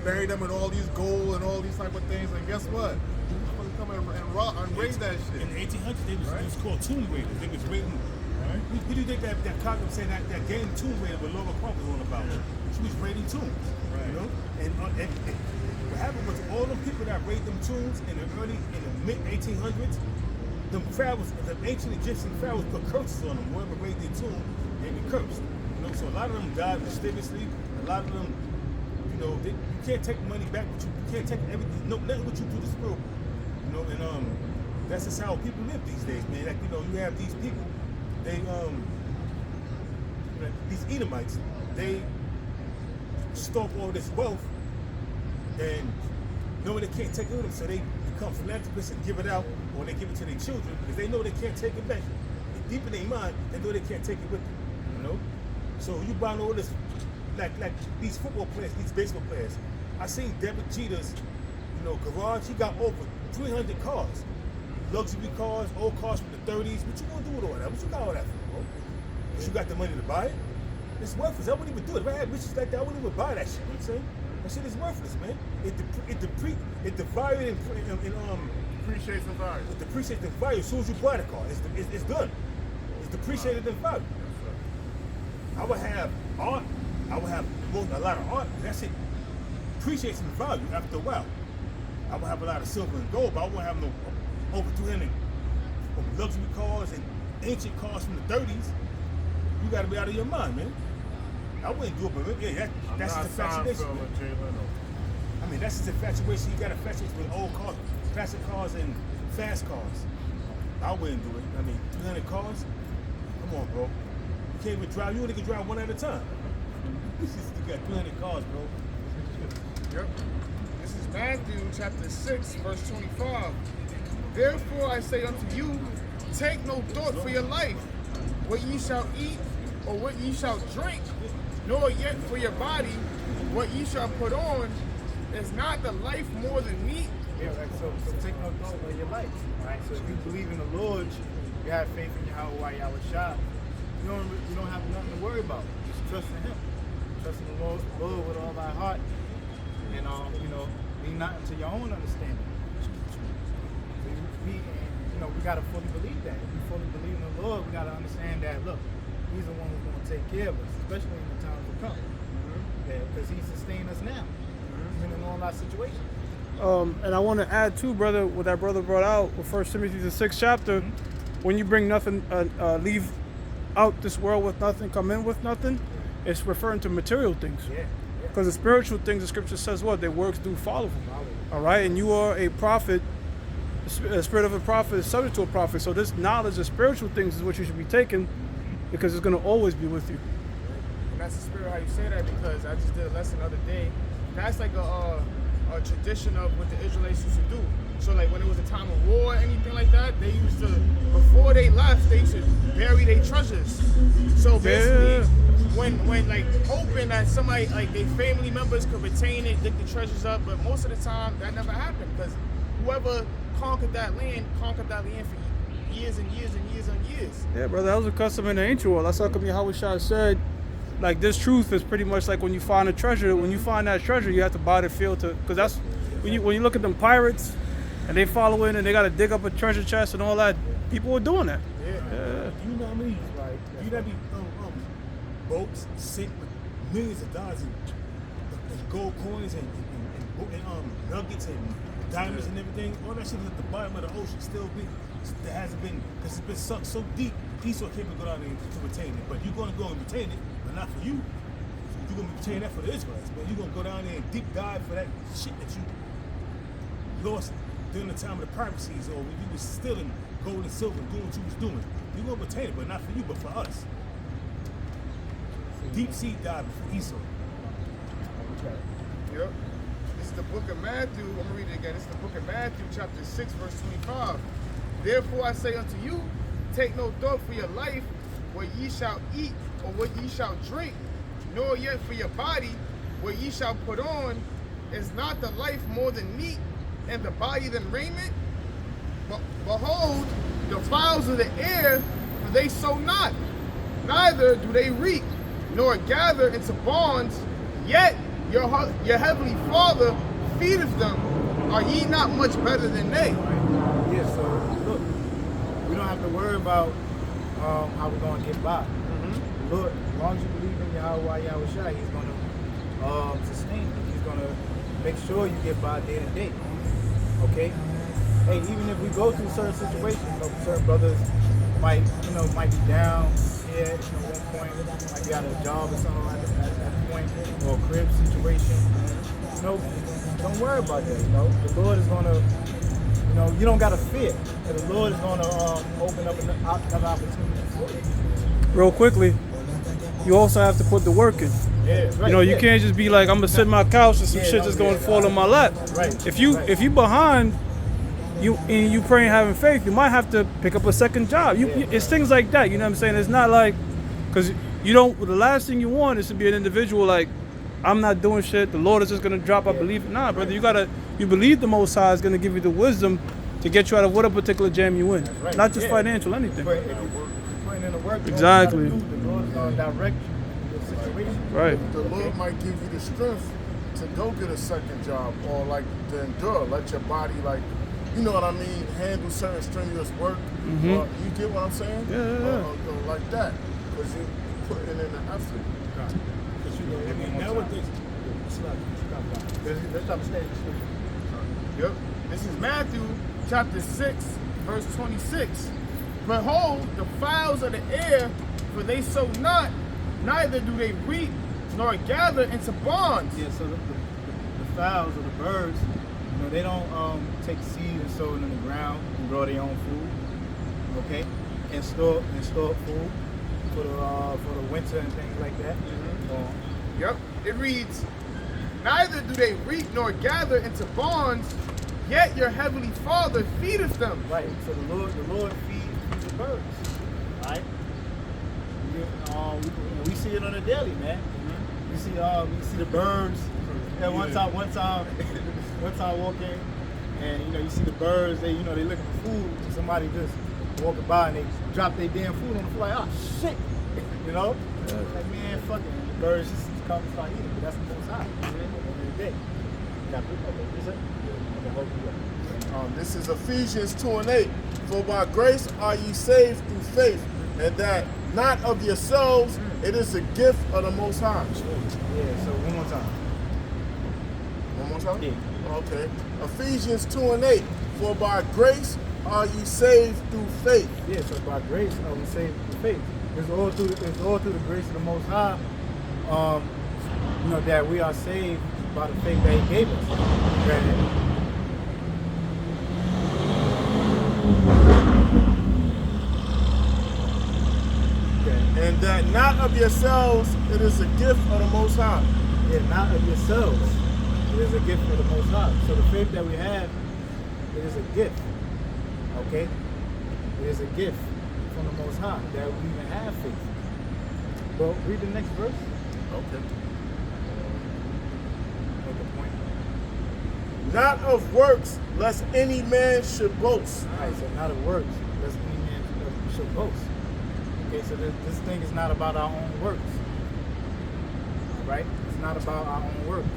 buried them with all these gold and all these type of things. And guess what? come and raid that shit. In the 1800s, they was called tomb raiders. They was raiding. What do you think that Cosmo said that game Tomb Raider with Laura Crump was all about? She was raiding tombs, you know. And what happened was all the people that raided them tombs in the mid 1800s, the pharaohs, the ancient Egyptian pharaohs put curses on them. Whoever raided their tomb, they be cursed. You know, so a lot of them died mysteriously. A lot of them, you know, you can't take money back with you. You can't take everything, nothing with you through the spirit. You know, and that's just how people live these days, man. Like, you know, you have these people. They these Edomites, they stole all this wealth and know they can't take it with them, so they become philanthropists and give it out, or they give it to their children because they know they can't take it back. Deep in their mind, they know they can't take it with them. You know, so you buying all this, like these football players, these baseball players. I seen Derek Jeter's, you know, garage. He got over 300 cars. Luxury cars, old cars from the 30s. What you gonna do with all that? What you got all that for, bro? But you got the money to buy it? It's worthless. I wouldn't even do it. If I had riches like that, I wouldn't even buy that shit. You know what I'm saying? That shit is worthless, man. It devalued and Appreciates the value. it depreciates the value as soon as you buy the car. It's done. It's depreciated in value. I would have art. I would have a lot of art. That shit appreciates in value after a while. I would have a lot of silver and gold, but I wouldn't have no over 300 luxury cars and ancient cars from the 30s. You got to be out of your mind, man. I wouldn't do it, but yeah, that's just infatuation. I mean, that's just infatuation. You got infatuation with old cars, classic cars, and fast cars. I wouldn't do it. I mean, 300 cars? Come on, bro. You can't even drive. You only can drive one at a time. You got 300 cars, bro. Yep. This is Matthew chapter 6, verse 25. Therefore I say unto you, take no thought for your life, what ye shall eat or what ye shall drink, nor yet for your body, what ye shall put on. Is not the life more than meat? Yeah, right. So take no thought for your life, right? So if you believe in the Lord, you have faith in Yahweh Yahushua, you don't have nothing to worry about. Just trust in Him. Trust in the Lord with all thy heart, and lean not into your own understanding. So we gotta fully believe that. If we fully believe in the Lord, we gotta understand that. Look, He's the one who's gonna take care of us, especially in the times to come. Because He sustained us now, even in all our situations. And I want to add too, brother, what that brother brought out with 1 Timothy the 6th chapter. When you bring nothing, leave out this world with nothing, come in with nothing, it's referring to material things. Because the spiritual things, the scripture says what? Their works do follow them. All right, and you are a prophet. The spirit of a prophet is subject to a prophet. So this knowledge of spiritual things is what you should be taking, because it's going to always be with you. And that's the spirit how you say that, because I just did a lesson the other day. That's like a tradition of what the Israelites used to do. So like when it was a time of war or anything like that, they used to, before they left, they used to bury their treasures. So basically, when like hoping that somebody, like their family members could retain it, dig the treasures up, but most of the time that never happened, because whoever conquered that land for years and years and years and years. Yeah, brother, that was a custom in the ancient world. That's how come Yahushua said, like, this truth is pretty much like when you find a treasure. When you find that treasure, you have to buy the field to, because that's when you look at them pirates and they follow in and they got to dig up a treasure chest and all that. People were doing that. Yeah. You know how many? You know be boats sink with millions of dollars in gold coins and nuggets and diamonds and everything. All that shit is at the bottom of the ocean still be. That hasn't been, because it's been sunk so deep. Esau can't even go down there to retain it. But you're going to go and retain it, but not for you. So you're going to retain that for the Israelites. But you're going to go down there and deep dive for that shit that you lost during the time of the piracies, or when you was stealing gold and silver and doing what you was doing. You're going to retain it, but not for you, but for us. Deep sea diving for Esau. Yep. This is the book of Matthew. I'm going to read it again. This is the book of Matthew, chapter 6, verse 25. Therefore I say unto you, take no thought for your life, what ye shall eat or what ye shall drink, nor yet for your body, what ye shall put on. Is not the life more than meat, and the body than raiment? But behold, the fowls of the air, for they sow not, neither do they reap, nor gather into barns, yet your heavenly Father feedeth them. Are ye not much better than they? worry about how we're gonna get by. Lord, as long as you believe in Yahweh Yahushua, He's gonna sustain you. He's gonna make sure you get by day to day. Okay? Hey, even if we go through certain situations, certain brothers might be down here at one point, might be out of a job or something like that at that point, or a crib situation. Don't worry about that. The Lord is gonna, you don't gotta fear. The Lord is gonna open up another opportunity for you. Real quickly, you also have to put the work in. Yeah, right, You can't just be like, I'm gonna sit on my couch and some shit just gonna fall in my lap. Right. If you behind, you praying, having faith, you might have to pick up a second job. It's things like that. You know what I'm saying? It's not like, because the last thing you want is to be an individual like, I'm not doing shit. The Lord is just gonna drop. I believe it. Nah, brother, you believe the Most High is gonna give you the wisdom to get you out of whatever particular jam you in. Right. Not just financial, anything. If you're putting in the work, Exactly. The Lord's gonna direct you in the situation. Right. The Lord might give you the strength to go get a second job, or like to endure, let your body you know what I mean, handle certain strenuous work. You get what I'm saying? Yeah. Or like that, because you putting in the effort. Nowadays, Let's stop staying. Yep. This is Matthew chapter 6, verse 26. Behold, the fowls of the air, for they sow not, neither do they reap, nor gather into barns. Yeah, so the fowls or the birds, they don't take seed and sow it in the ground and grow their own food, okay, and store food for the winter and things like that. Yep. It reads, neither do they reap nor gather into barns, yet your heavenly Father feedeth them. Right. So the Lord feeds the birds. Right. We see it on a daily, man. We see the birds. And one time walking, and you see the birds. They looking for food. Somebody just walking by and they drop their damn food on the floor. Like, oh shit, like, man, fuck it. And the birds just come and start eating. But that's the Most High. At the end of the day. This is Ephesians 2:8. For by grace are ye saved through faith, and that not of yourselves, it is a gift of the Most High. Yeah. So one more time. One more time? Yeah. Okay. Ephesians 2:8. For by grace are ye saved through faith. Yeah, so by grace are we saved through faith. It's all through the grace of the Most High, that we are saved by the faith that He gave us. Okay. And that not of yourselves, it is a gift of the Most High. Yeah, not of yourselves. It is a gift of the Most High. So the faith that we have, it is a gift. Okay? It is a gift from the Most High that we even have faith. Well, read the next verse. Okay. Make a point. Not of works, lest any man should boast. All right, so not of works, lest any man should boast. Okay, so this thing is not about our own works. All right? It's not about our own works.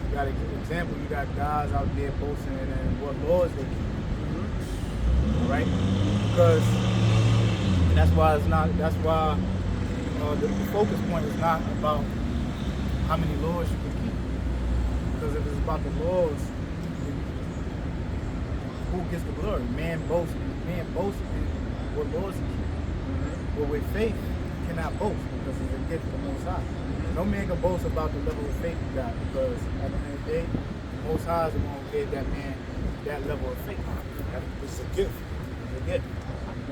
You got an example, you got guys out there boasting in what laws they keep. All right? Because that's why the focus point is not about how many laws you can keep. Because if it's about the laws, who gets the glory? Man boasts in what laws he keeps. But with faith, you cannot boast because it's a gift from the Most High. No man can boast about the level of faith you got, because at the end of the day, the Most High is the one who gave that man that level of faith. It's a gift. It's a gift. The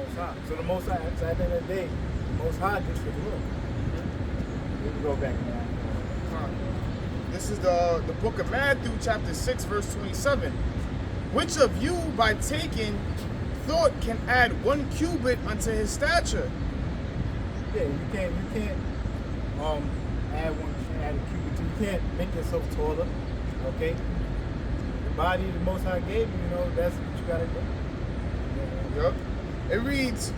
Most High. So the Most High, so at the end of the day, the Most High gets the glory. We can go back now. This is the book of Matthew, chapter 6, verse 27. Which of you, by taking thought, can add 1 cubit unto his stature? Yeah, you can't add a cubit. You can't make yourself taller. Okay? The body the Most High gave you, that's what you gotta do. Yep. It reads,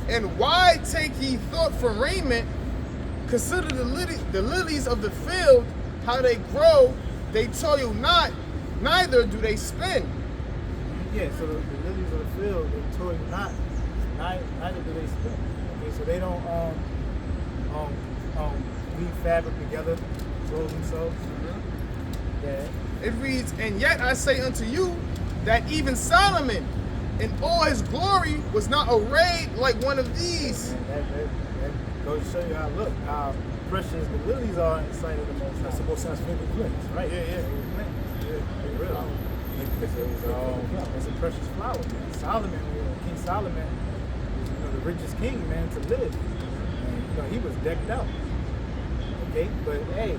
and why take ye thought for raiment? Consider the lilies of the field, how they grow, they toil not, neither do they spin. Yeah, so the lilies of the field, they toil not, neither do they spin. Okay, so they don't weave fabric together, clothe themselves. Yeah. It reads, and yet I say unto you that even Solomon in all his glory was not arrayed like one of these. And that goes to show you how precious the lilies are in the sight of the Most High. That's the most High's favorite place. Right? Yeah. They real. It's a precious flower, man. Solomon, King Solomon, was, the richest king, man, to live. And, he was decked out. Okay, but hey,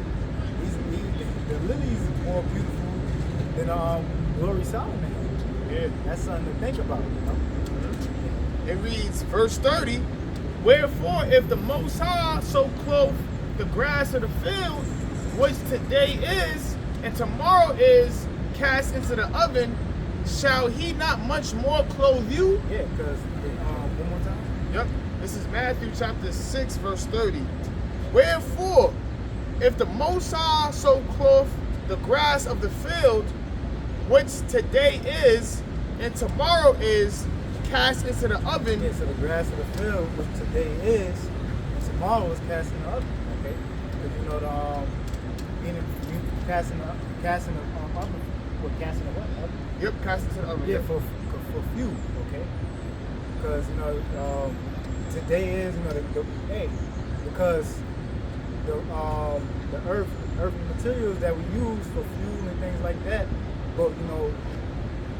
the lilies is more beautiful than Glory Solomon. Yeah. That's something to think about, It reads, verse 30, wherefore if the Most High so clothe the grass of the field, which today is, and tomorrow is cast into the oven, shall he not much more clothe you? Yeah, because, one more time? Yep. This is Matthew chapter 6, verse 30. Wherefore, if the Most High so clothe the grass of the field, which today is, and tomorrow is, cast into the oven. Yeah, so the grass of the field, which today is, and tomorrow is cast in the oven. Okay? Because casting the oven. Yep, cast into the oven. Yeah, for few. Okay? Because today is because the earthly materials that we use for fuel and things like that, but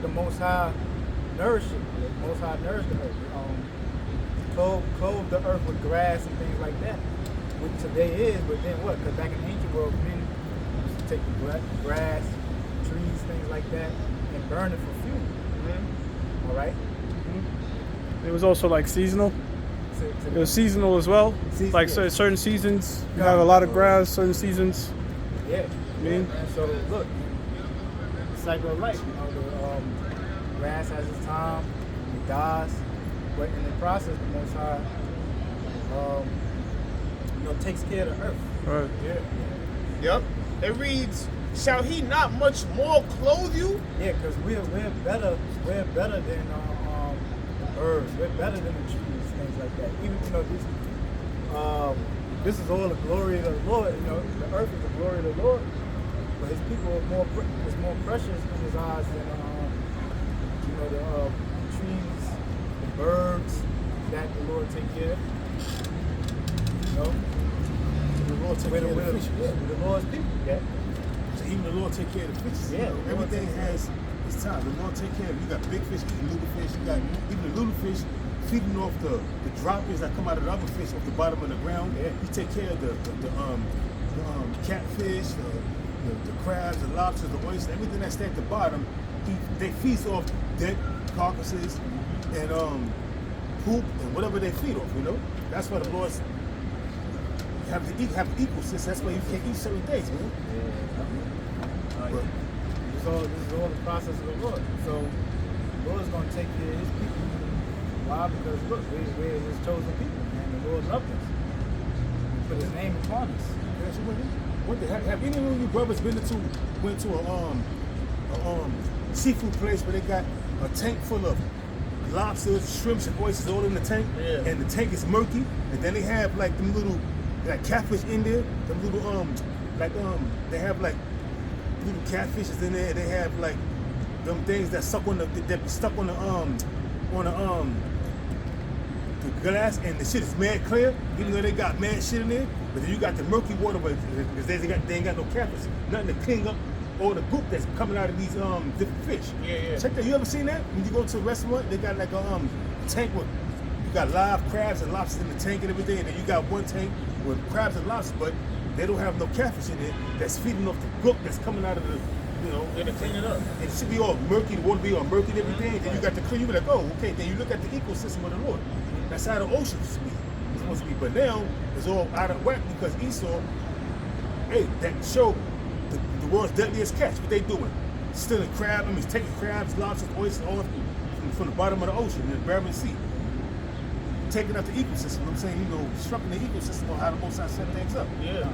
the Most High nourished it. The Most High nourished the earth. Clothe the earth with grass and things like that, which today is. But then what? Because back in the ancient world, men used to take the grass, trees, things like that, and burn it for fuel. Mm-hmm. All right. It was also like seasonal. It was seasonal as well. Like certain seasons, you have a lot of grass. Certain seasons. Yeah. Man. So look, the cycle of life. The grass has its time, it dies, but in the process, the Most High, takes care of the earth. Right. Yeah. Yep. It reads, shall he not much more clothe you? Yeah, because we're better. We're better than the birds. We're better than the trees, things like that. Even this is all the glory of the Lord. The earth is the glory of the Lord, but His people are more precious in His eyes than the trees, the birds that the Lord take care of. The Lord take care of the fishes. Yeah, the Lord's people. Yeah. So even the Lord take care of the fishes. Yeah. Everything has its time. The Lord take care of it. You got big fish eating little fish. You got even the little fish feeding off the droppings that come out of the other fish off the bottom of the ground. Yeah. You take care of the catfish, the crabs, the lobsters, the oysters, everything that's at the bottom. They feast off dead carcasses and poop and whatever they feed off. That's why the Lord's have ecosystem. That's why you can't eat certain things, man. But This is all the process of the Lord. So the Lord's going to take care of His people. Why? Because look, we're His chosen people, and the Lord loved us. He put His name upon us. have any of you brothers went to a seafood place where they got a tank full of lobsters, shrimps, and oysters all in the tank, and the tank is murky, and then they have like them little catfish in there, them little they have like little catfishes in there, and they have like them things that stuck on the glass, and the shit is mad clear, even though they got mad shit in there. But then you got the murky water, but because they ain't got no catfish, nothing to clean up all the goop that's coming out of these different fish. Yeah. Check that. You ever seen that? When you go to a restaurant, they got like a tank with you got live crabs and lobsters in the tank and everything, and then you got one tank with crabs and lobsters, but they don't have no catfish in it that's feeding off the goop that's coming out of the. They clean it up. It should be all murky, the water be all murky and everything. Then you got the clean, you be like, oh, okay. Then you look at the ecosystem of the Lord. That's how the ocean is supposed to be. But now it's all out of whack because Esau, that show the world's deadliest catch. What they doing? Stealing crab, taking crabs, lobsters, oysters, all from the bottom of the ocean in the Bering Sea. Taking out the ecosystem. I'm saying, disrupting the ecosystem on how the Most High set things up. Yeah.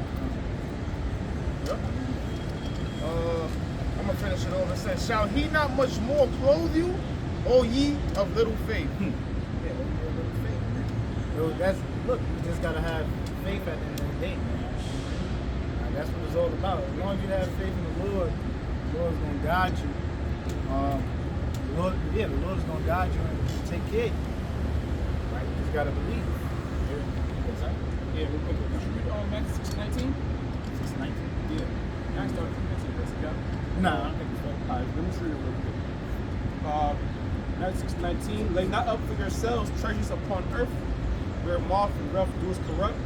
Yep. I'm gonna finish it over. It says, shall he not much more clothe you, O ye of little faith? Yeah, look, you just gotta have faith at the end of the day. That's what it's all about. As long as you have faith in the Lord is gonna guide you. The Lord is gonna guide you and take care of you. Right? You just gotta believe. Yeah, real quick. Did you read Matthew 6:19? 6:19. Yeah. Can I start from Matthew? Nah, I don't think it's right. Alright, let me just read it real quick. Matthew 6:19. Lay not up for yourselves treasures upon earth, where moth and rough doers corrupt,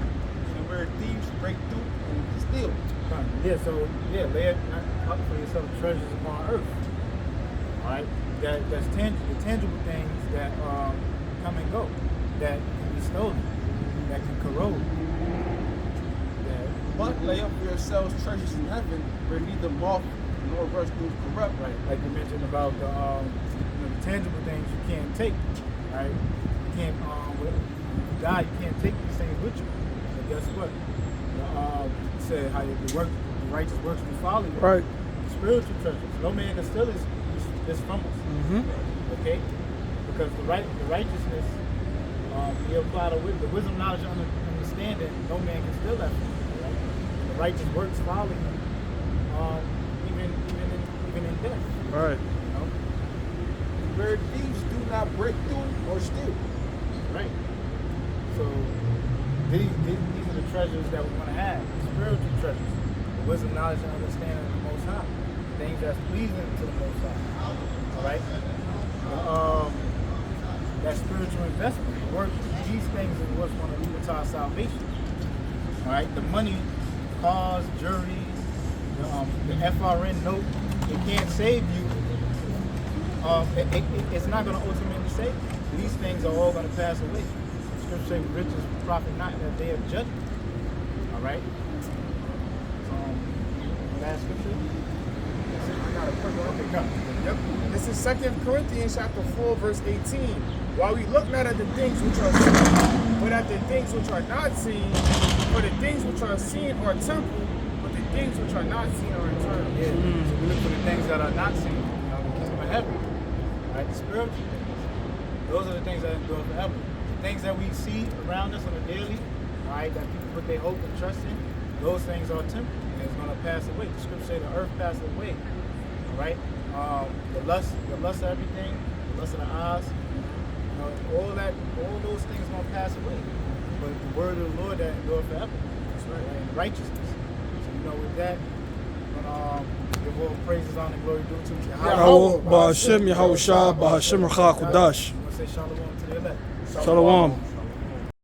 and where thieves break through and steal. Lay it up for yourself treasures upon earth. Alright? That's tangible things that come and go, that can be stolen, that can corrode. But lay up for yourselves treasures in heaven, where neither moth nor rust do corrupt. Right, like you mentioned about the tangible things you can't take. Right, you can't. When you die, you can't take these things with you. But guess what? It said how the righteous works will follow you. Right. Spiritual treasures. No man can steal this from us. Mm-hmm. Okay, because the righteousness, you apply the wisdom, knowledge, and understanding. No man can steal that from you. Right? And the righteous works follow you. Even in death. Right. You know? Where thieves do not break through or steal. Right. So these are the treasures that we want to have. Spiritual treasures. The wisdom, knowledge, and understanding of the Most High. Things that's pleasing to the Most High. Alright? That spiritual investment. These things is what's going to lead to our salvation. Alright? The money, cars, juries, the FRN note, it can't save you. It's not going to ultimately save you. These things are all going to pass away. Scripture says, riches profit not in the day of judgment. All right? Last scripture? I got a quick one. Okay, come. Yep. This is 2 Corinthians chapter 4, verse 18. While we look not at the things which are seen, but at the things which are not seen, for the things which are seen are temporal, but the things which are not seen are eternal. Yeah. So we look for the things that are not seen, the kingdom of heaven. All right? The spiritual things. Those are the things that endure forever. The things that we see around us on a daily, all right, that people put their hope and trust in, those things are temporal and it's going to pass away. The scripture says the earth passes away. All right? The lust of everything, the lust of the eyes, all those things are going to pass away. But the word of the Lord that endure forever. That's right. And righteousness. So with that, give all praises, honor, and glory due to Yahweh, Ba'ashem, Yahushua, Ba'ashem, Racha Kodash. Say shalom to the elect. Shalom.